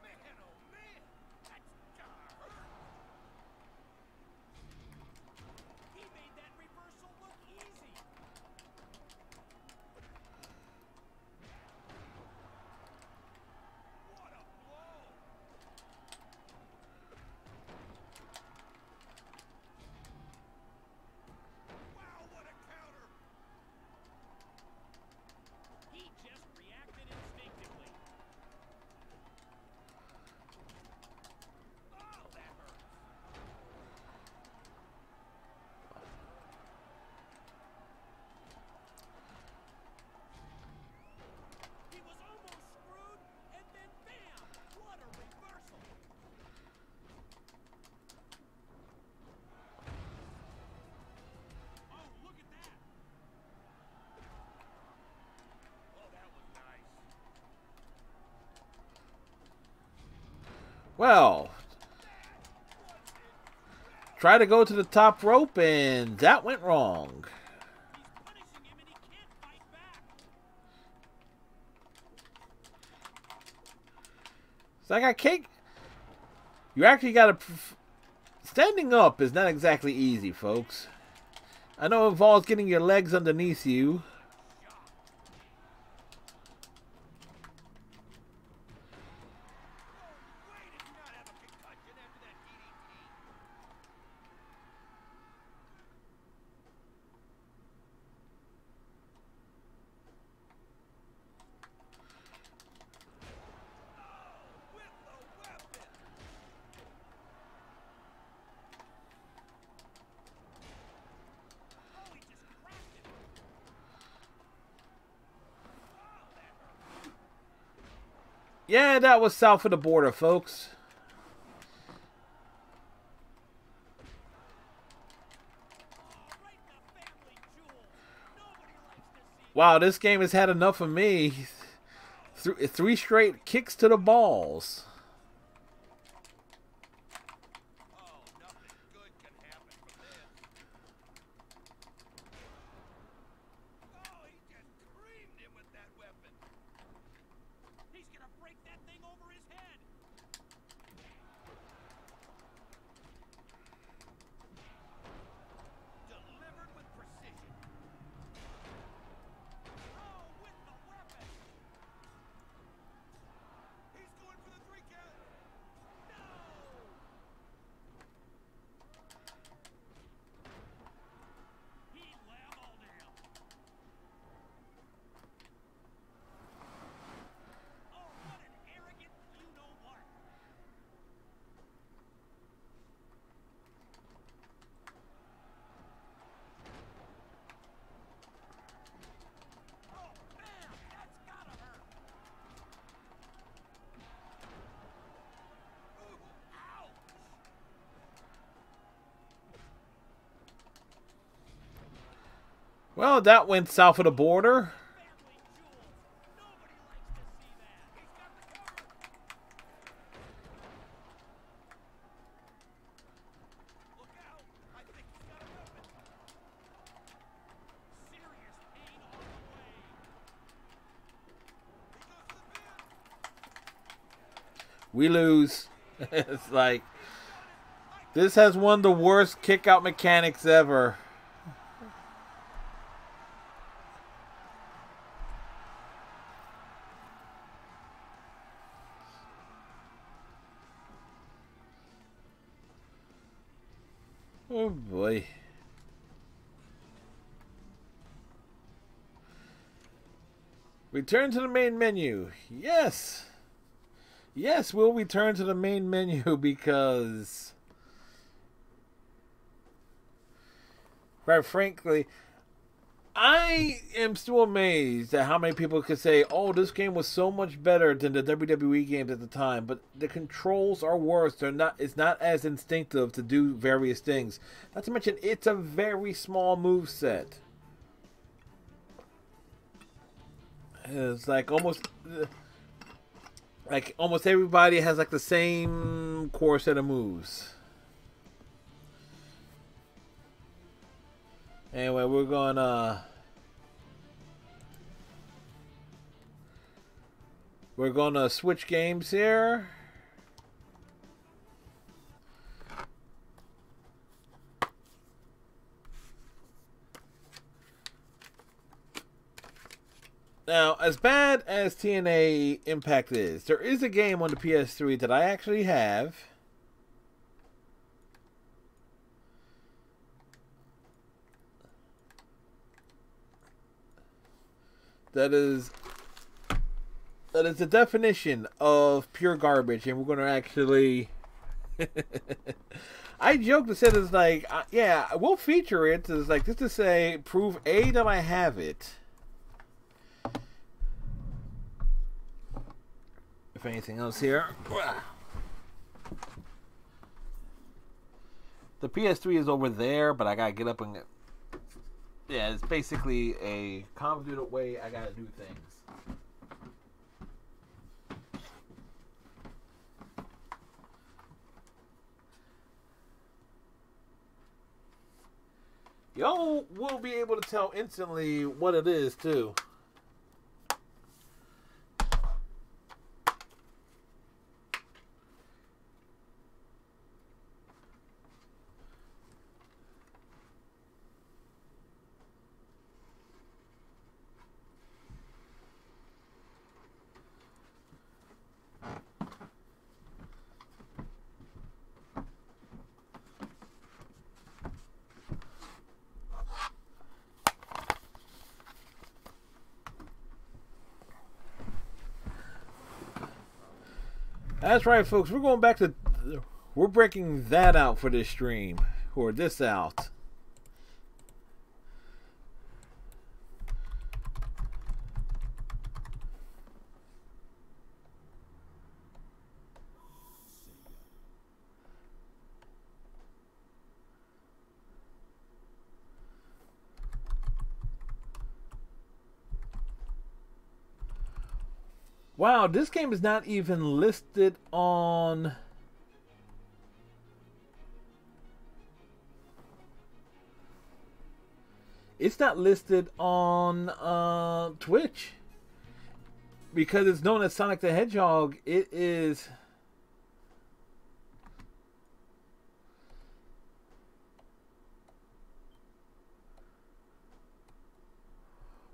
Man, oh man, that's gotta hurt. He made that reversal look easy. What a blow! Wow, what a counter! He just reacted instinctively. Oh, that hurts. He was almost screwed, and then bam! What a reversal! Oh, look at that! Oh, that was nice. Well, try to go to the top rope, and that went wrong. He's punishing him, and he can't fight back. It's like I can't. You actually got to. Standing up is not exactly easy, folks. I know it involves getting your legs underneath you. No way did you not have a concussion after that DDT. Yeah, that was south of the border, folks. Wow, this game has had enough of me. Three straight kicks to the balls. Oh, nothing good can happen from this. Oh, he just creamed him with that weapon. He's gonna break that thing over his head. Delivered with precision. Oh, with the weapon. He's going for the 3 count. No! He leveled him. Oh, what an arrogant you-know-what. Oh, man, that's gotta hurt. Ooh, ouch. Well, that went south of the border. Family jewels. Nobody likes to see that. He's got the cover. Look out. I think he's got a weapon. Serious pain on the way. He goes to the pin. We lose. It's like, this has one of the worst kick-out mechanics ever. Oh boy. Return to the main menu. Yes. Yes, we'll return to the main menu because, quite frankly, I am still amazed at how many people could say, oh, this game was so much better than the WWE games at the time, but the controls are worse. It's not as instinctive to do various things. Not to mention, it's a very small move set. It's like almost everybody has like the same core set of moves. Anyway, we're gonna switch games here. Now, as bad as TNA Impact is, there is a game on the PS3 that I actually have. That is the definition of pure garbage, and we're going to actually... I joke to say it's like, yeah, we'll feature it. It's like, just to say, prove A, that I have it. If anything else here. The PS3 is over there, but I gotta get up and... Yeah, it's basically a convoluted way I gotta do things. Y'all will be able to tell instantly what it is, too. That's right, folks. We're going back to... We're breaking that out for this stream. Or this out. Wow, this game is not even listed on... It's not listed on Twitch. Because it's known as Sonic the Hedgehog, it is...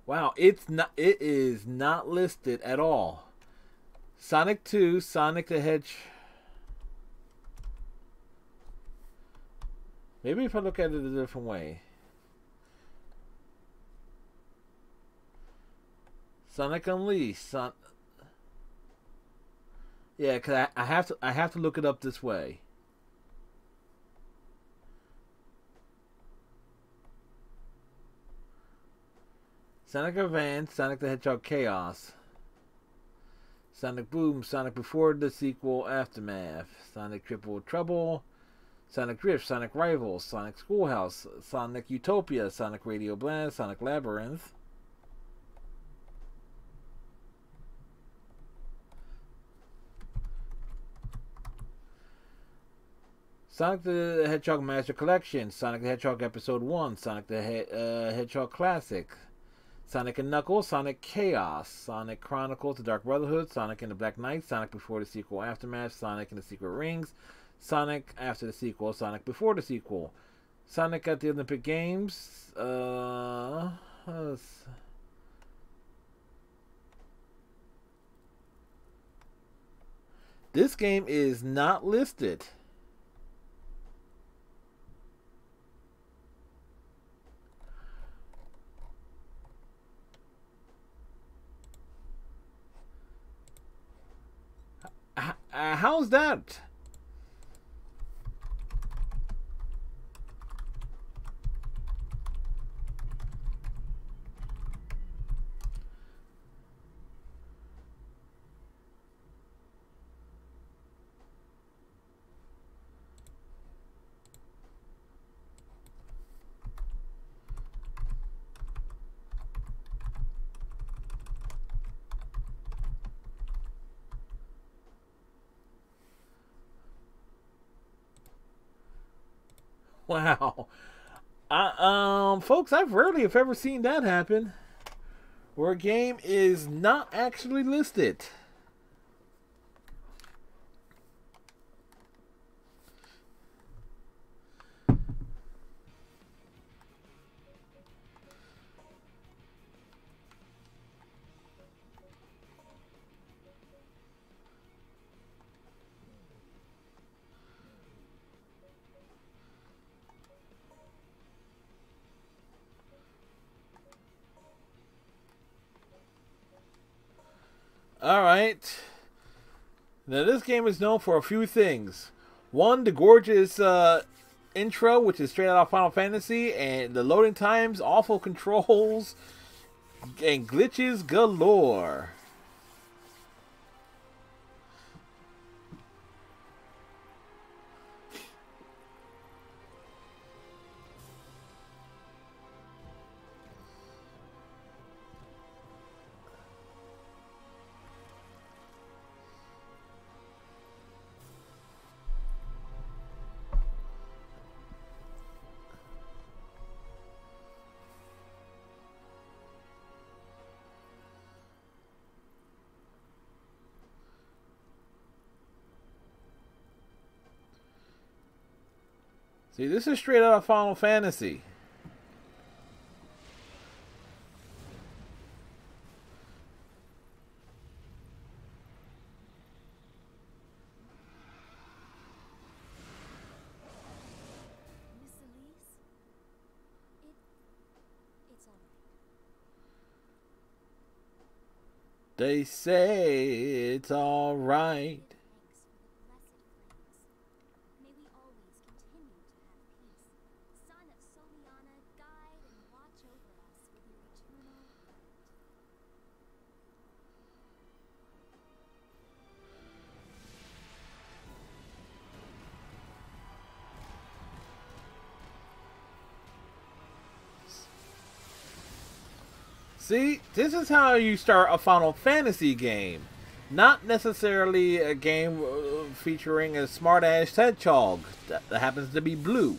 Wow, it's not. It is not listed at all. Sonic 2, Sonic the Hedgehog. Maybe if I look at it a different way. Sonic Unleashed. Yeah, cause I have to look it up this way. Sonic Advance, Sonic the Hedgehog Chaos, Sonic Boom, Sonic Before the Sequel Aftermath, Sonic Triple Trouble, Sonic Drift, Sonic Rivals, Sonic Schoolhouse, Sonic Utopia, Sonic Radio Blast, Sonic Labyrinth. Sonic the Hedgehog Master Collection, Sonic the Hedgehog Episode 1, Sonic the Hedgehog Classic, Sonic and Knuckles, Sonic Chaos, Sonic Chronicles, The Dark Brotherhood, Sonic and the Black Knight, Sonic Before the Sequel Aftermath, Sonic and the Secret Rings, Sonic After the Sequel, Sonic Before the Sequel, Sonic at the Olympic Games, this game is not listed. How's that? Wow. Folks, I've rarely, if ever, seen that happen. Where a game is not actually listed. Alright. Now this game is known for a few things. One, the gorgeous intro, which is straight out of Final Fantasy, and the loading times, awful controls, and glitches galore. See, this is straight out of Final Fantasy. Miss Elise? It's alright. They say it's alright. Thanks for the blessed flames. May we always continue to have peace. Son of Soliana, guide and watch over us with your eternal light. See, this is how you start a Final Fantasy game. Not necessarily a game featuring a smart-ass hedgehog that happens to be blue.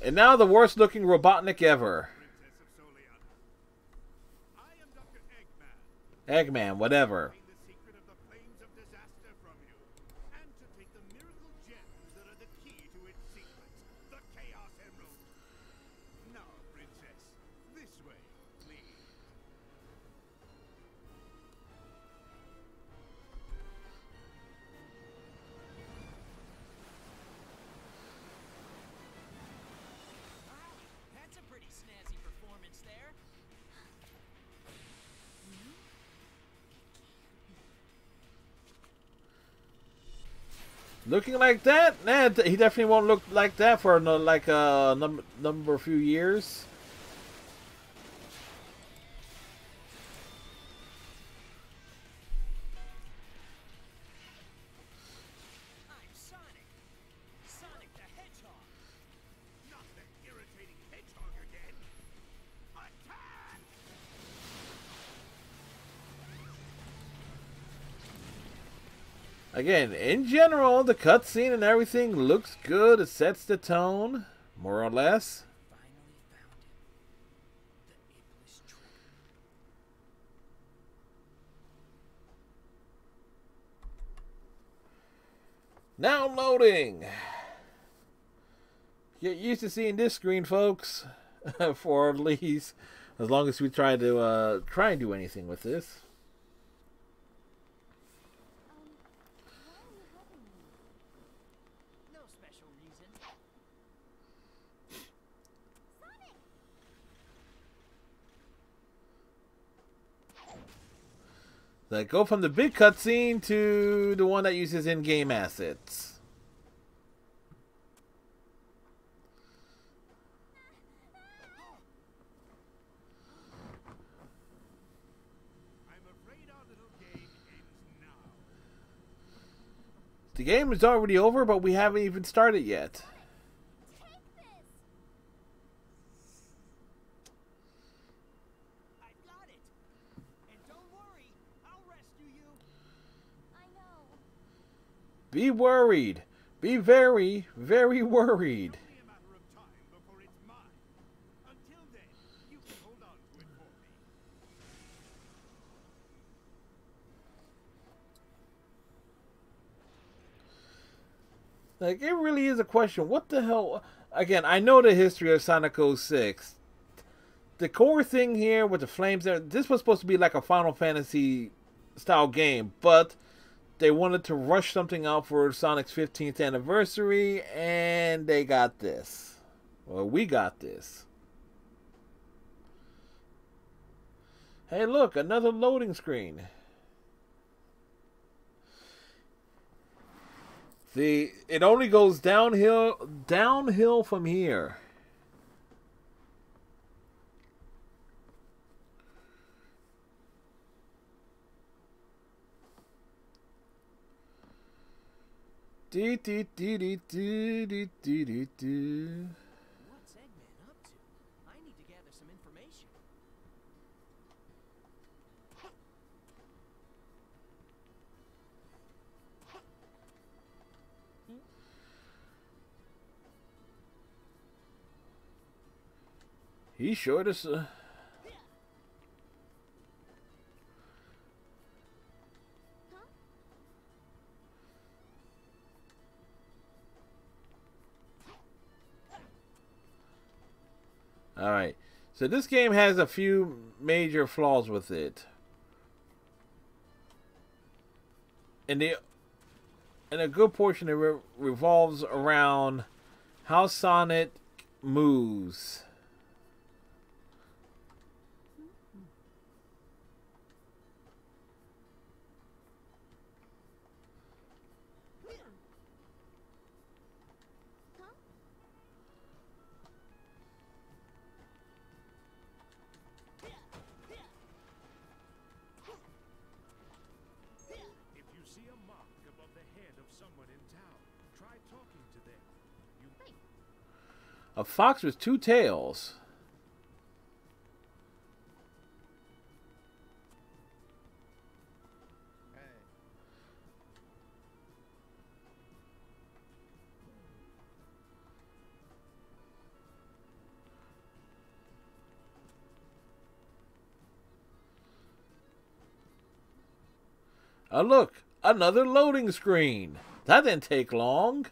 And now the worst-looking Robotnik ever. Princess of Soliana. I am Dr. Eggman. Eggman, whatever. Gain the secret of the plains of disaster from you, and to take the miracle gems that are the key to its secret, the Chaos Emerald. Now, Princess, this way, please. That's a pretty snazzy performance there. Looking like that? Nah, he definitely won't look like that for like a number of few years. I'm Sonic. Sonic the Hedgehog. Not the irritating hedgehog again. Attack! Again, in general, the cutscene and everything looks good. It sets the tone, more or less. Finally found it. The Iblis trigger. Now loading. Get used to seeing this screen, folks. For at least as long as we try and do anything with this. Why are you helping me? No special reason. Sonic! Like, go from the big cutscene to the one that uses in-game assets. I'm afraid our little game ends now. The game is already over, but we haven't even started yet. Take this! I've got it. And don't worry, I'll rescue you. I know. Be worried. Be very, very worried. Only a matter of time before it's mine. Until then, you can hold on to it for me. Like, it really is a question. What the hell? Again, I know the history of Sonic 06. The core thing here with the flames, this was supposed to be like a Final Fantasy style game, but they wanted to rush something out for Sonic's 15th anniversary, and they got this. Well, we got this. Hey, look, another loading screen. See, it only goes downhill from here. Do do do do do do do do do. What's Eggman up to? I need to gather some information. He showed us. All right. So this game has a few major flaws with it. And a good portion of it revolves around how Sonic moves. If you see a mark above the head of someone in Try talking to them. You A fox with two tails. Oh, look, another loading screen. That didn't take long.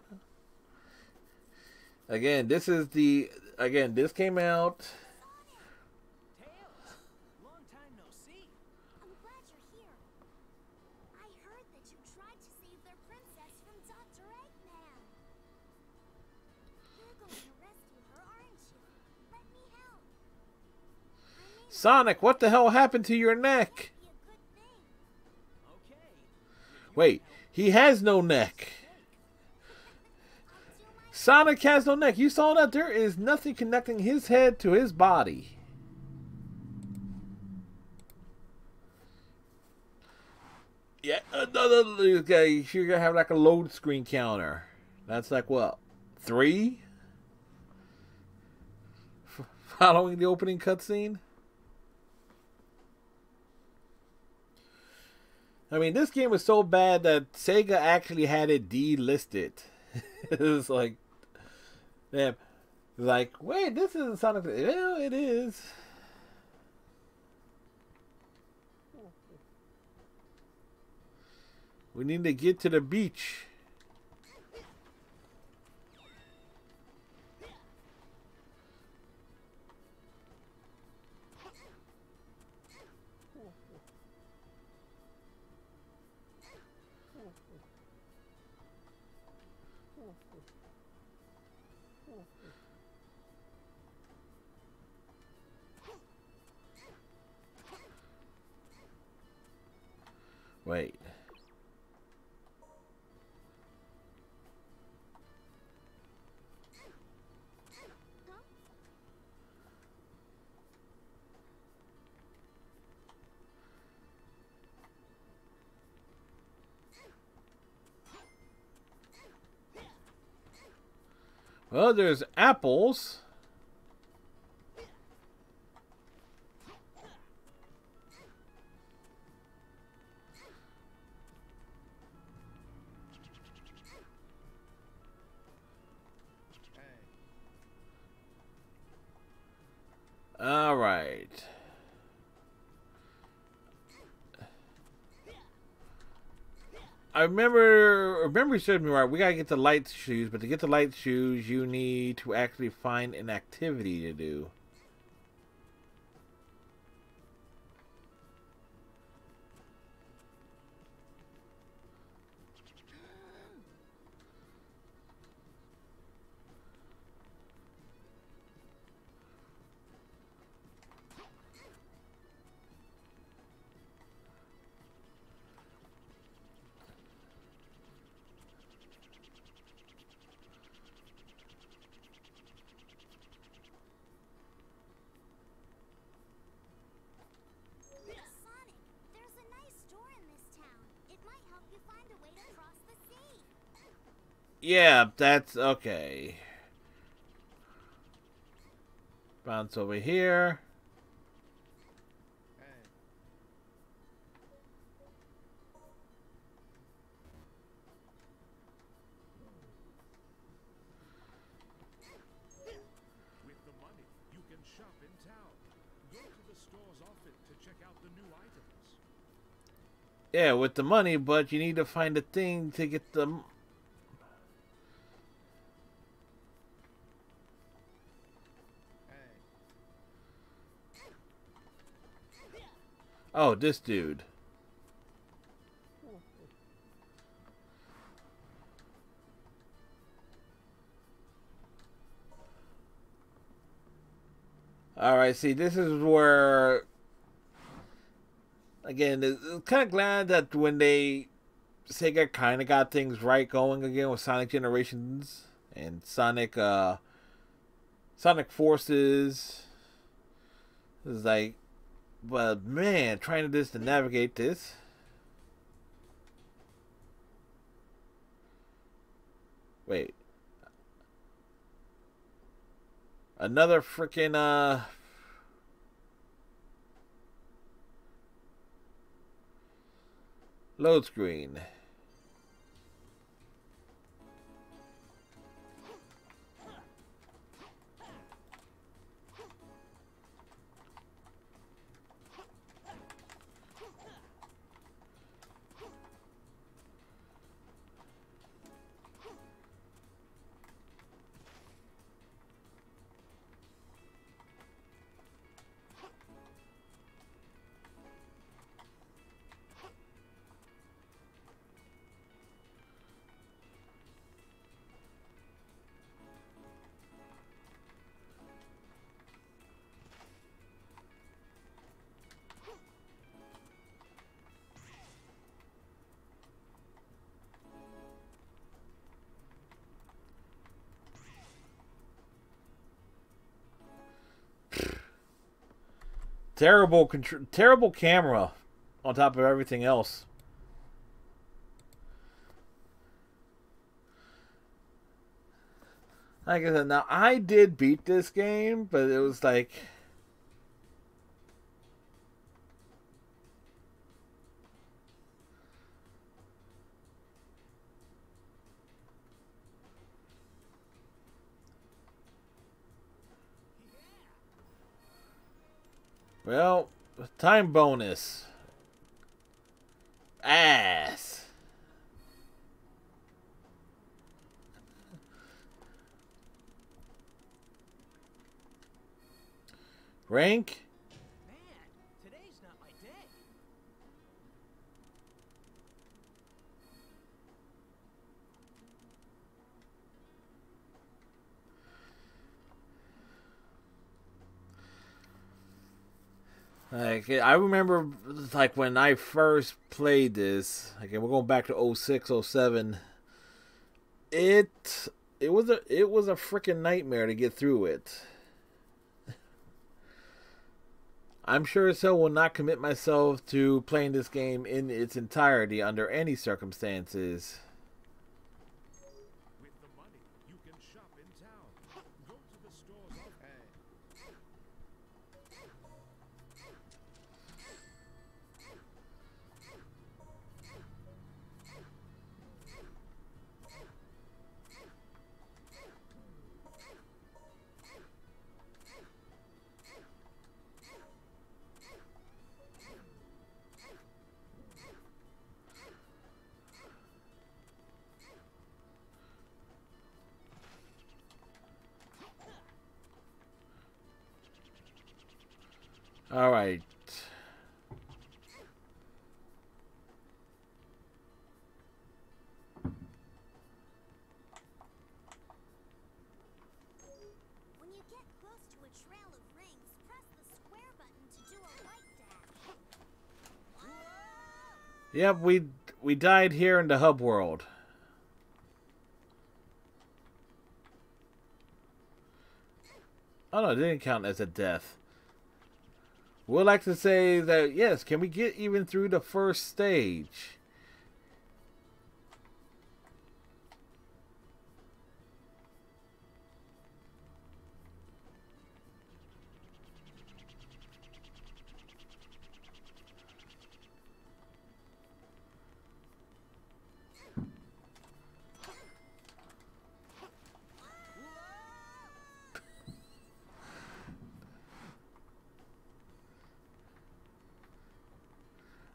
Again, this is the this came out. Tails, long time no see. I'm glad you're here. I heard that you tried to save their princess from Dr. Eggman. You're going to rescue her, aren't you? Let me help. I may not Sonic, what the hell happened to your neck? be a good thing. Okay. Wait, he has no neck. I'll do my Sonic has no neck. You saw that? There is nothing connecting his head to his body. Yeah, another guy. You're gonna have like a load screen counter. That's like what? 3? Following the opening cutscene? I mean, this game was so bad that Sega actually had it delisted. It was like, man, like, wait, this isn't Sonic. Well, it is. We need to get to the beach. Wait. Well, there's apples. All right. I remember you said to me, right, we gotta get the light shoes, but to get the light shoes, you need to actually find an activity to do. Sonic, there's a nice store in this town. It might help you find a way to cross the sea. Yeah, that's okay. Bounce over here. With the money, you can shop in town. Go to the stores often to check out the new items. Yeah, with the money, but you need to find a thing to get the. Oh, this dude. Alright, see, this is where. Again, it's kind of glad that when they. Sega kind of got things right going again with Sonic Generations and Sonic Forces. It's like. But man, trying to just to navigate this. Wait. Another freaking load screen. Terrible camera on top of everything else. Like I said, now I did beat this game, but it was like, well, time bonus. Ass. Rank? Man, today's not my day. Like, I remember, like, when I first played this, again, we're going back to 06, 07. It was a freaking nightmare to get through it. I'm sure as hell will not commit myself to playing this game in its entirety under any circumstances. With the money, you can shop in town. Go to the stores of All right. When you get close to a trail of rings, press the square button to do a light dash. Yep, we died here in the hub world. Oh no, it didn't count as a death. We'd like to say that, yes, can we get even through the first stage?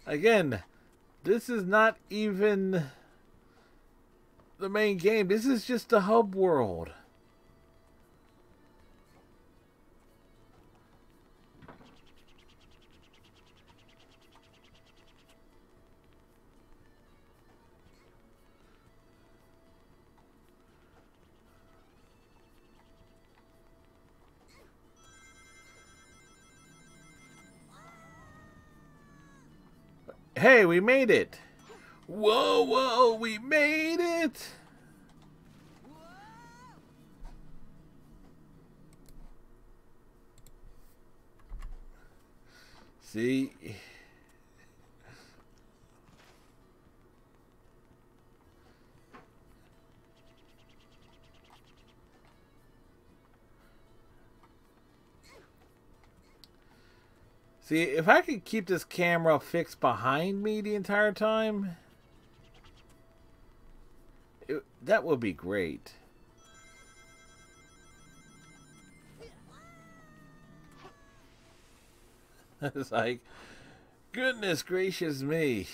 Again, this is not even the main game. This is just the hub world. Hey, we made it! Whoa, whoa, we made it! See? See, if I could keep this camera fixed behind me the entire time, that would be great. It's like, goodness gracious me.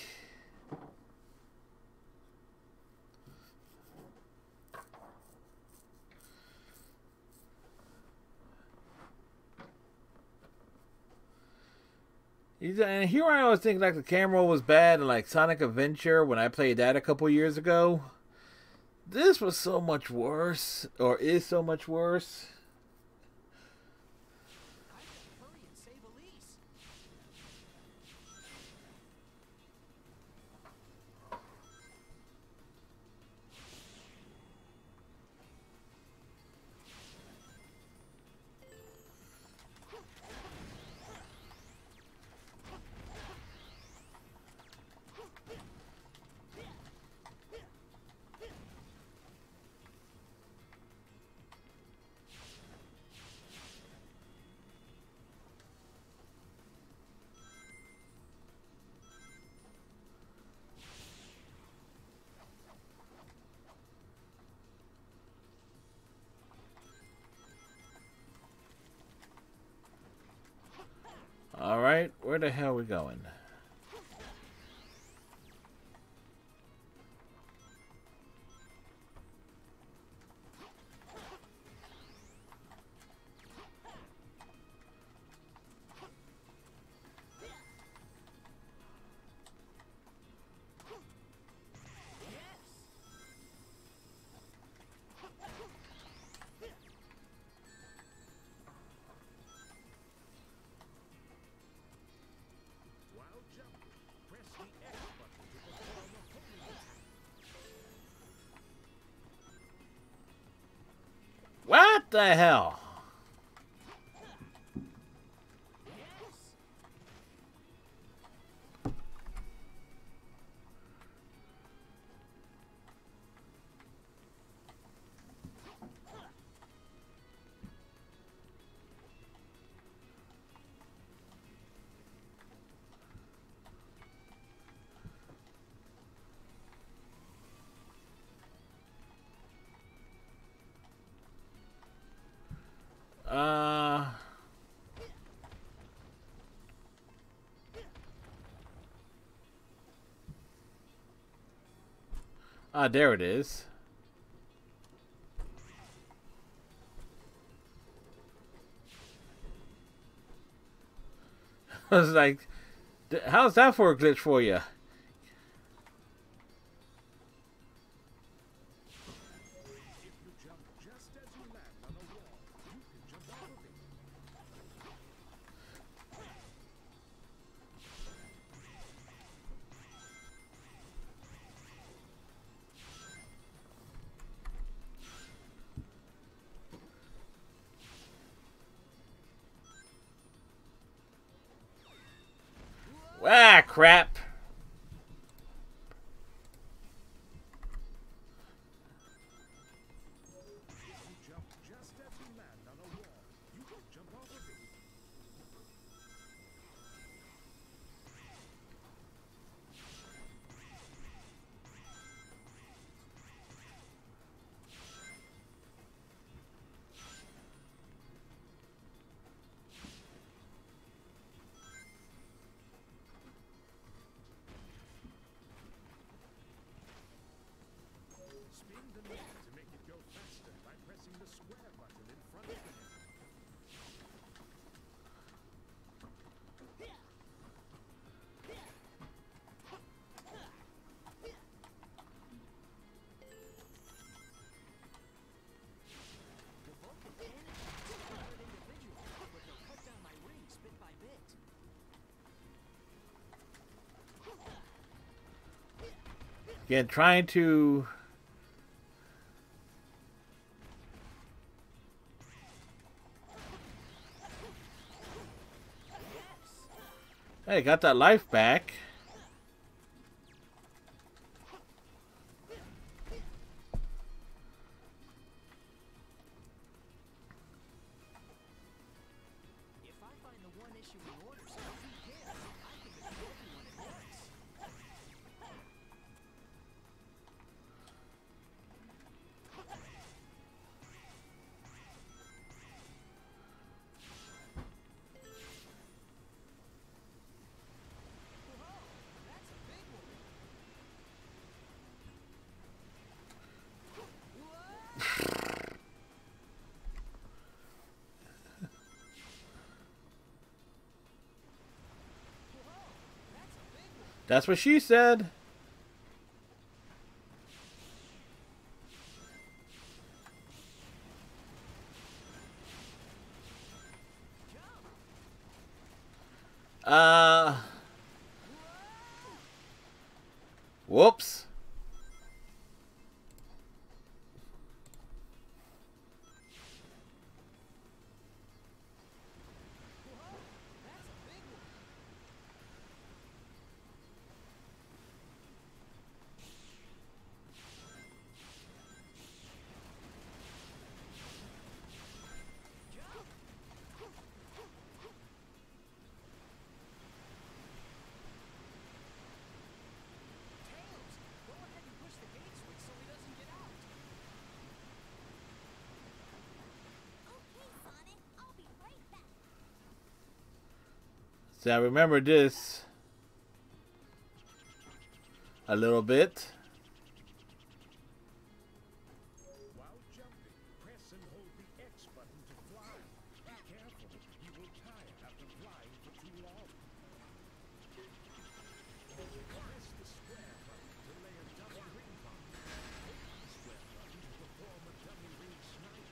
And here I always think like the camera was bad in like Sonic Adventure when I played that a couple years ago. This was so much worse, or is so much worse. I gotta hurry and save Elise. Alright, where the hell are we going? While jumping, press the X button to perform a homing attack. What the hell? There it is. I was like, how's that for a glitch for you? If you jump just as you land on a wall, you can jump off of it. Ah, crap. If you jump just as you land on a wall, you can jump off of it. Spin the knob to make it go faster by pressing the square button in front of the head. The Vulcan cannon attacks are hard individually, but they'll cut down my rings bit by bit. Again, trying to... Hey, got that life back. If I find the one issue in order, so That's what she said. Whoops. Go ahead and push the gate switch so he doesn't get out. Okay, Sonic, I'll be right back. See, I remember this a little bit. While jumping, press and hold the X button to fly. Be careful, you will tire after flying for too long. Press the square button to lay a dummy ring bomb. Hold the square button to perform a dummy ring snipe.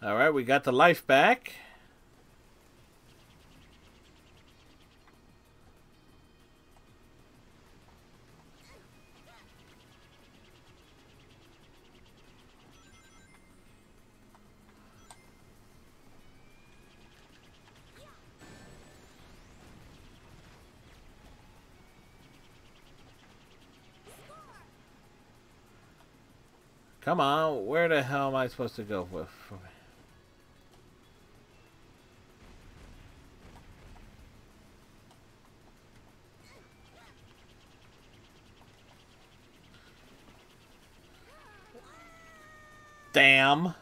All right, we got the life back. Come on, where the hell am I supposed to go with? Damn. That's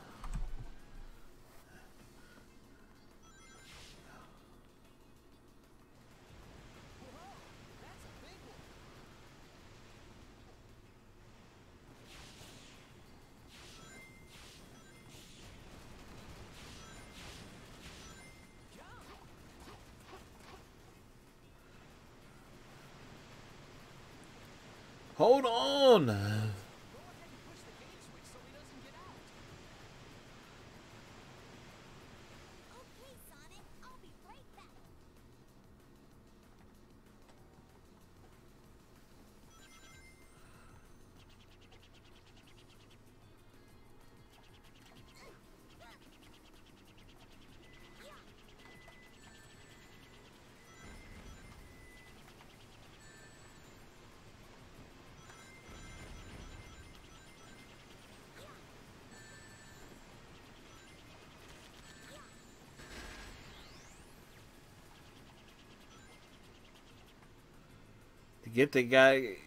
a big one. Hold on. Go ahead and push the gate switch so he doesn't get out. Okay, Sonic, I'll be right back. To get the guy.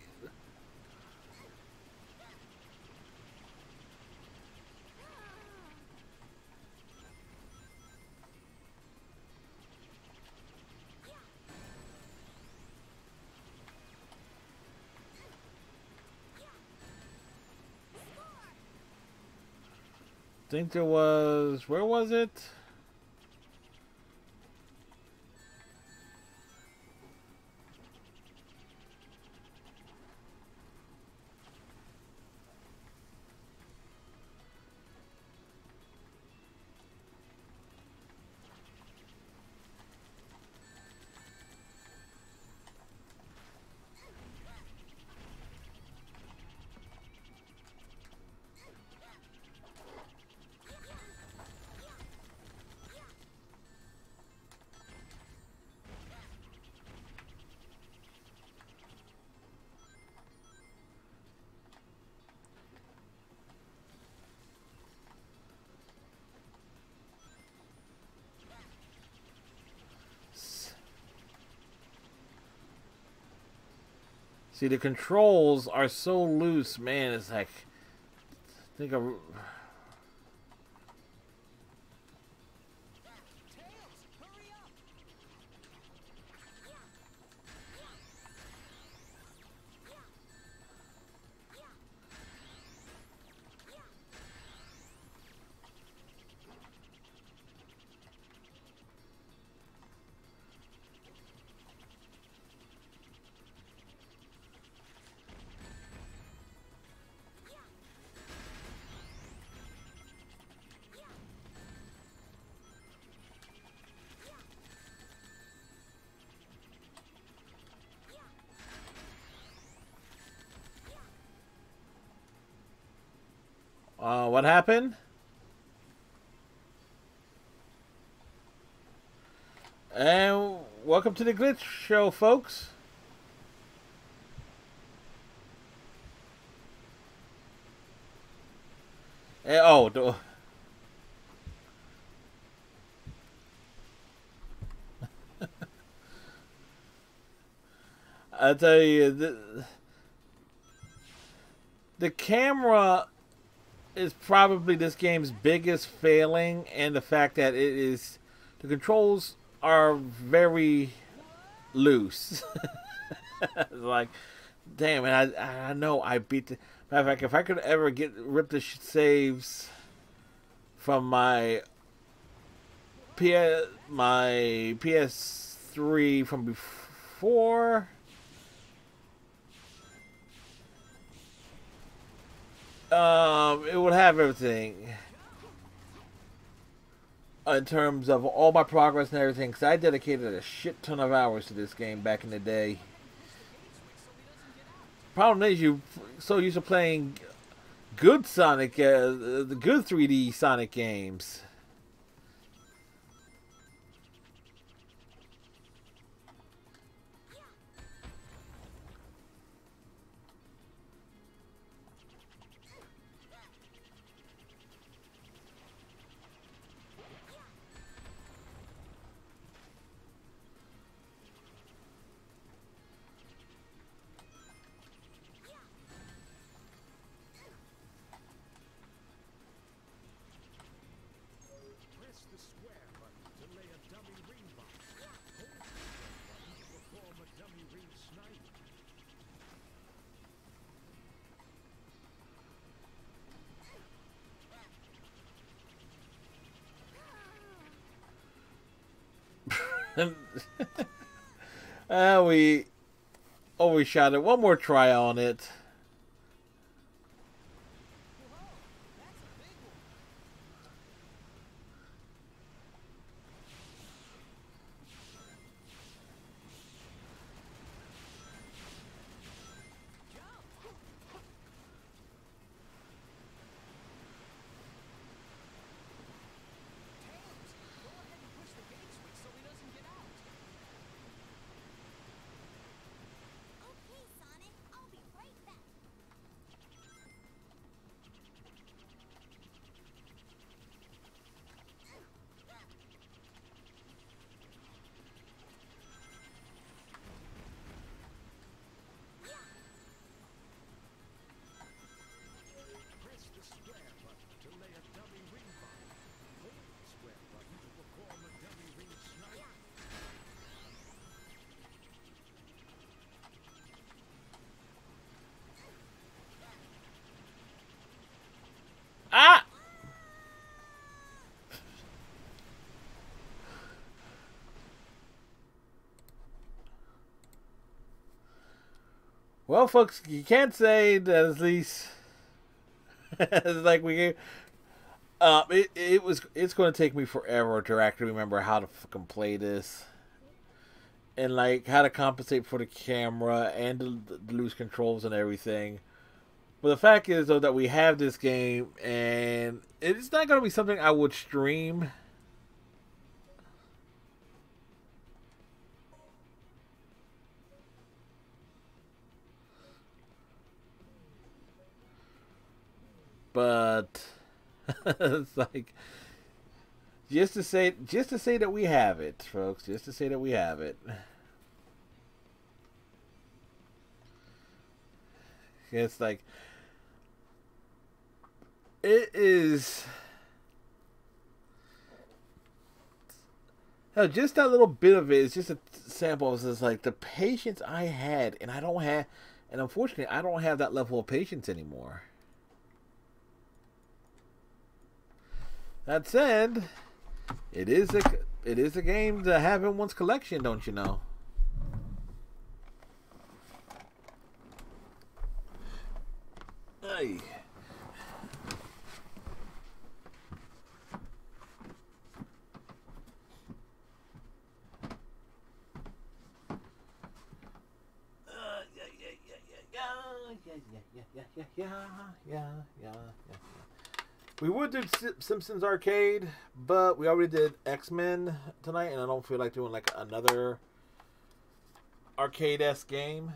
Think there was. Where was it? See, the controls are so loose, man. It's like, I think Tails, hurry up! What happened? And welcome to the Glitch Show, folks. And, I tell you, the camera is probably this game's biggest failing, and the fact that the controls are very loose. Like, damn, and I know I beat the. Matter of fact, if I could ever rip the saves from my PS3 from before, it would have everything in terms of all my progress and everything. Because I dedicated a shit ton of hours to this game back in the day. Problem is, you so used to playing good Sonic, the good 3D Sonic games. Press the square button to lay a dummy ring box. Hold the square button to perform a dummy ring snipe. We overshot it. One more try on it. Okay, Sonic, I'll be right back. Press the square button to lay a dummy ring box. Hold the square button to perform a dummy ring snipe. Ah! Well, folks, you can't say that at least it's like it's going to take me forever to actually remember how to fucking play this, and like how to compensate for the camera and the loose controls and everything. But the fact is, though, that we have this game, and it's not going to be something I would stream. But it's like just to say that we have it, folks. Just to say that we have it. It's like it is. Hell, just that little bit of it is just a sample. It's like the patience I had, and unfortunately, I don't have that level of patience anymore. That said, it is a game to have in one's collection, don't you know? Hey. Yeah. We would do Simpsons Arcade, but we already did X-Men tonight, and I don't feel like doing like another arcade-esque game.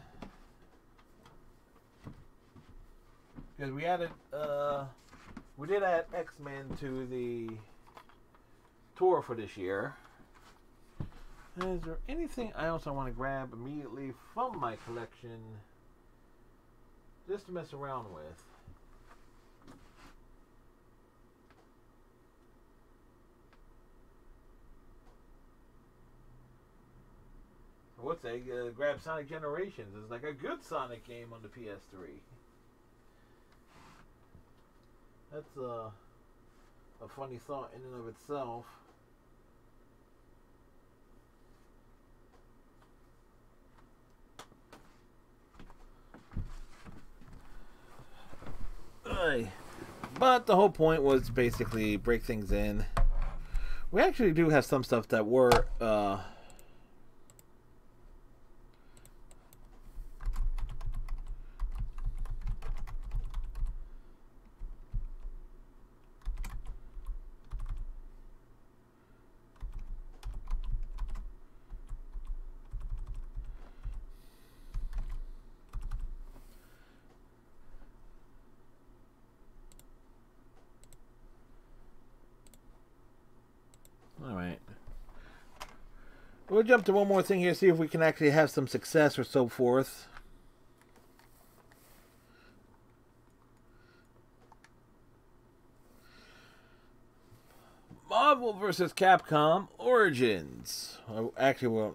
Because we added, we did add X-Men to the tour for this year. Is there anything else I want to grab immediately from my collection just to mess around with? I would say grab Sonic Generations. It's like a good Sonic game on the PS3. That's a funny thought in and of itself. But the whole point was basically break things in. We actually do have some stuff that were alright. We'll jump to one more thing here, see if we can actually have some success or so forth. Marvel vs. Capcom Origins. Actually, well,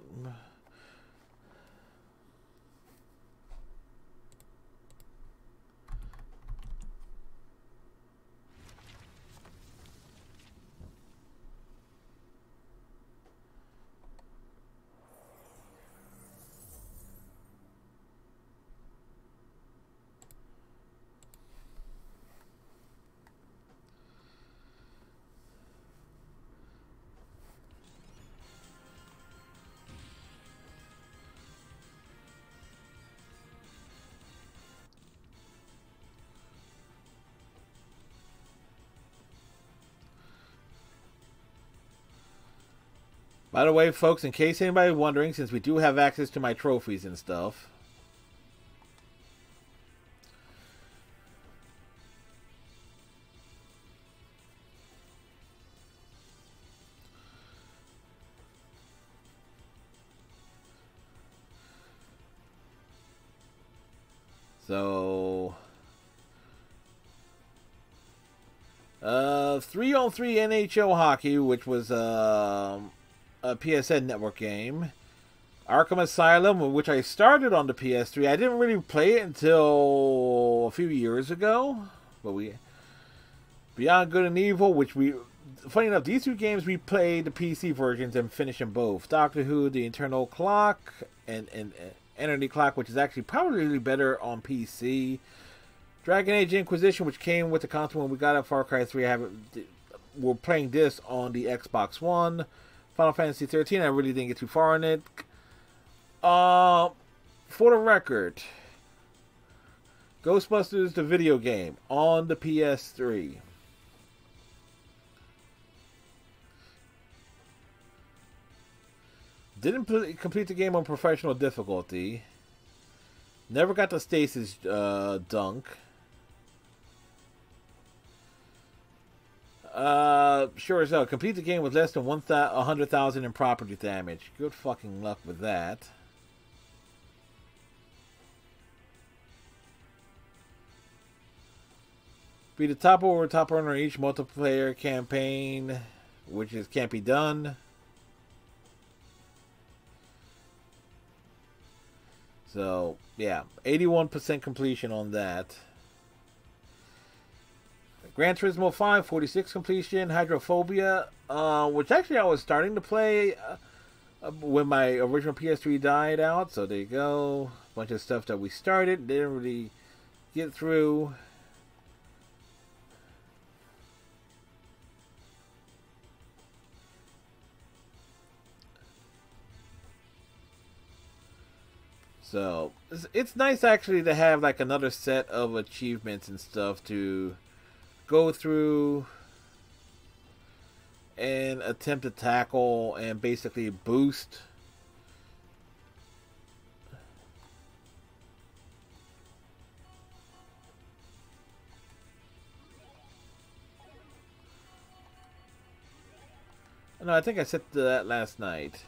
by the way, folks, in case anybody's wondering, since we do have access to my trophies and stuff, so 3-on-3 NHL hockey, which was a PSN network game. Arkham Asylum, which I started on the PS3. I didn't really play it until a few years ago. But Beyond Good and Evil, which funny enough, these two games we played the PC versions and finished them both. Doctor Who, The Eternal Clock, and Entity Clock, which is actually probably better on PC. Dragon Age Inquisition, which came with the console when we got it. Far Cry 3, we're playing this on the Xbox One. Final Fantasy 13, I really didn't get too far in it. For the record, Ghostbusters, the video game, on the PS3. Didn't complete the game on professional difficulty. Never got the stasis dunk. Sure as hell. Complete the game with less than 100,000 in property damage. Good fucking luck with that. Be the top earner in each multiplayer campaign, which can't be done. So, yeah, 81% completion on that. Gran Turismo 5, 46 completion. Hydrophobia, which actually I was starting to play when my original PS3 died out. So there you go. Bunch of stuff that we started, didn't really get through. So it's nice actually to have like another set of achievements and stuff to go through and attempt to tackle and basically boost. No, I think I set that last night.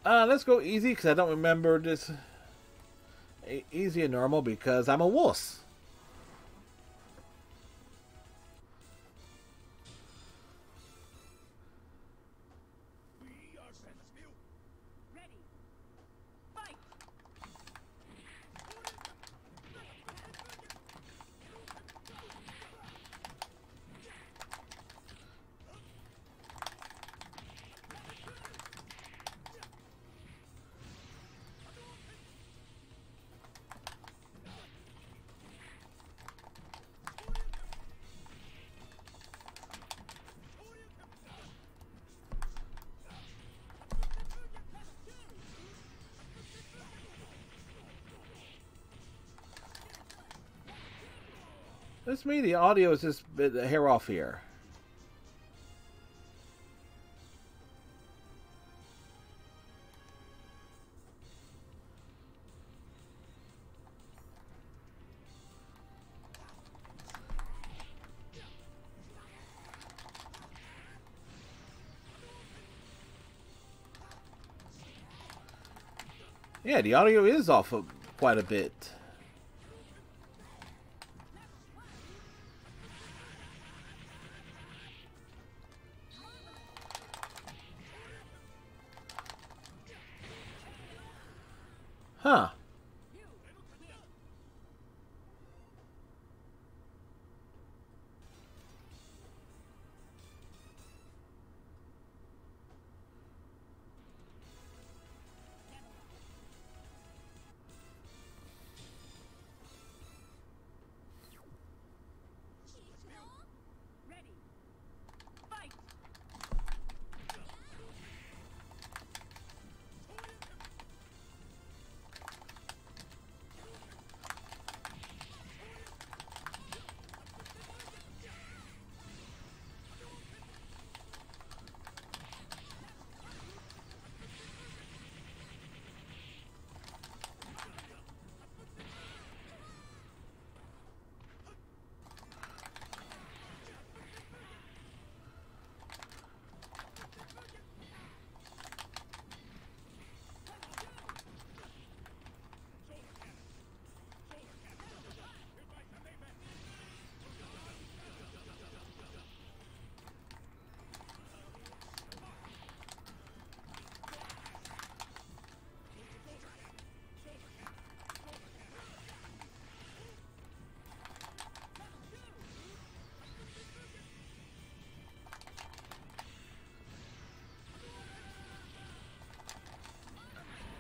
Let's go easy because I don't remember this. Easy and normal because I'm a wuss. We are sensible. Ready. Fight! That's me. The audio is just a bit hair off here. Yeah, the audio is off of quite a bit. Huh. Ready. Fight!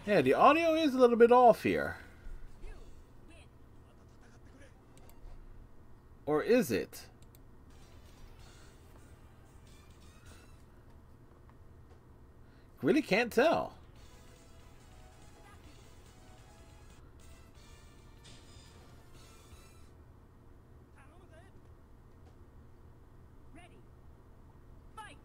Yeah, the audio is a little bit off here. Or is it? Really can't tell. Ready. Fight!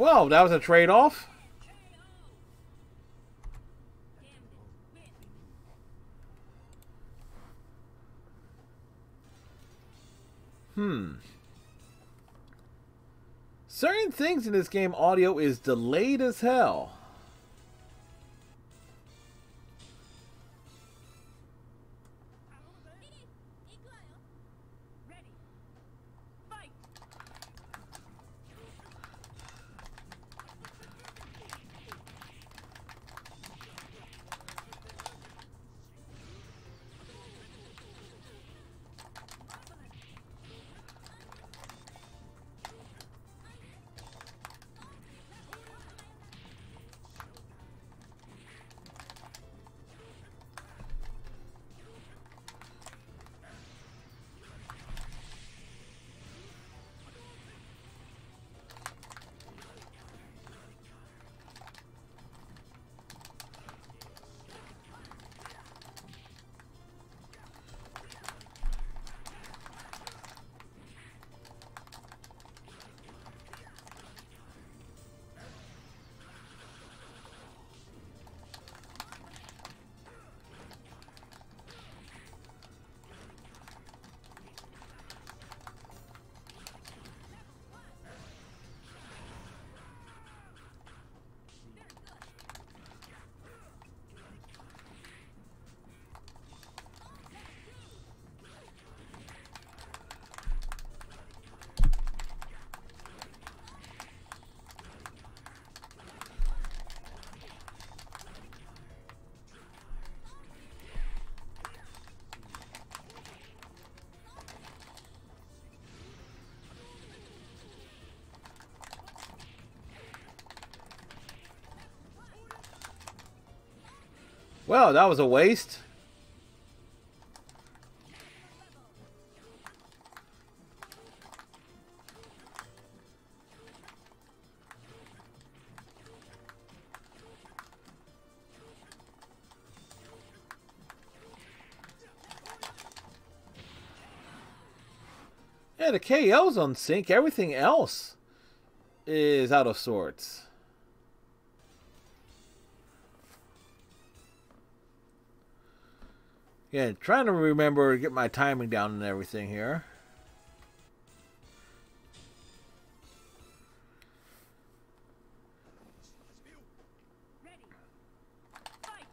Well, that was a trade-off. Certain things in this game audio is delayed as hell. Ready. Fight. Well, that was a waste. Yeah, the KO's on sync. Everything else is out of sorts. Yeah, trying to remember to get my timing down and everything here. Ready. Fight.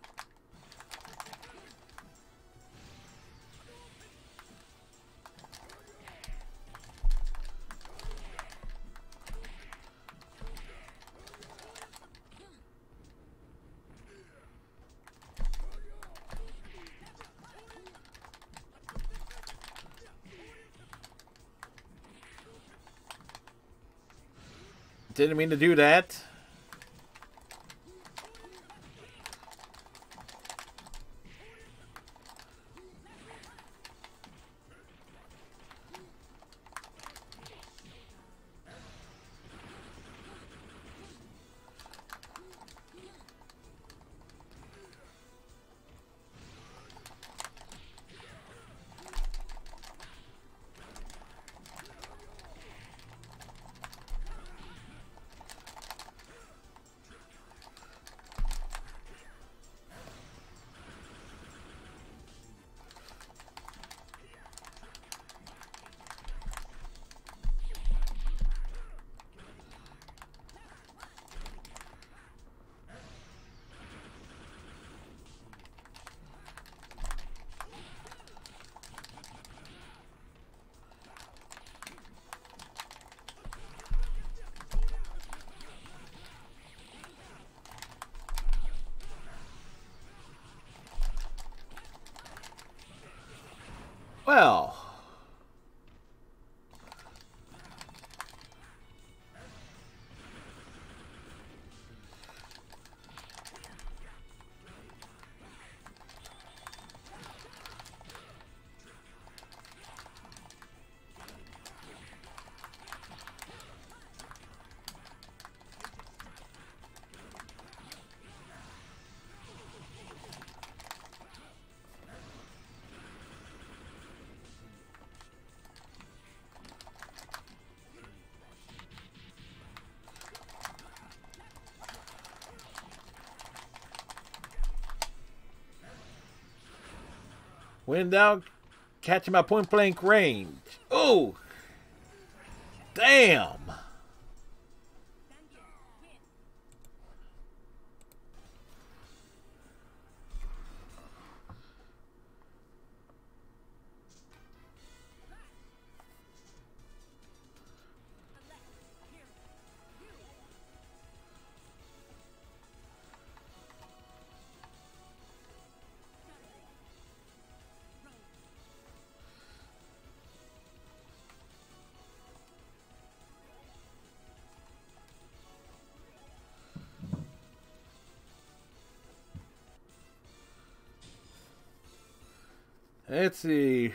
Didn't mean to do that. Well, When in doubt, catch him at point blank range. Oh! Damn! Let's see.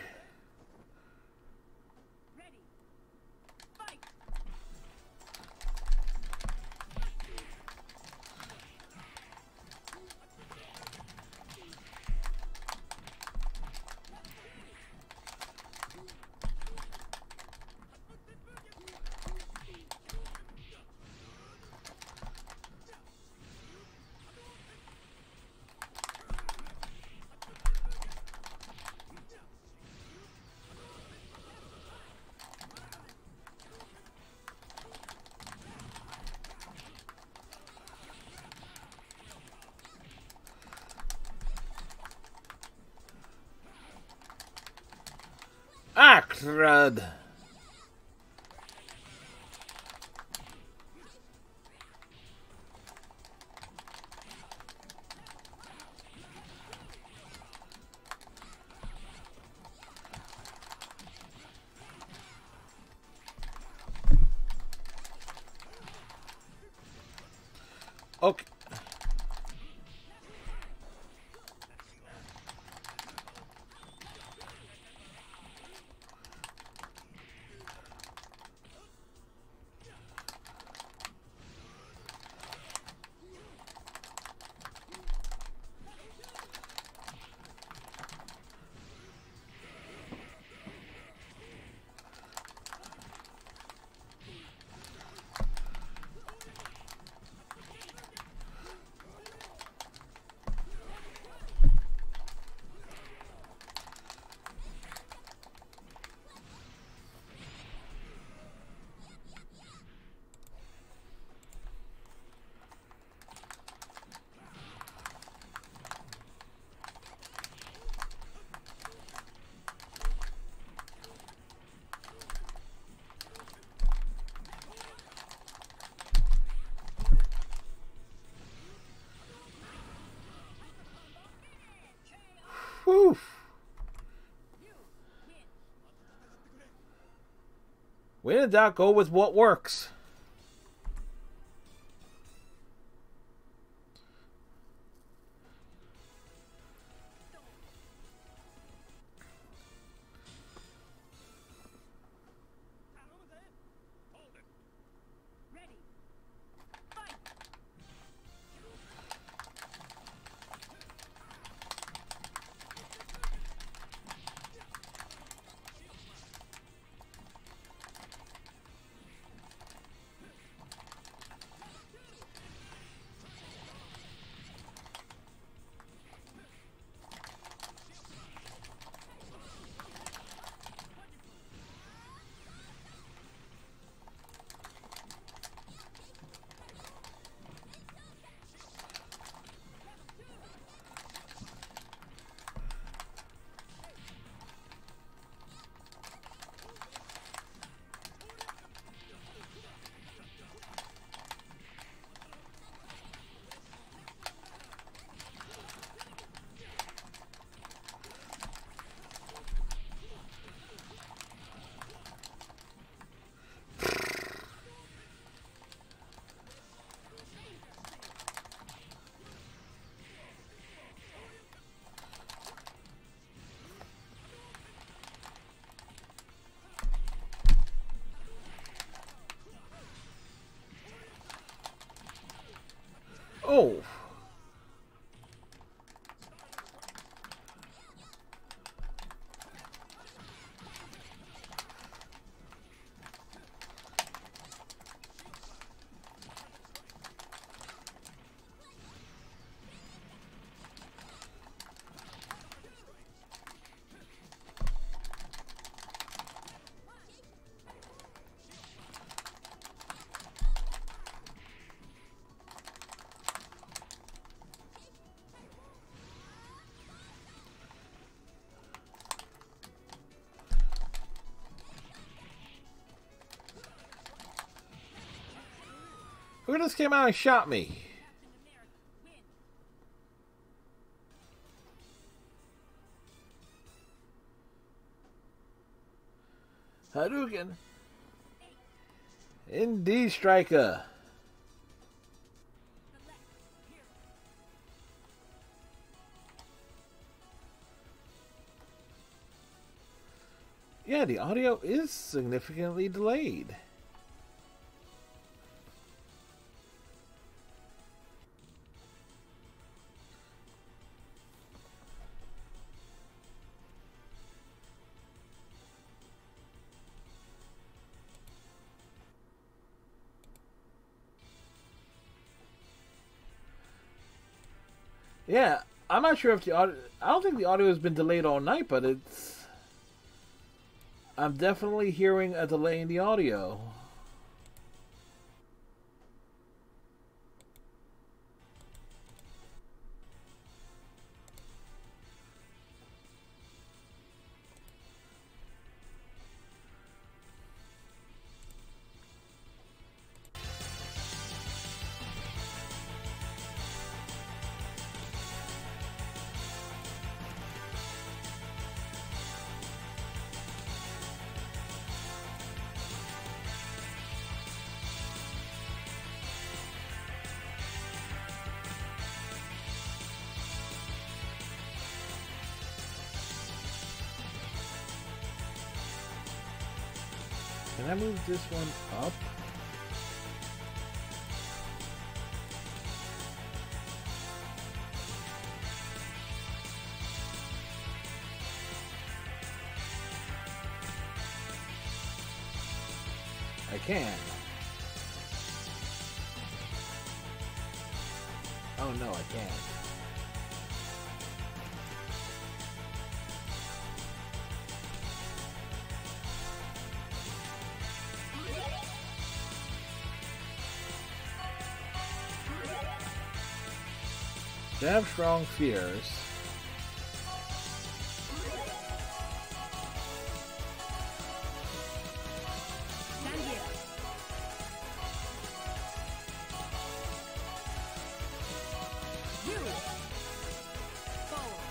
Ah, crud. Okay. Whew. When in doubt, go with what works. Oh. Who just came out and shot me? Hadouken. Indeed, Striker. Yeah, the audio is significantly delayed. Yeah, I'm not sure if the audio... I don't think the audio has been delayed all night, but it's... I'm definitely hearing a delay in the audio. Can I move this one up? I can. Oh no, I can't. They have strong fears. Stand here. You. Forward.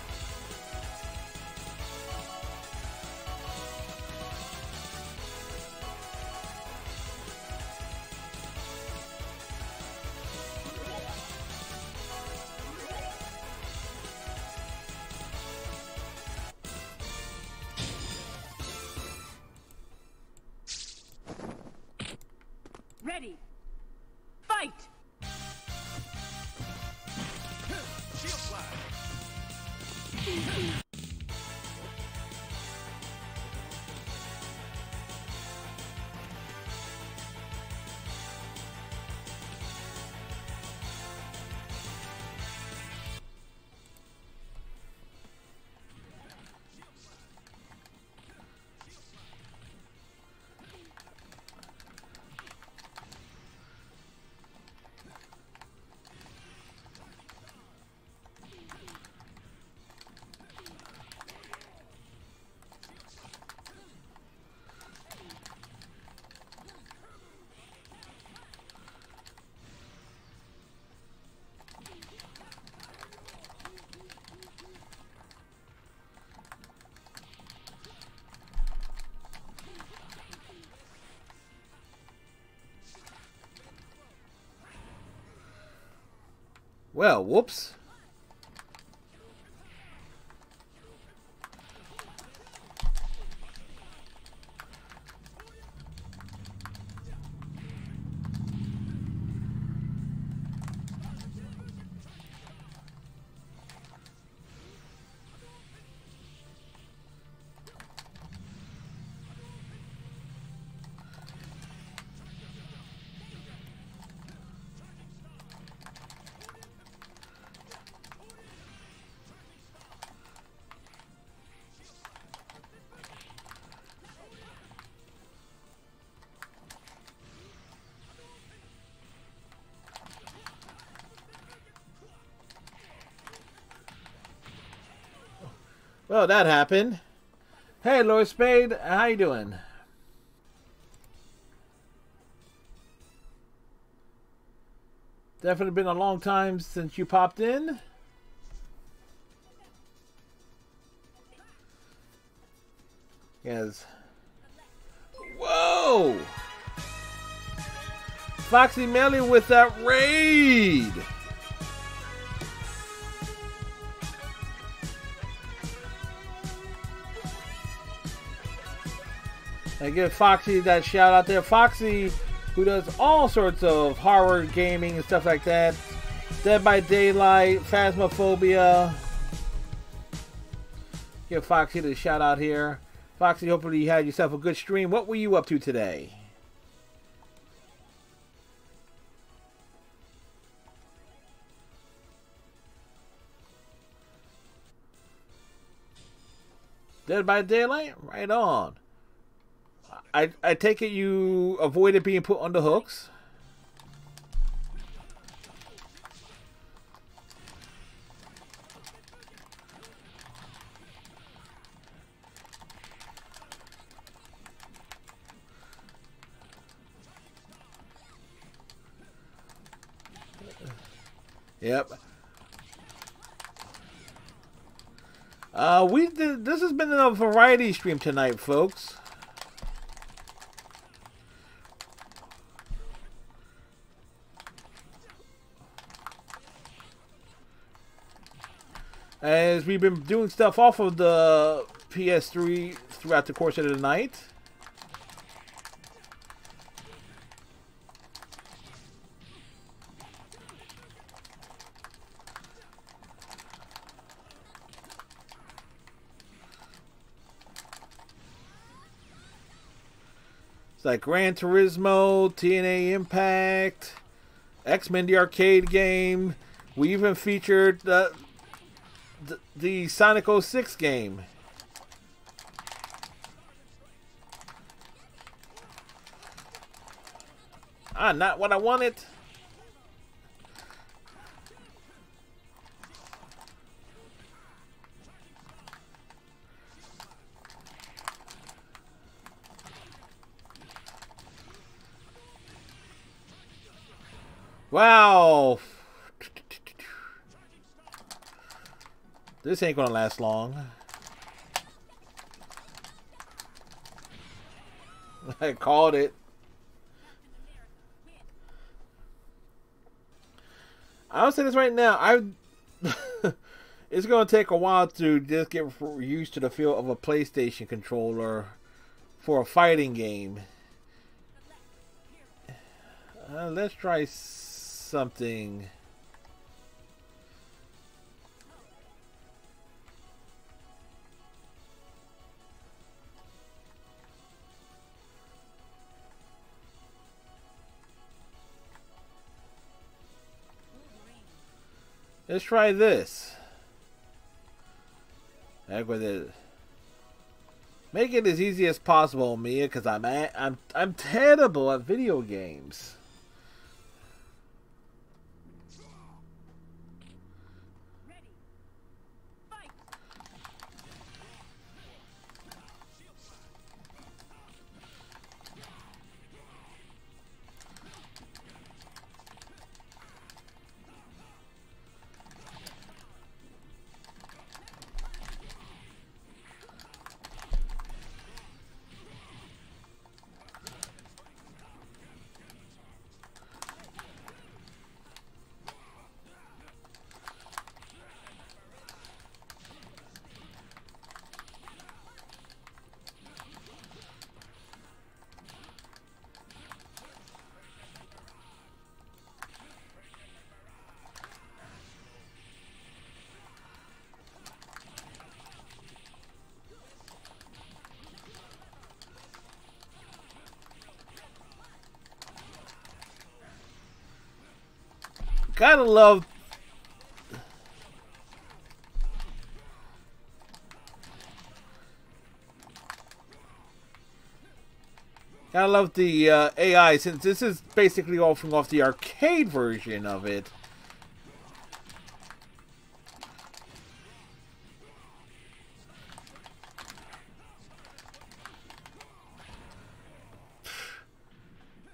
Ready. Fight! Shield flash. Well, whoops. Well, that happened. Hey, Lord Spade, how you doing? Definitely been a long time since you popped in. Yes. Whoa! Foxy Melly with that raid! And give Foxy that shout out there. Foxy, who does all sorts of horror gaming and stuff like that. Dead by Daylight, Phasmophobia. Give Foxy the shout out here. Foxy, hopefully you had yourself a good stream. What were you up to today? Dead by Daylight? Right on. I take it you avoided being put on the hooks. Yep. This has been a variety stream tonight, folks. As we've been doing stuff off of the PS3 throughout the course of the night. It's like Gran Turismo, TNA Impact, X-Men the arcade game. We even featured the Sonic 06 game. Not what I wanted. Wow. This ain't gonna last long. I called it. I'll say this right now. It's gonna take a while to just get used to the feel of a PlayStation controller for a fighting game. Let's try something. Let's try this. Heck with it. Make it as easy as possible, Mia, because I'm terrible at video games. Gotta love the AI, since this is basically off the arcade version of it.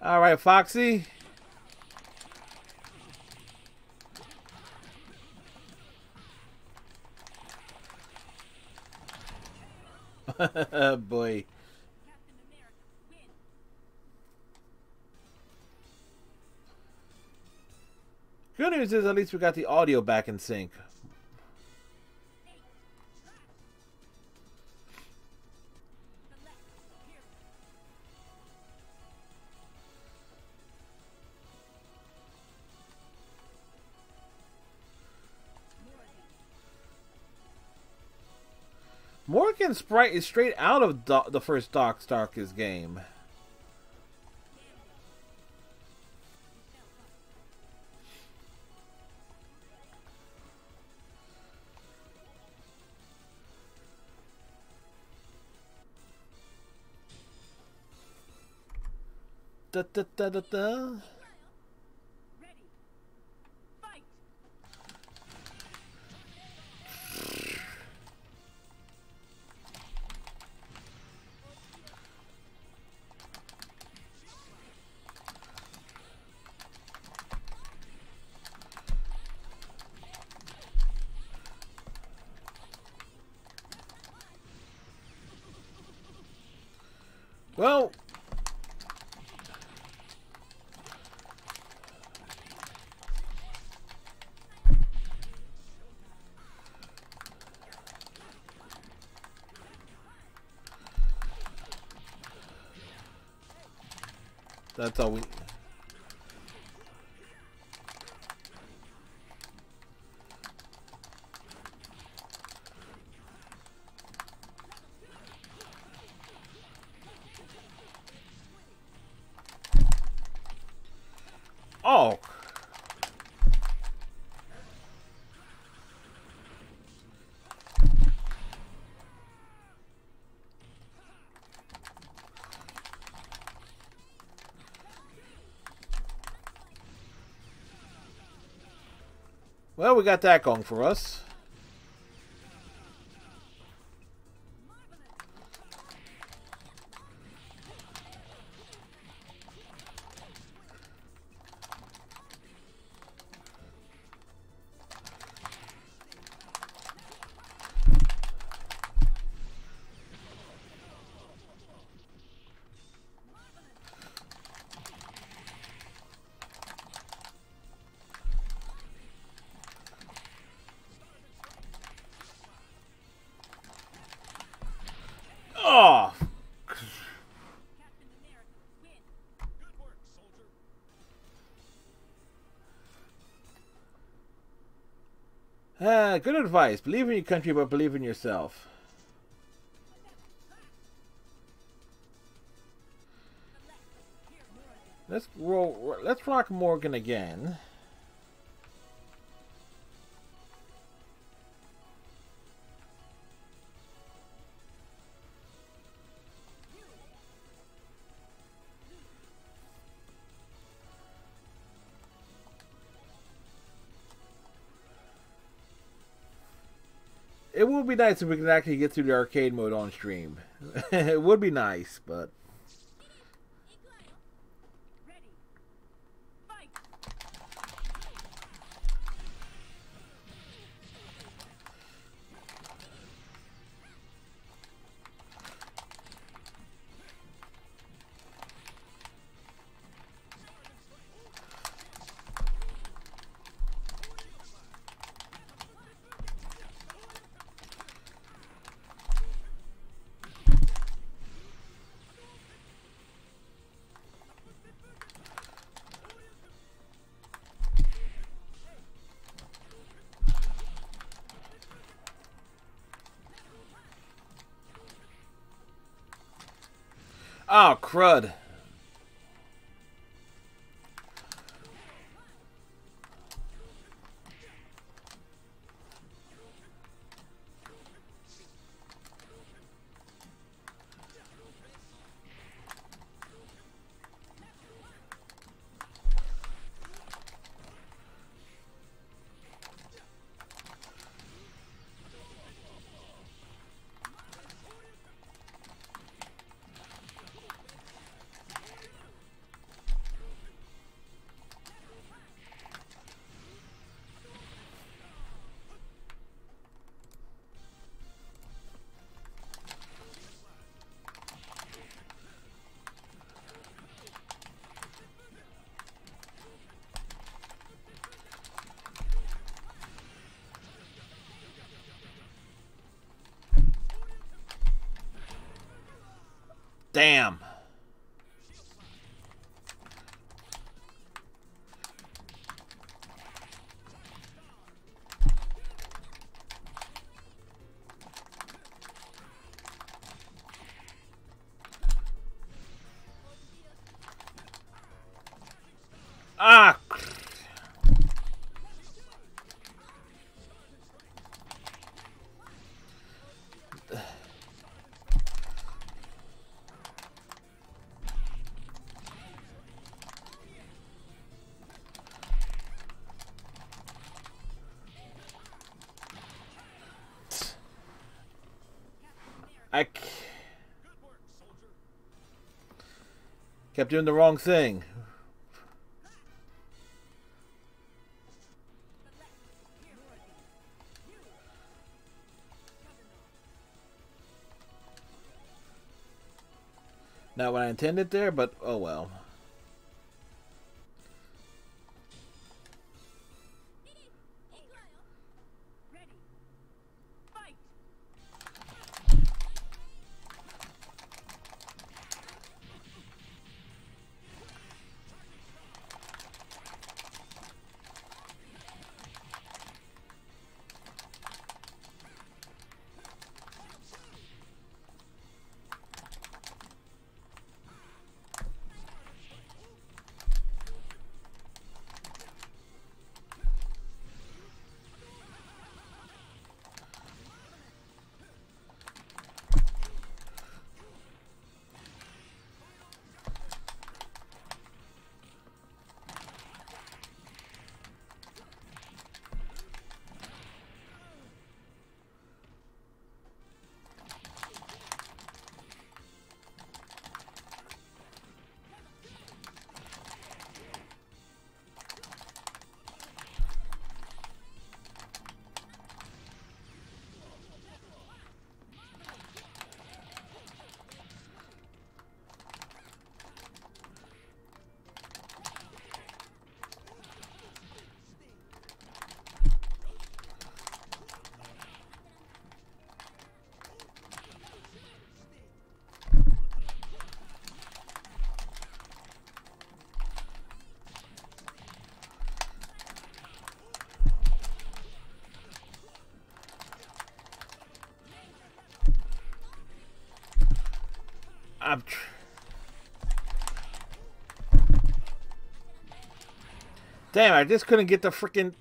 All right, Foxy. Boy. Captain America, win. Good news is at least we got the audio back in sync. The left, here. Morgan sprite is straight out of the first Darkest game. Da da da da da. Ready. Fight. Well, that's all we. Oh. Well, we got that going for us. Oh. Captain America, win. Good work, soldier. Good advice. Believe in your country, but believe in yourself. Let's roll. Let's rock Morgan again. It would be nice if we could actually get through the arcade mode on stream. It would be nice, but Ready. Fight. oh crud. Damn. Ah! I kept doing the wrong thing. Not what I intended there, but oh well. Damn, I just couldn't get the freaking.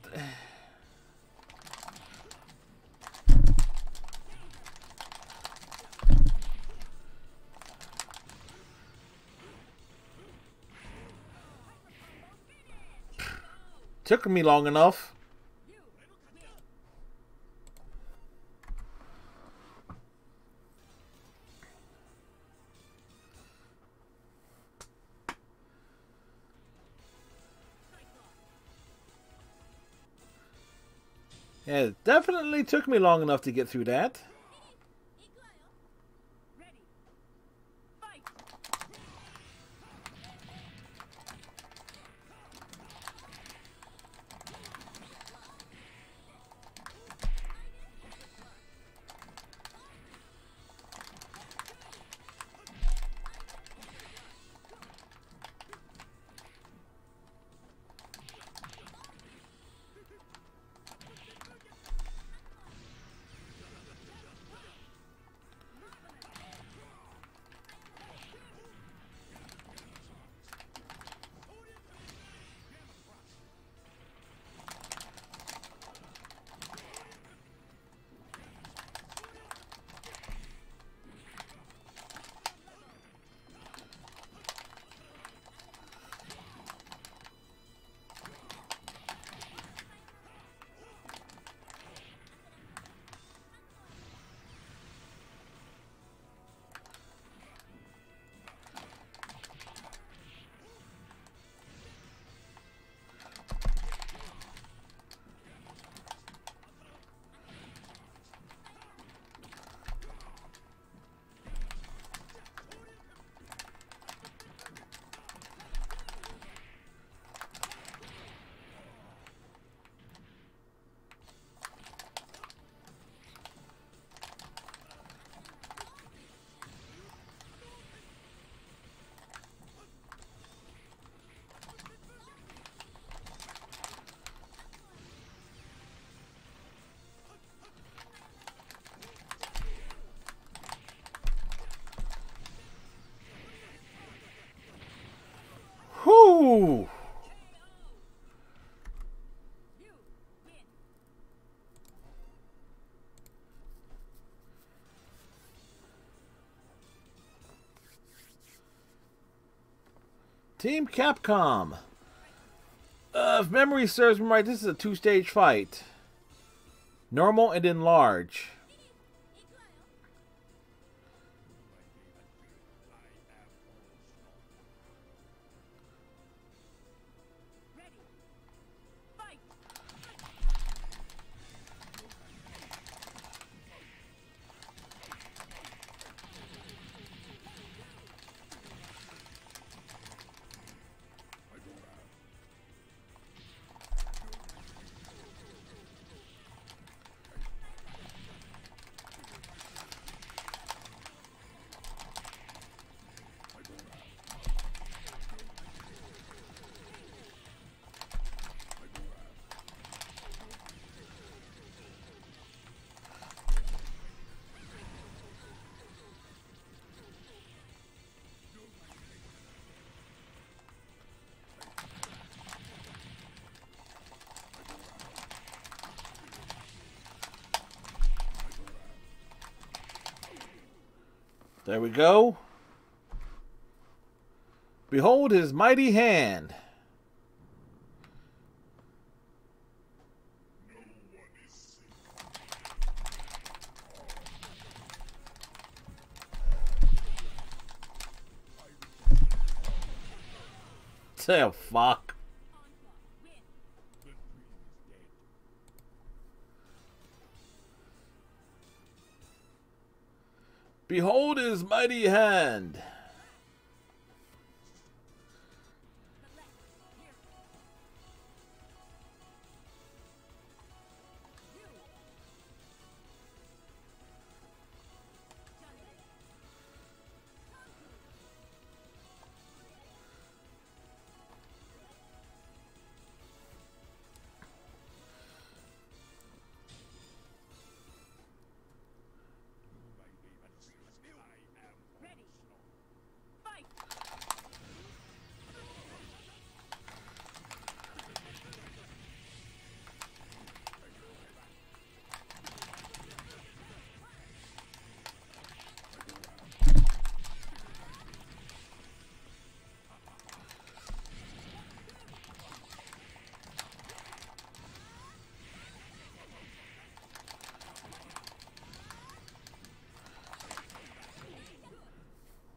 Took me long enough. Yeah, it definitely took me long enough to get through that. Team Capcom. If memory serves me right, this is a two-stage fight. Normal and then large. There we go. Behold his mighty hand. Oh, fuck. Behold his mighty hand.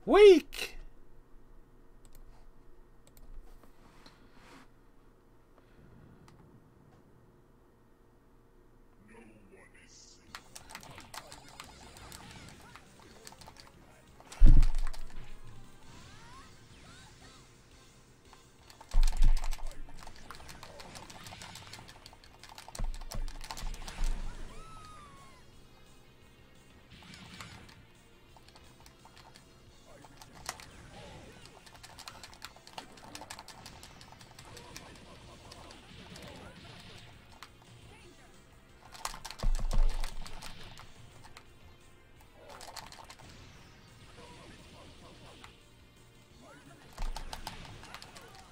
Weak.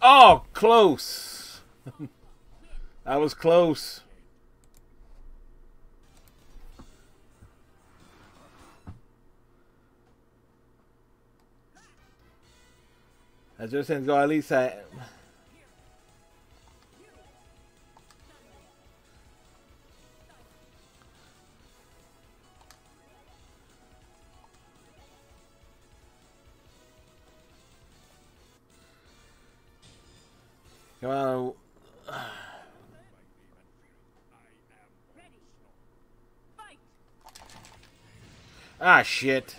Oh, close. That was close. As those things go, at least I... Come on. Ah, shit.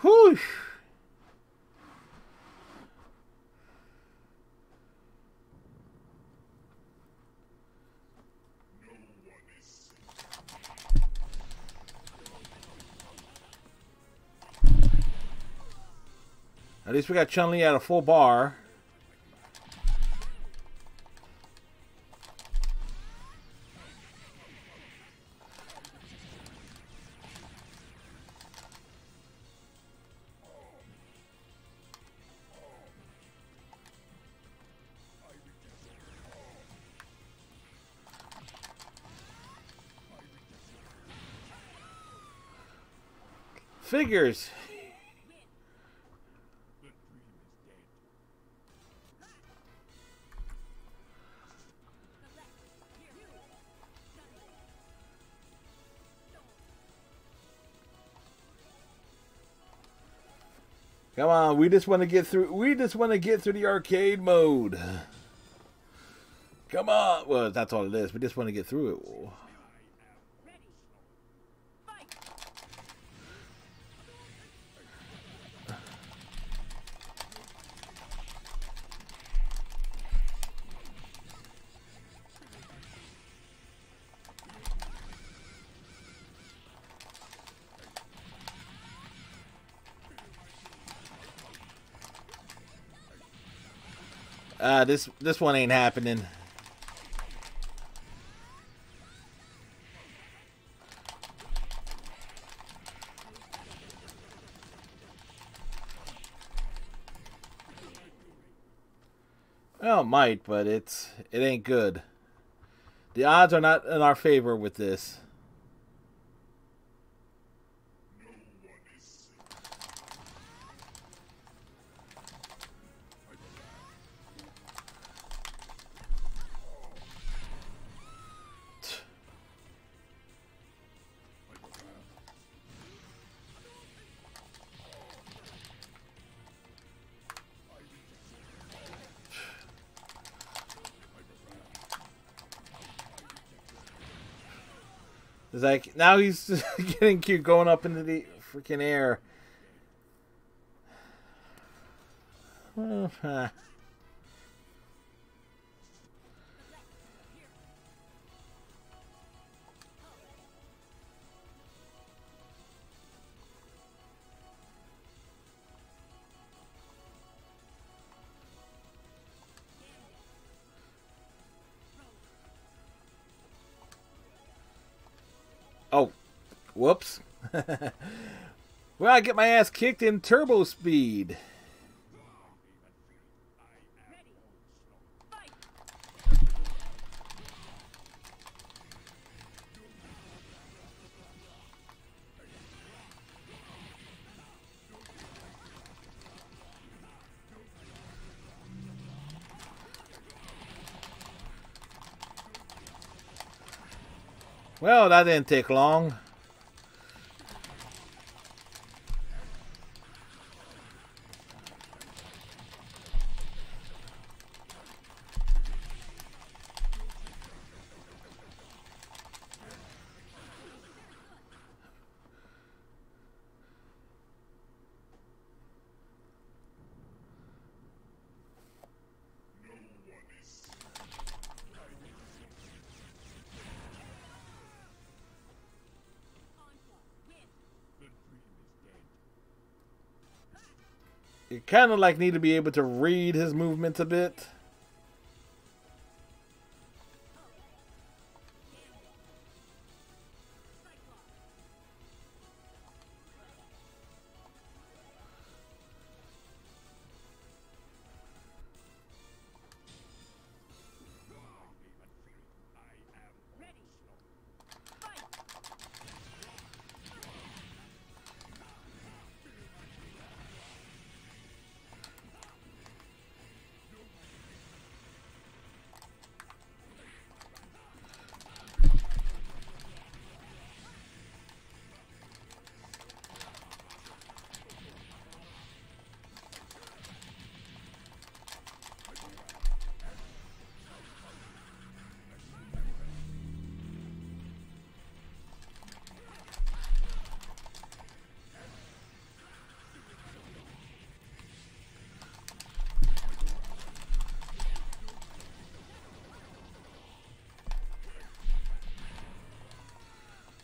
Whew. At least we got Chun-Li at a full bar. Figures. Come on, we just want to get through. We just want to get through the arcade mode. Come on. Well, that's all it is. We just want to get through it. This one ain't happening. Well, it might, but it ain't good. The odds are not in our favor with this. It's like, now he's getting cute going up into the freaking air. Oh, whoops. Well, I get my ass kicked in turbo speed. Well, that didn't take long. You kind of like need to be able to read his movements a bit.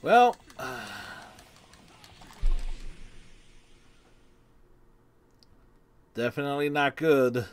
Well, definitely not good.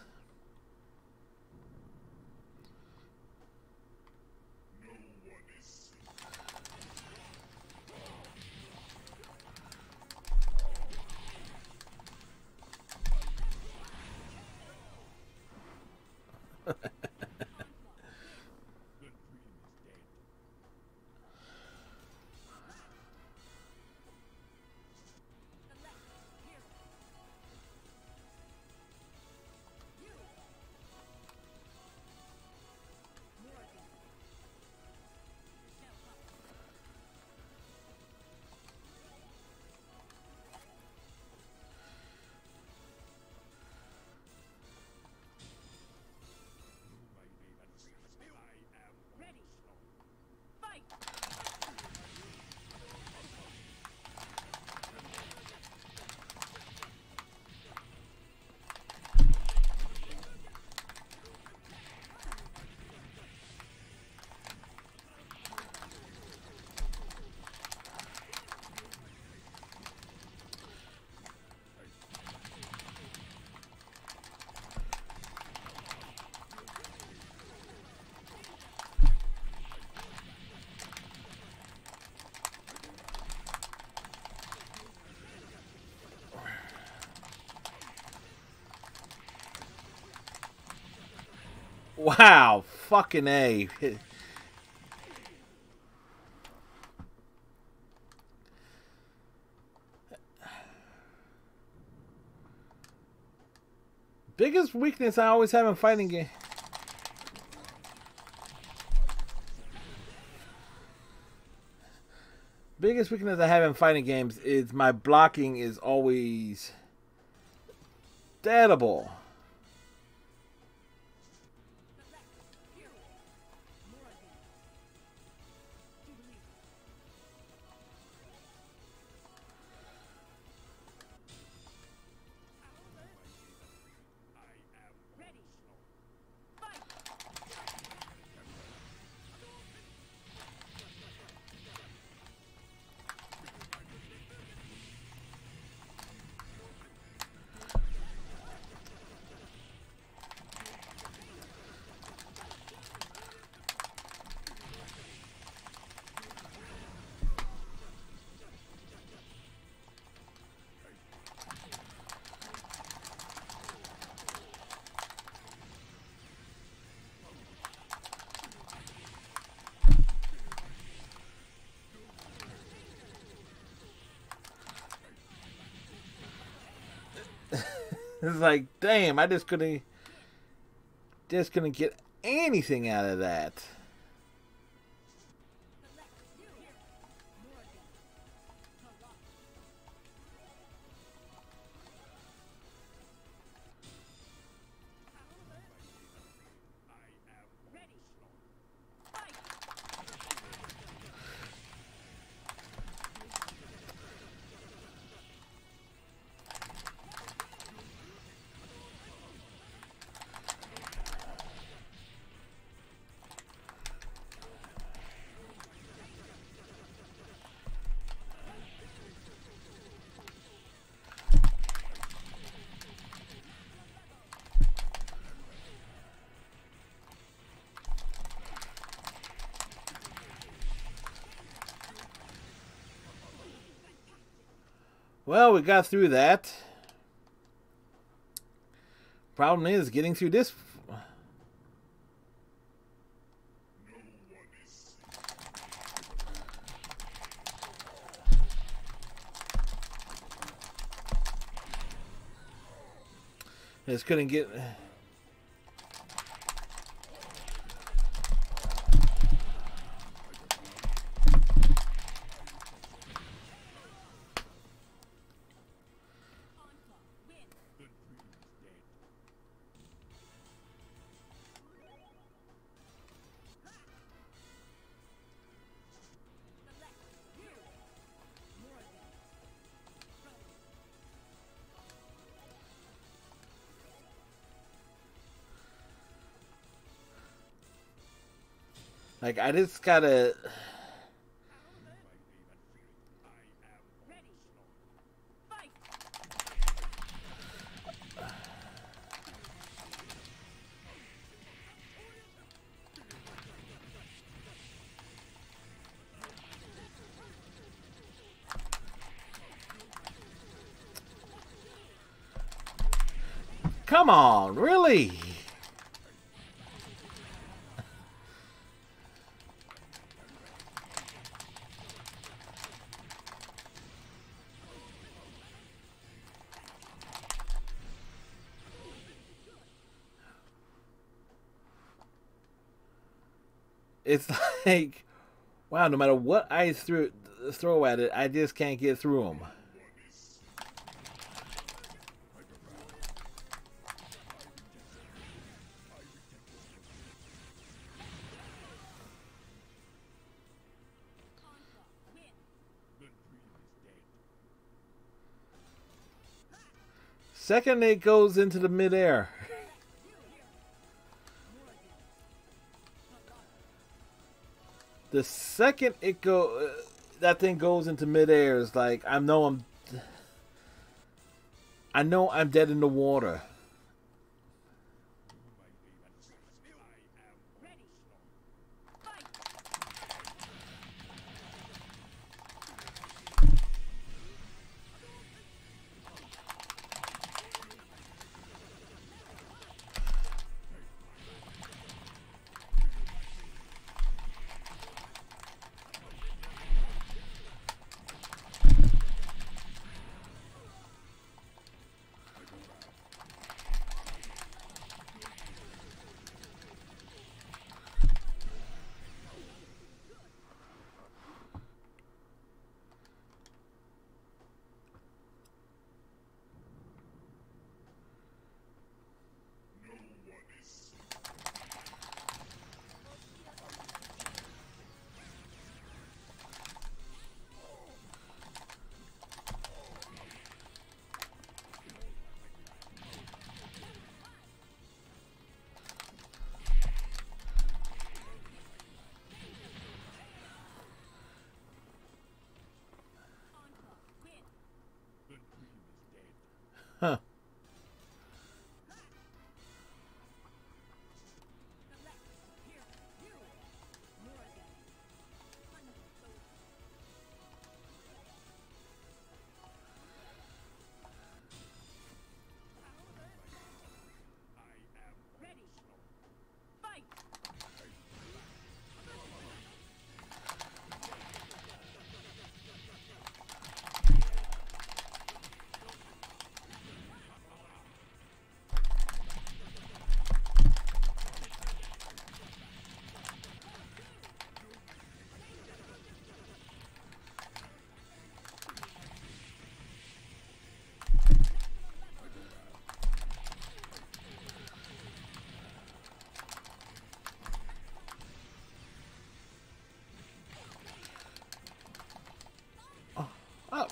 Wow, fucking A. Biggest weakness I always have in fighting game. Biggest weakness I have in fighting games is my blocking is always terrible. It's like, damn, I just couldn't get anything out of that. Well, we got through that. Problem is getting through this. Just couldn't get. Like, I just gotta. Come on, really? It's like, wow, no matter what I throw at it, I just can't get through them. Second, it goes into the midair. The second that thing goes into midair is like I know I'm dead in the water.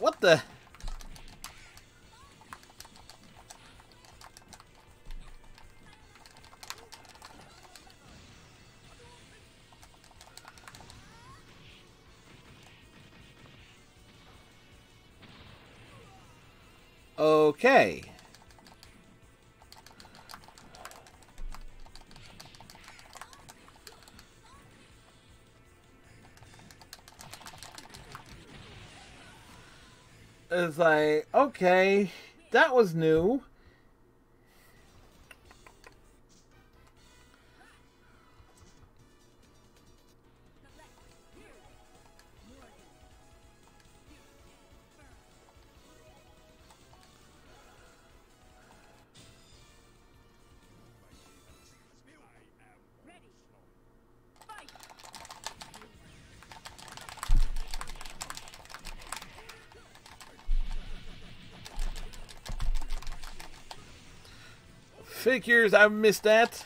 What the? Okay. It's like, okay, that was new. Figures, I missed that.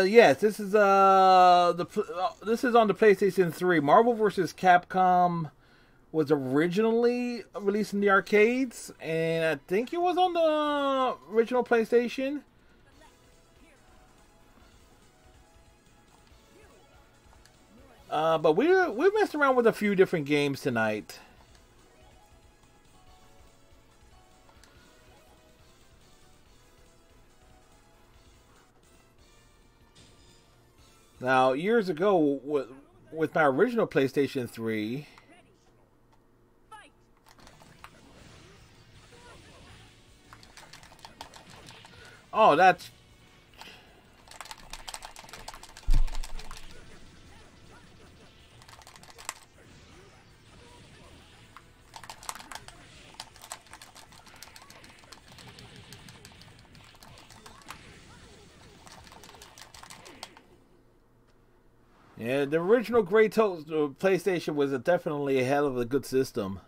Yes, this is this is on the PlayStation 3. Marvel vs. Capcom was originally released in the arcades, and I think it was on the original PlayStation. But we messed around with a few different games tonight. Now, years ago, with my original PlayStation 3, oh, that's... Yeah, the original PlayStation was definitely a hell of a good system.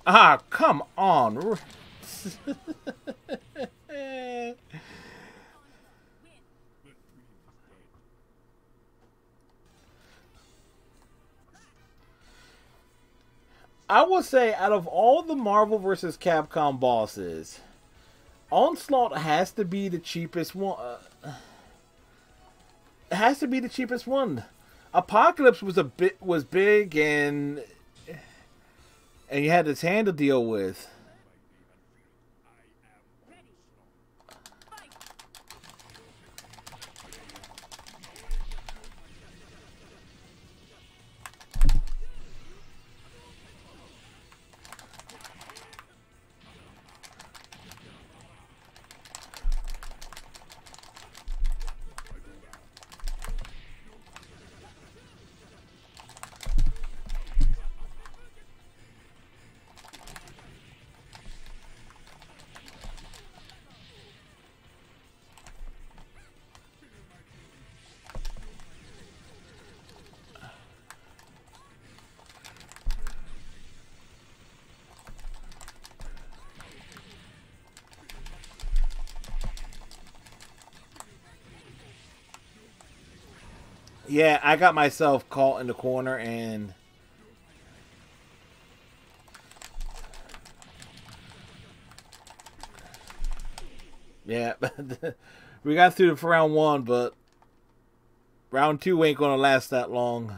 Ah, come on. I will say, out of all the Marvel vs. Capcom bosses, Onslaught has to be the cheapest one. It has to be the cheapest one. Apocalypse was big, and you had his hand to deal with. Yeah, I got myself caught in the corner and yeah, we got through for round 1, but round 2 ain't gonna last that long.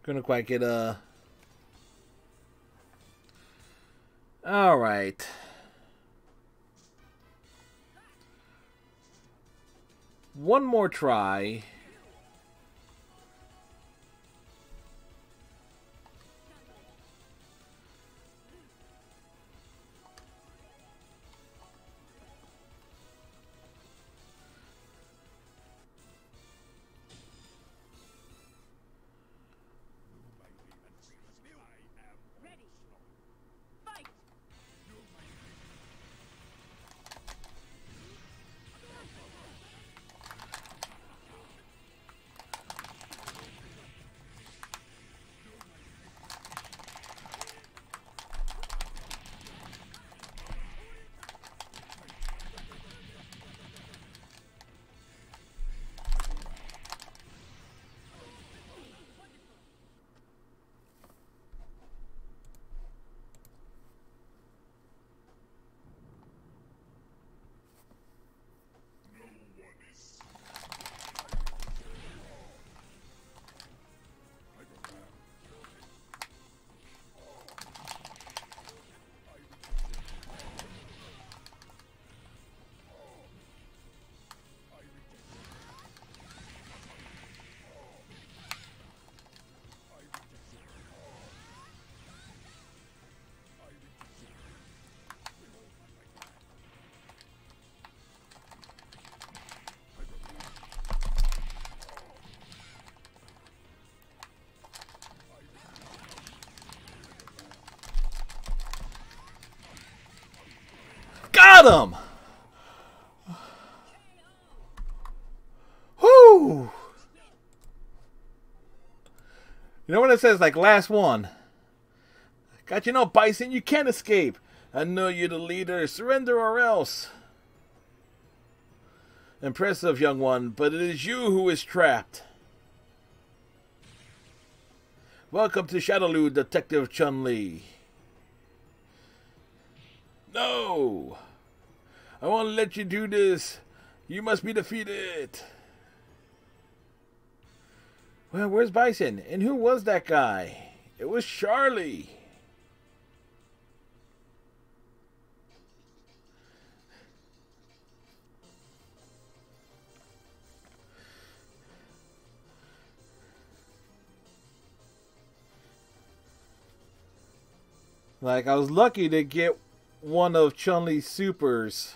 Couldn't quite get all right. One more try. Ready. Fight! Got him! Whoo! You know what it says, like, last one? Got you, no, Bison, you can't escape. I know you're the leader. Surrender or else. Impressive, young one, but it is you who is trapped. Welcome to Shadowloo, Detective Chun-Li. No! I won't let you do this. You must be defeated. Well, where's Bison? And who was that guy? It was Charlie. Like, I was lucky to get one of Chun-Li's supers.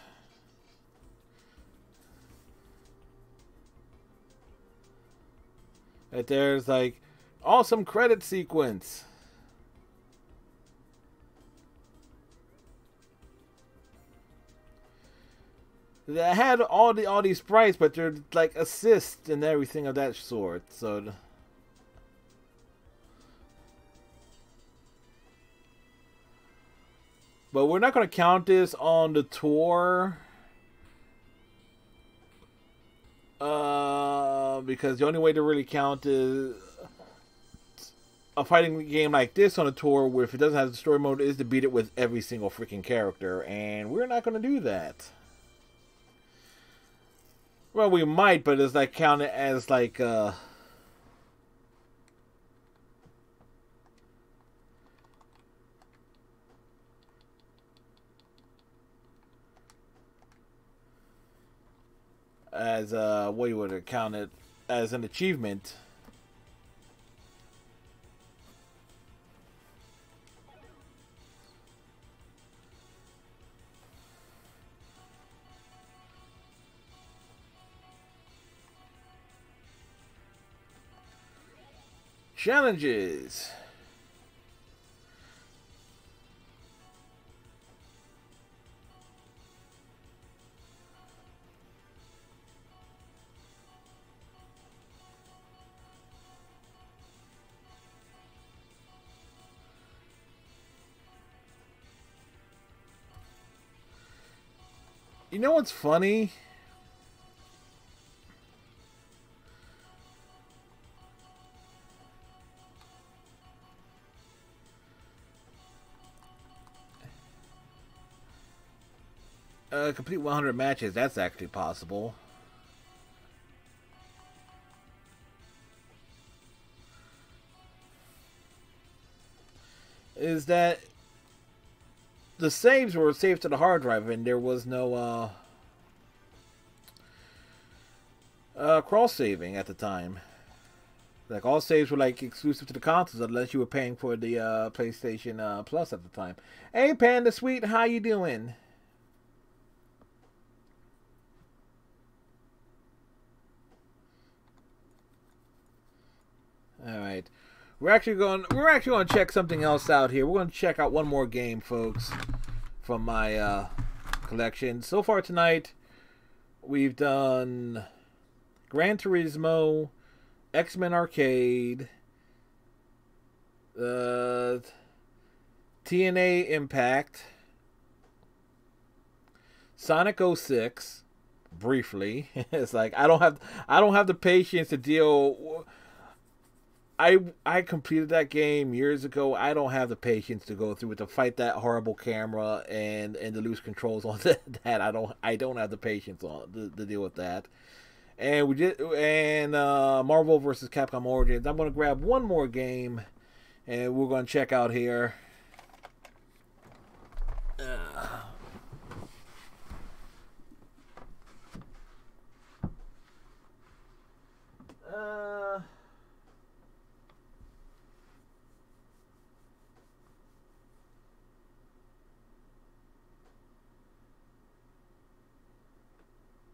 Right there's like awesome credit sequence. They had all these sprites, but they're like assists and everything of that sort. So, but we're not going to count this on the tour. Because the only way to really count is a fighting game like this on a tour where if it doesn't have the story mode is to beat it with every single freaking character, and we're not going to do that. Well, we might, but it's like counted as like as what you would count it as an achievement. Challenges. You know what's funny? Complete 100 matches. That's actually possible. Is that the saves were saved to the hard drive, and there was no cross saving at the time. Like, all saves were like exclusive to the consoles unless you were paying for the PlayStation Plus at the time. Hey, Panda Sweet, how you doing? All right, we're actually going to check something else out here. We're going to check out one more game, folks, from my collection. So far tonight, we've done Gran Turismo, X-Men Arcade, TNA Impact, Sonic 06. Briefly, it's like I don't have the patience to deal. I completed that game years ago. I don't have the patience to go through it, to fight that horrible camera and the loose controls on that. I don't have the patience to deal with that. And Marvel vs. Capcom Origins. I'm gonna grab one more game, and we're gonna check out here.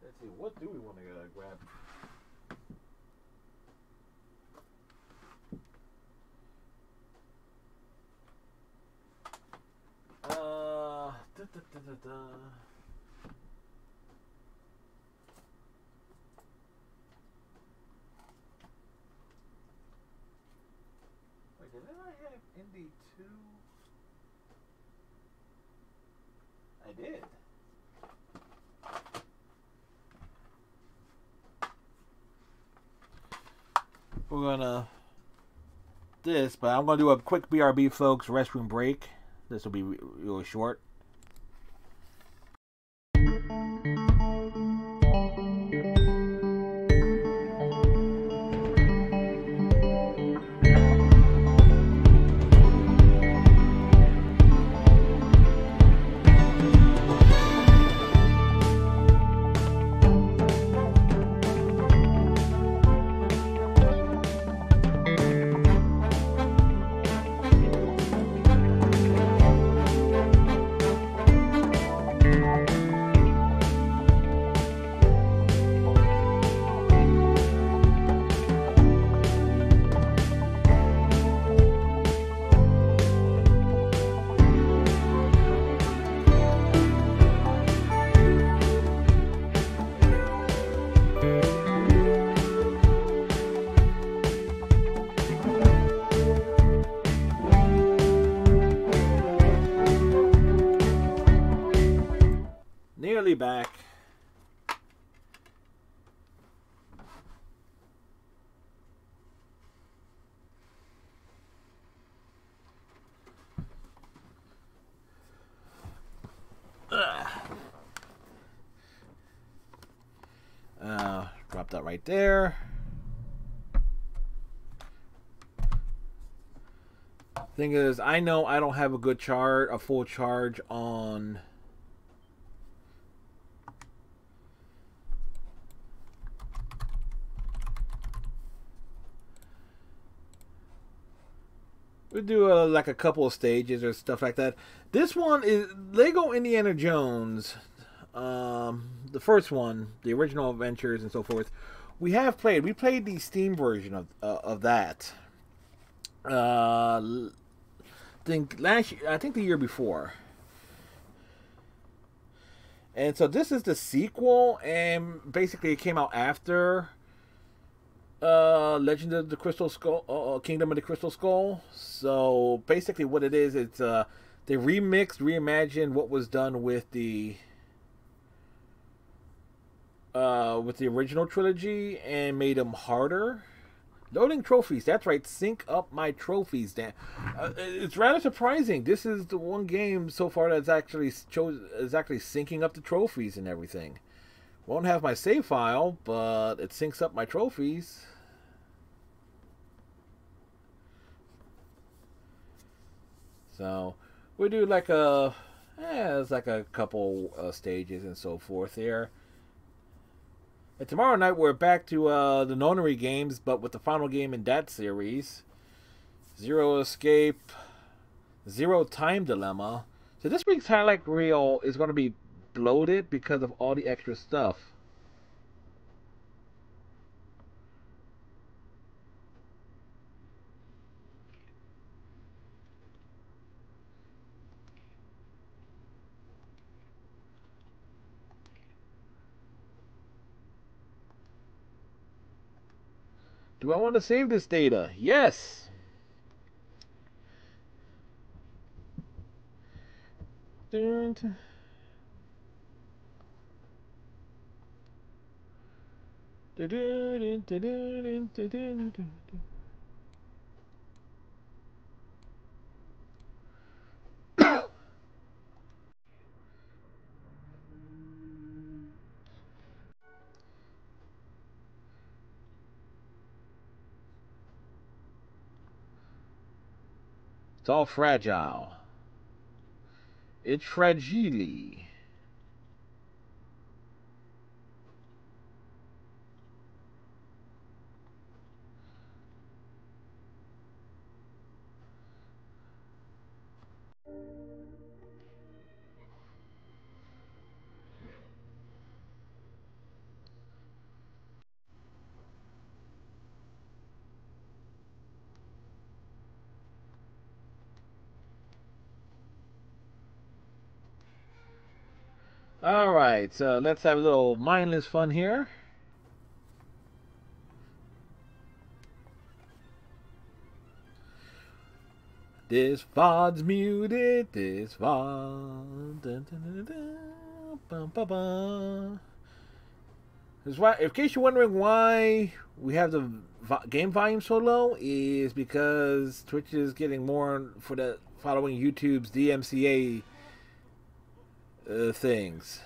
Let's see, what do we want to grab? Wait, did I have Indy 2? I did. We're gonna this, but I'm gonna do a quick BRB, folks. Restroom break. This will be really short. Nearly back. Drop that right there. Thing is, I know I don't have a full charge on we do like a couple of stages or stuff like that. This one is Lego Indiana Jones, the first one, the original adventures and so forth. We played the Steam version of that. I think the year before. And so this is the sequel, and basically it came out after Legend of the Crystal Skull, Kingdom of the Crystal Skull. So basically what it is, it's they reimagined what was done with the with the original trilogy and made them harder. Loading trophies. That's right. Sync up my trophies. Dan. It's rather surprising. This is the one game so far that's actually syncing up the trophies and everything. Won't have my save file, but it syncs up my trophies. So we do like it's like a couple stages and so forth here. And tomorrow night we're back to the Nonary games, but with the final game in that series, Zero Escape, Zero Time Dilemma. So this week's highlight reel is going to be bloated because of all the extra stuff. Do I want to save this data? Yes! Dun, dun, dun, dun, dun, dun, dun, dun. It's all fragile. It's fragile. Alright, so let's have a little mindless fun here. This VOD's muted, this VOD. Dun, dun, dun, dun, bum, bum, bum. In case you're wondering why we have the game volume so low, is because Twitch is getting more for the following YouTube's DMCA things.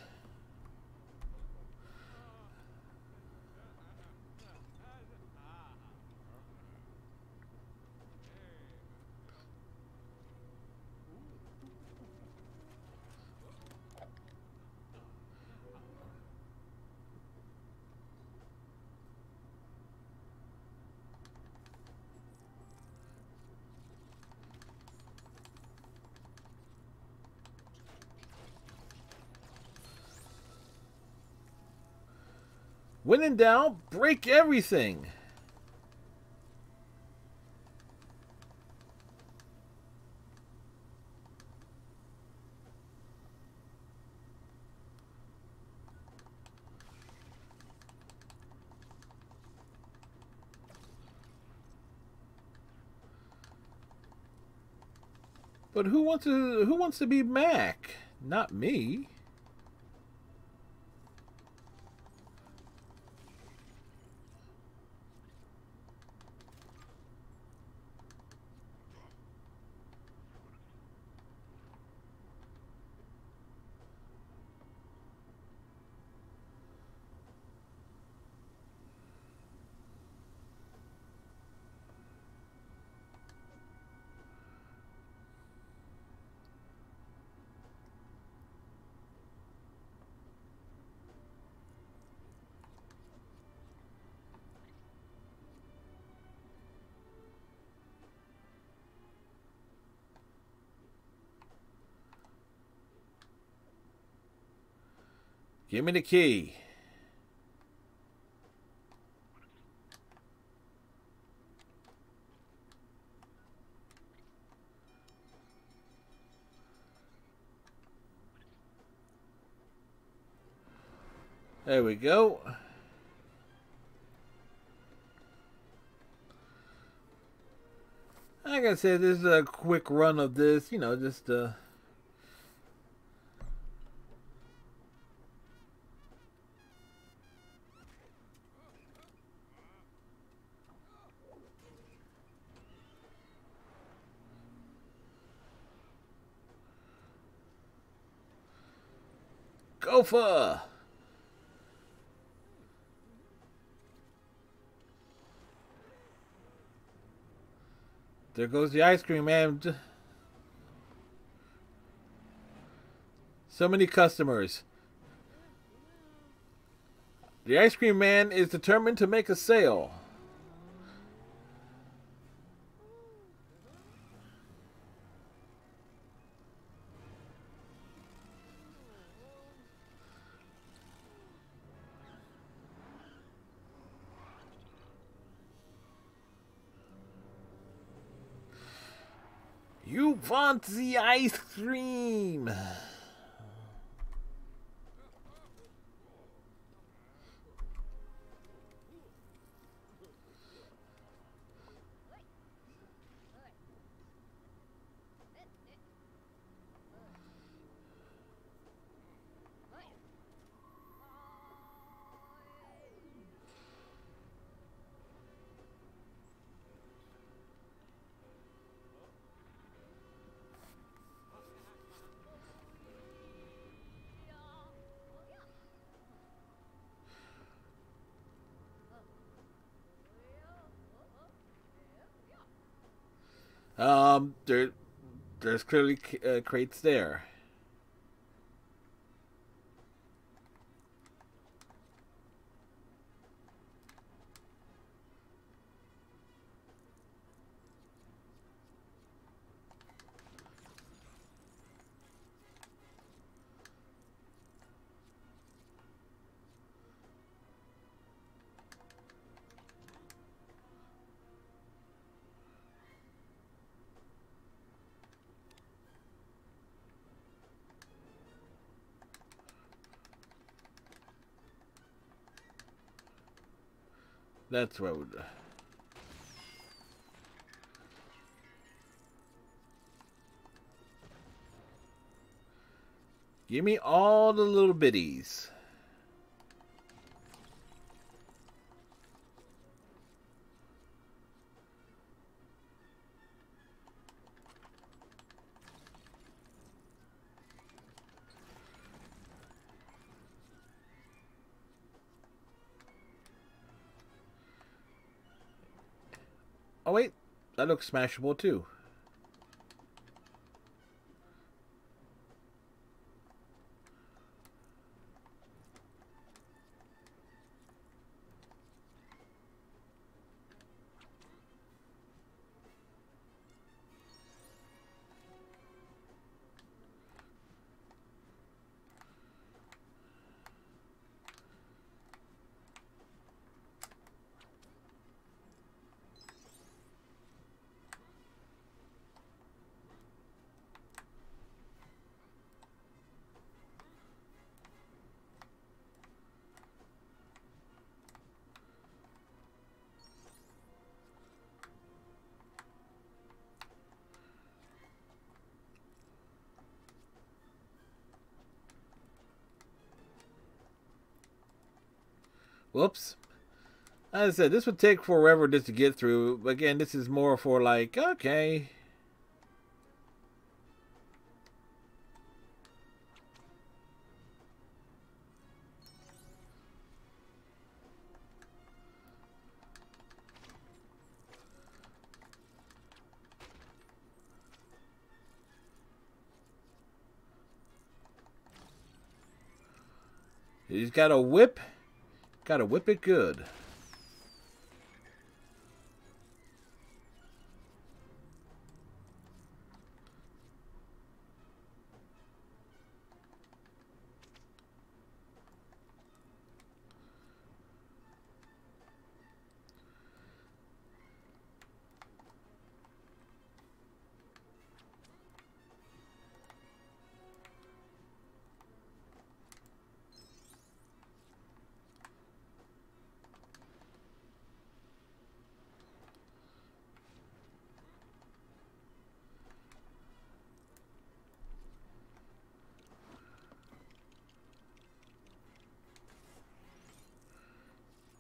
When in doubt, break everything. But who wants to be Mac? Not me. Give me the key. There we go. Like I said, this is a quick run of this, you know, just Gopher! There goes the ice cream man. So many customers. The ice cream man is determined to make a sale. You want the ice cream? There's clearly crates there. That's what would. Give me all the little bitties. Oh wait, that looks smashable too. Whoops. As I said, this would take forever just to get through. Again, this is more for like, okay. He's got a whip. Got to whip it good.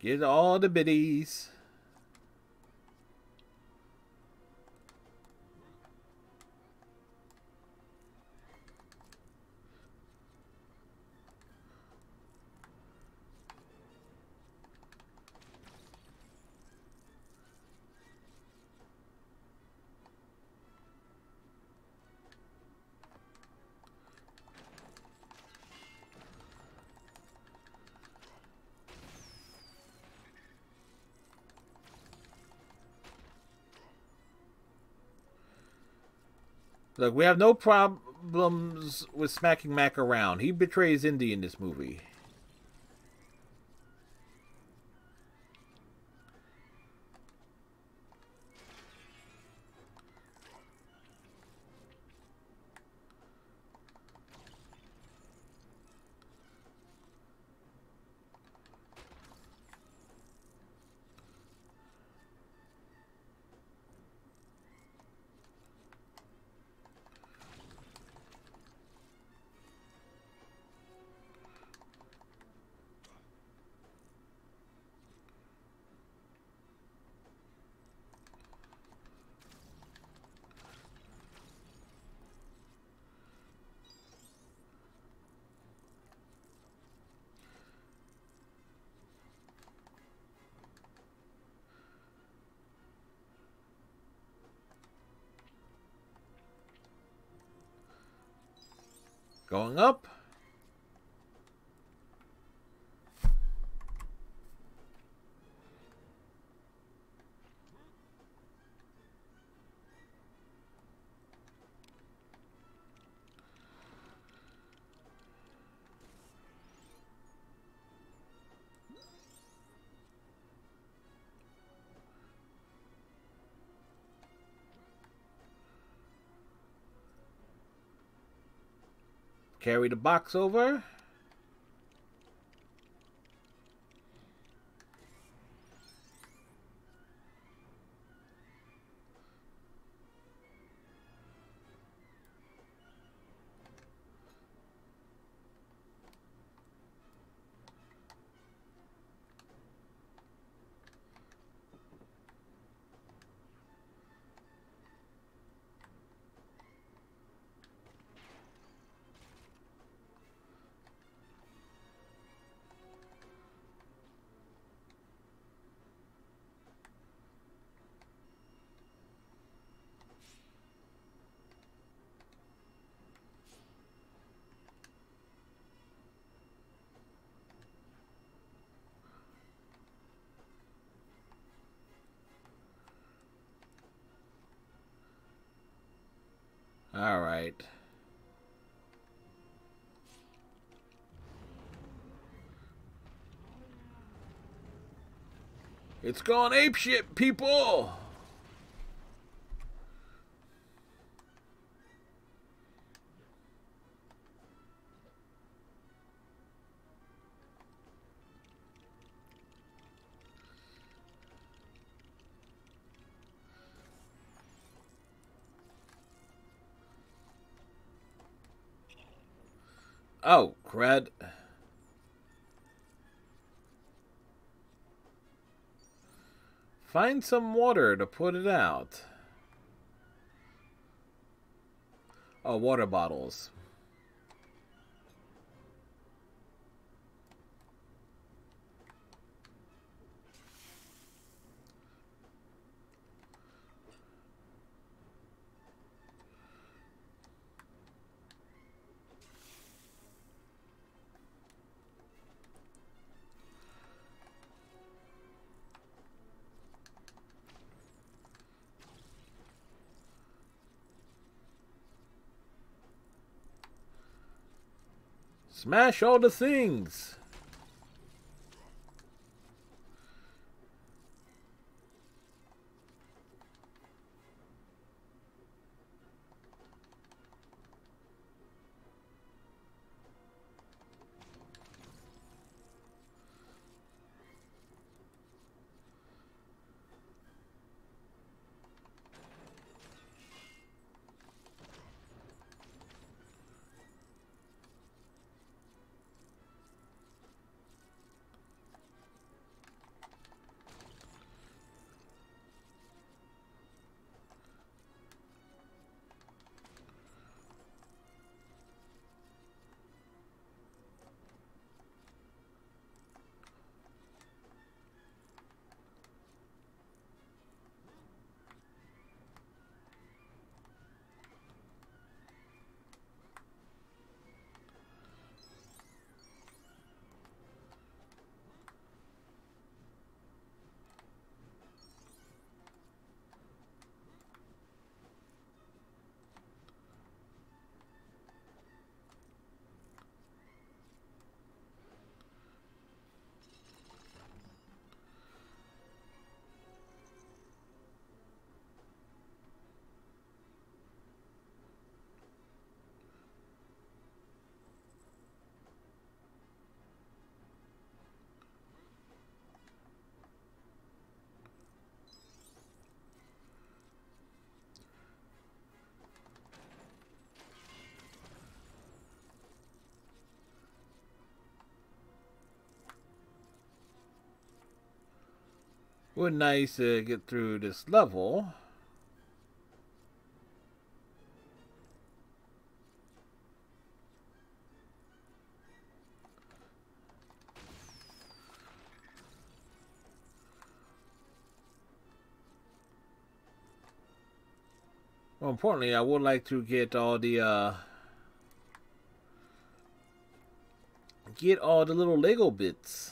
Get all the biddies. Look, we have no problems with smacking Mac around. He betrays Indy in this movie. Going up. Carry the box over. All right. It's gone apeshit, people! Oh, crud. Find some water to put it out. Oh, water bottles. Smash all the things! Would nice to get through this level. More importantly, I would like to get all the little Lego bits.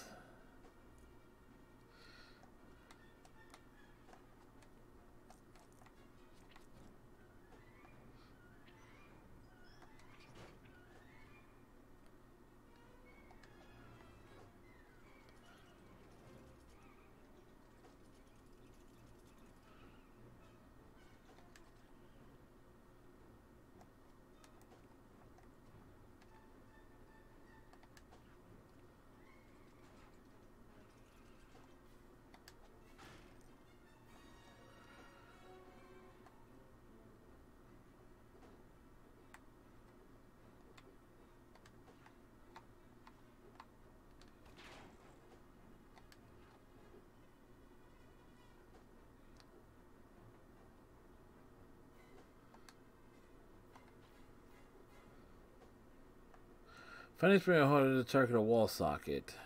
Finish being harder to target a wall socket.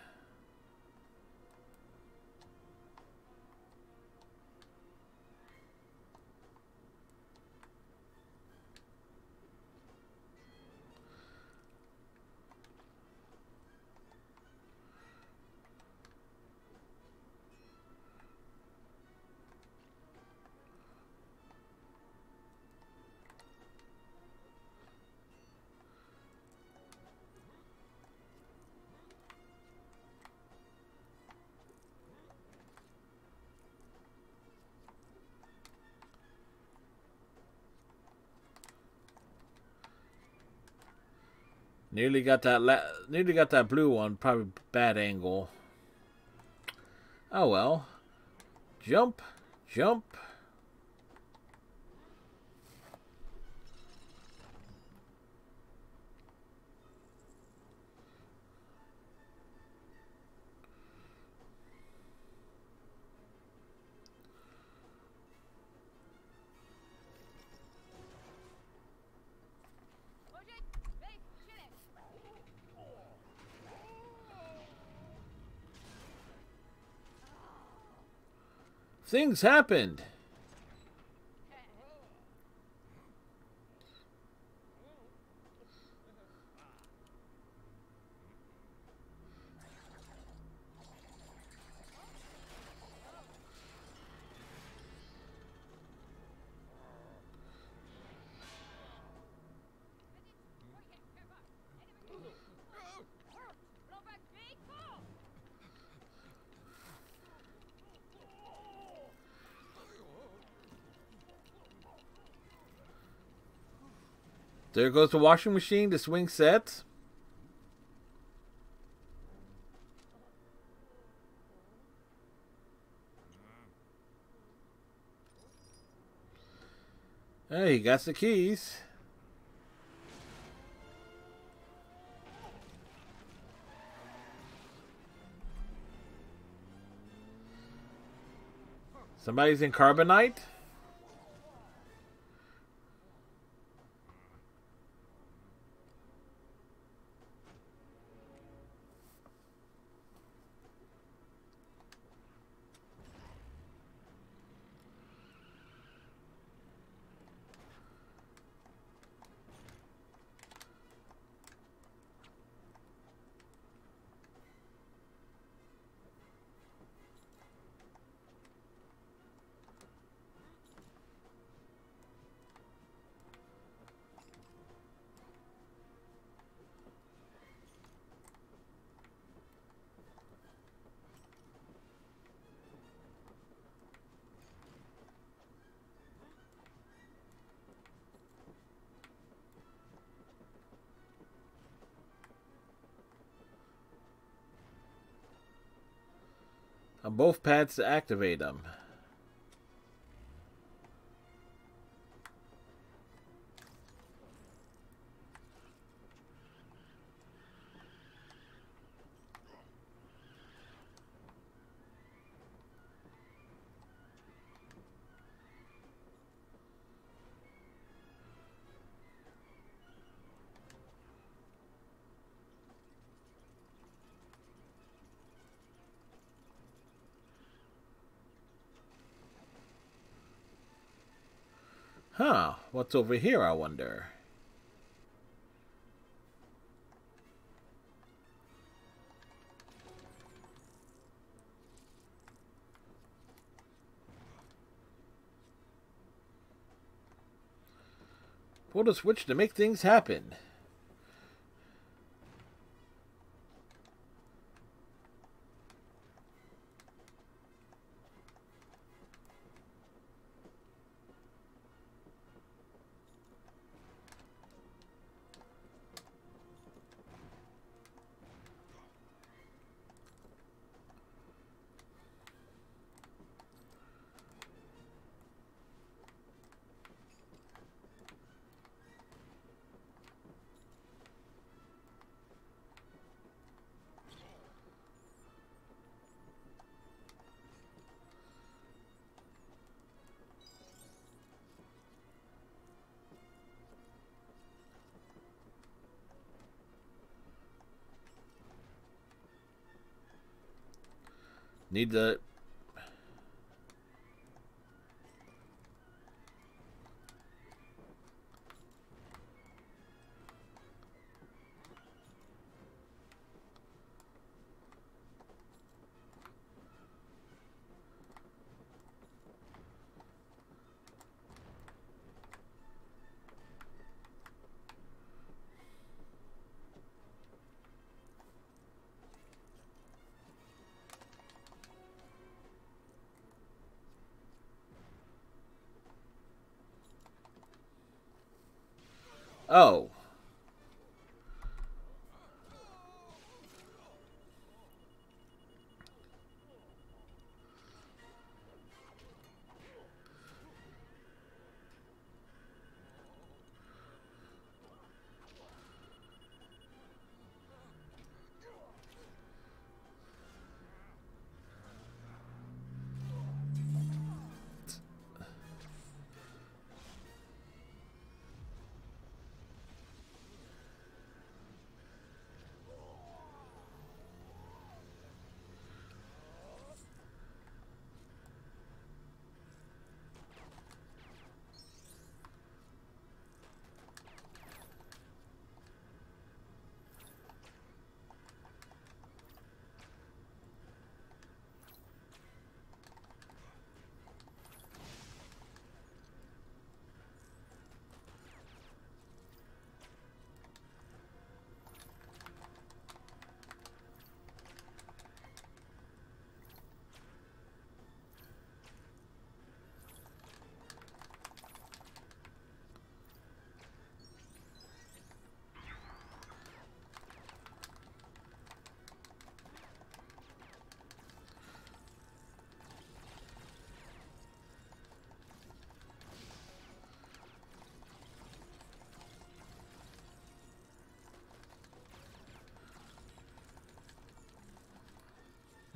Nearly got that blue one. Probably bad angle. Oh well. Jump, jump. Things happened. There goes the washing machine. The swing sets. Hey, he got the keys. Somebody's in carbonite. On both pads to activate them. Huh, what's over here, I wonder? Pull the switch to make things happen. Need the... Oh.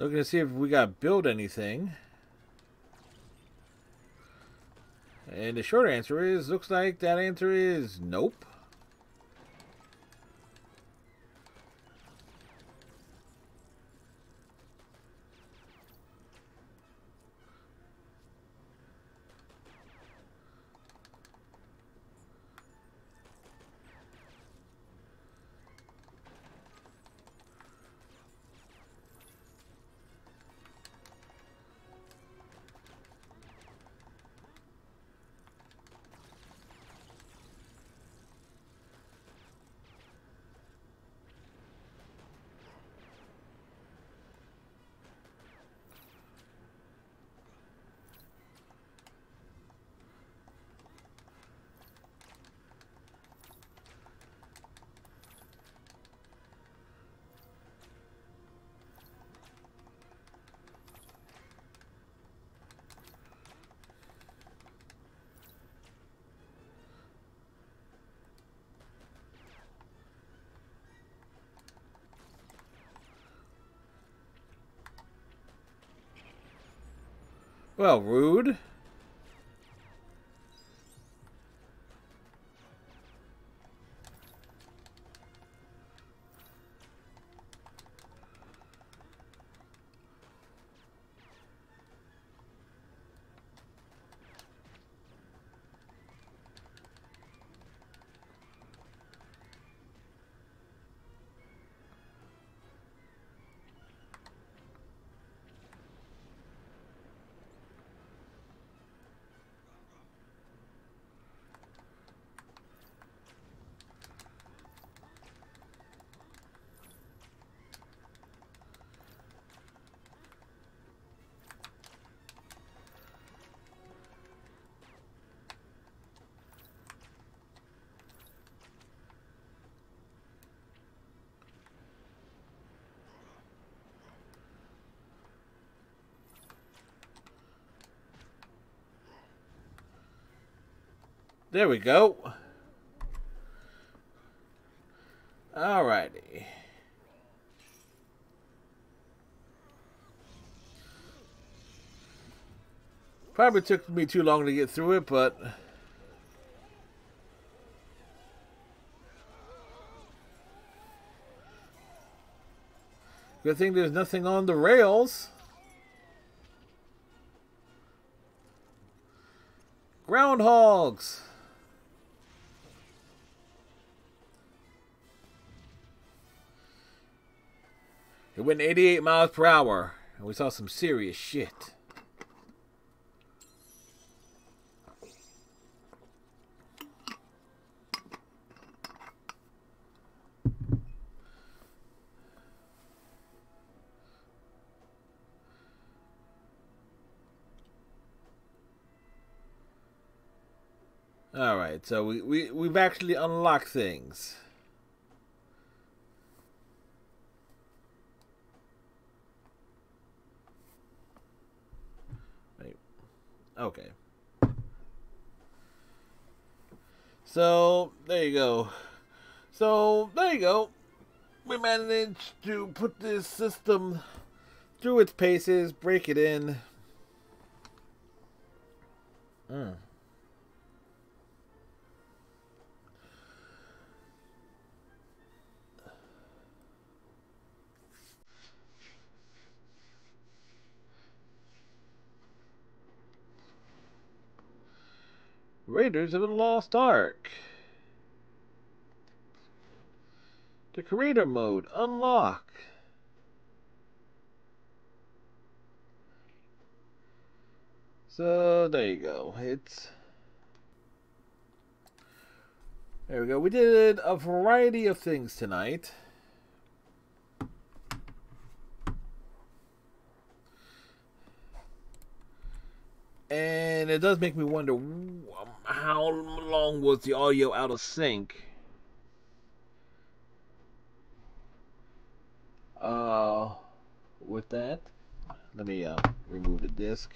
Looking to see if we got to build anything. And the short answer is, looks like that answer is nope. Well, rude. There we go. Alrighty. Probably took me too long to get through it, but good thing there's nothing on the rails. Groundhogs. It went 88 miles per hour, and we saw some serious shit. Alright, so we've actually unlocked things. Right. Okay. So, there you go. We managed to put this system through its paces, break it in. Raiders of the Lost Ark. The creator mode unlock. So there you go. There we go. We did a variety of things tonight. And it does make me wonder how long was the audio out of sync. With that, let me remove the disc.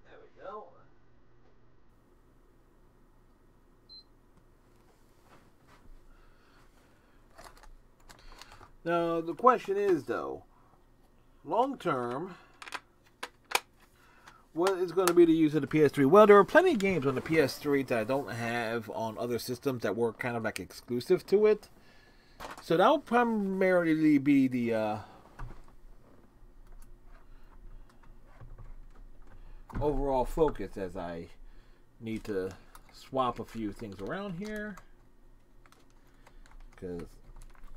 There we go. Now, the question is, though, long term, what is going to be the use of the PS3? Well, there are plenty of games on the PS3 that I don't have on other systems that were kind of like exclusive to it. So that will primarily be the overall focus as I need to swap a few things around here. Because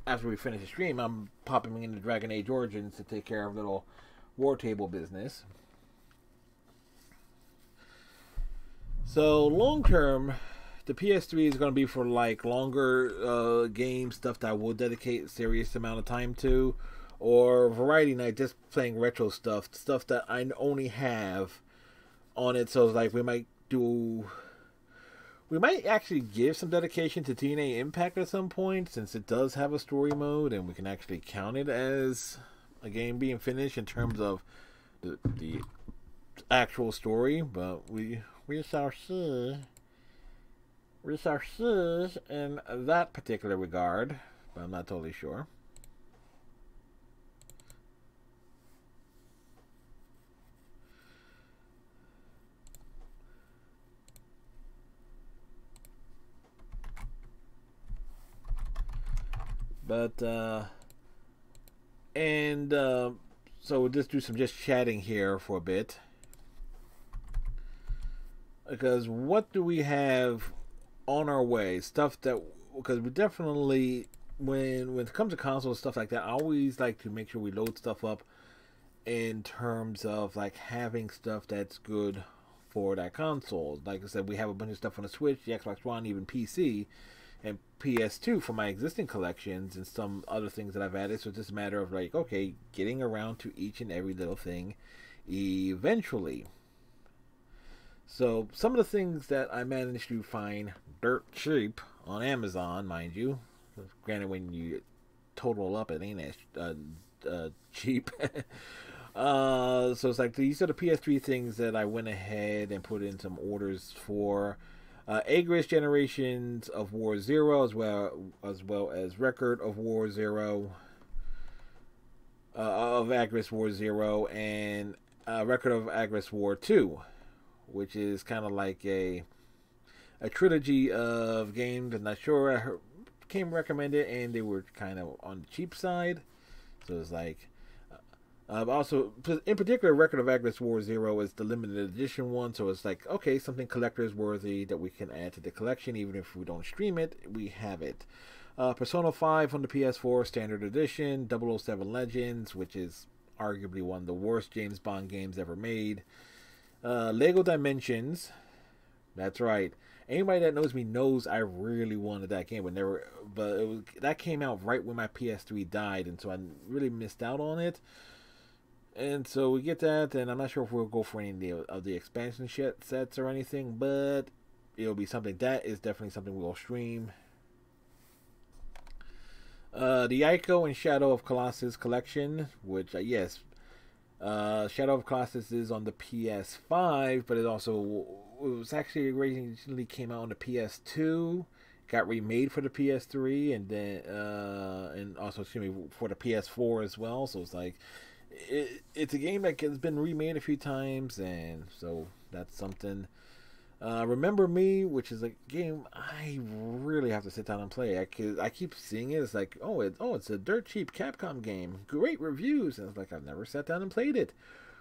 after we finish the stream, I'm popping into Dragon Age Origins to take care of little war table business. So long term, the PS3 is going to be for like longer game stuff that I will dedicate a serious amount of time to, or variety night, just playing retro stuff that I only have on it. So like we might actually give some dedication to TNA Impact at some point, since it does have a story mode, and we can actually count it as a game being finished in terms of the actual story. But we shall see. We shall see in that particular regard, but I'm not totally sure. But so we'll just do some chatting here for a bit, because what do we have on our way? Stuff that, because we definitely, when it comes to consoles, stuff like that, I always like to make sure we load stuff up in terms of like having stuff that's good for that console. Like I said, we have a bunch of stuff on the Switch, the Xbox One, even PC, and PS2 for my existing collections, and some other things that I've added. So it's just a matter of like, okay, getting around to each and every little thing eventually. So some of the things that I managed to find dirt cheap on Amazon, mind you, Granted, when you total up, it ain't as cheap. So it's like these are the PS3 things that I went ahead and put in some orders for. Agris Generations of War Zero, as well as Record of War Zero, of Agris War Zero, and Record of Agris War 2, which is kind of like a trilogy of games. I'm not sure. I came recommended, and they were kind of on the cheap side. So it's like, also, in particular, Record of Agris War Zero is the limited edition one. So it's like, okay, something collector's worthy that we can add to the collection, even if we don't stream it, we have it. Persona 5 on the PS4 Standard Edition, 007 Legends, which is arguably one of the worst James Bond games ever made. Lego Dimensions, that's right. Anybody that knows me knows I really wanted that game, that came out right when my PS3 died, and so I really missed out on it. And so we get that, and I'm not sure if we'll go for any of the expansion sets or anything, but it'll be something that is definitely something we'll stream. The Ico and Shadow of Colossus collection, which yes, Shadow of Colossus is on the PS5, but it was actually originally came out on the PS2, got remade for the PS3, and then and also for the PS4 as well. So it's like it's a game that has been remade a few times, and so that's something. Remember Me, which is a game I really have to sit down and play. I keep seeing it. It's like, it's a dirt cheap Capcom game. Great reviews. And it's like, I've never sat down and played it.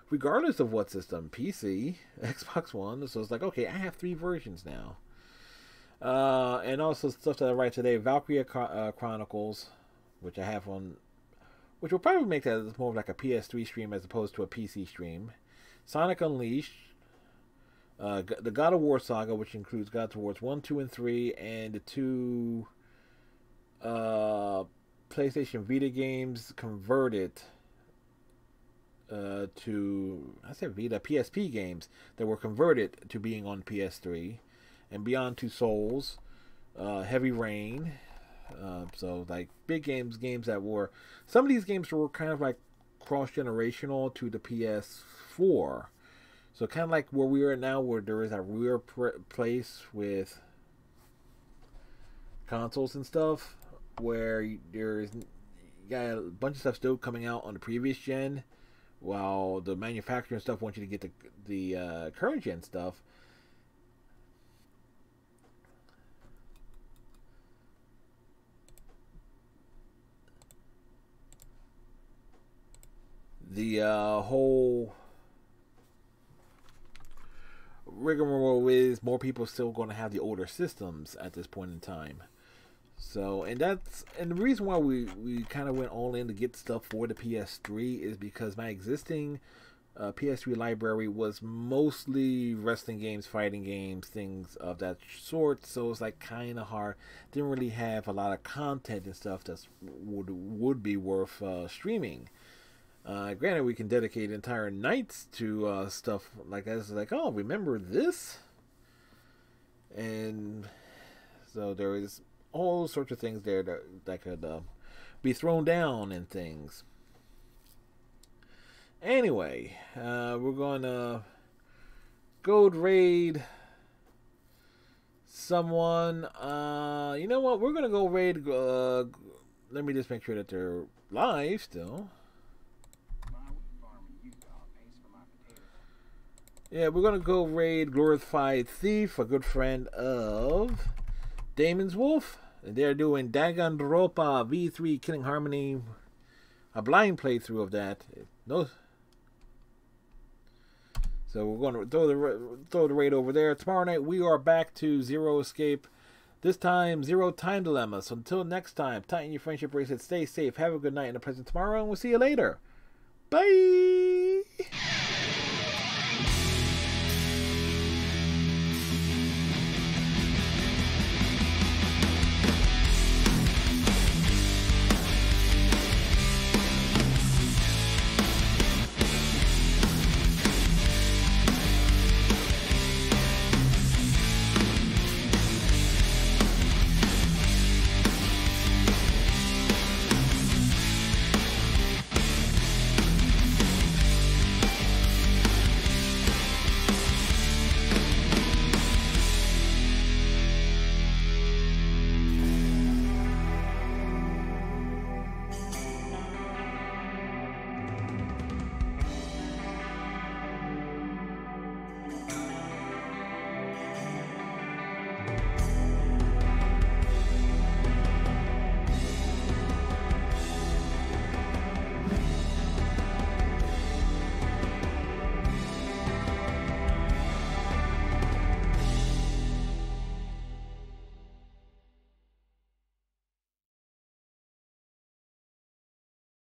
Regardless of what system, PC, Xbox One. So it's like, okay, I have 3 versions now. And also stuff that I write today, Valkyria Chronicles, which I have on, which will probably make that more of like a PS3 stream as opposed to a PC stream. Sonic Unleashed. The God of War saga, which includes God of War 1, 2, and 3, and the 2 PlayStation Vita games converted to, I said Vita, PSP games that were converted to being on PS3, and Beyond Two Souls, Heavy Rain. So like big games that were, some of these games were kind of like cross-generational to the PS4. So kind of like where we are now, where there is a weird place with consoles and stuff, where you got a bunch of stuff still coming out on the previous gen, while the manufacturing stuff wants you to get the current gen stuff. The whole rigmarole is more people still going to have the older systems at this point in time. So, and the reason why we kind of went all in to get stuff for the PS3 is because my existing PS3 library was mostly wrestling games, fighting games, things of that sort. So it's like kind of hard. Didn't really have a lot of content and stuff that would be worth streaming. Granted, we can dedicate entire nights to stuff like that. It's like, oh, remember this? And so there is all sorts of things there that could be thrown down and things. Anyway, we're going to gold raid someone. You know what? We're going to go raid. Let me just make sure that they're live still. Yeah, we're going to go raid Glorified Thief, a good friend of Damon's Wolf. And they're doing Danganronpa V3 Killing Harmony. A blind playthrough of that. No. So we're going to throw the raid over there. Tomorrow night we are back to Zero Escape. This time, Zero Time Dilemma. So until next time, tighten your friendship bracelet, stay safe, have a good night and a pleasant tomorrow, and we'll see you later. Bye!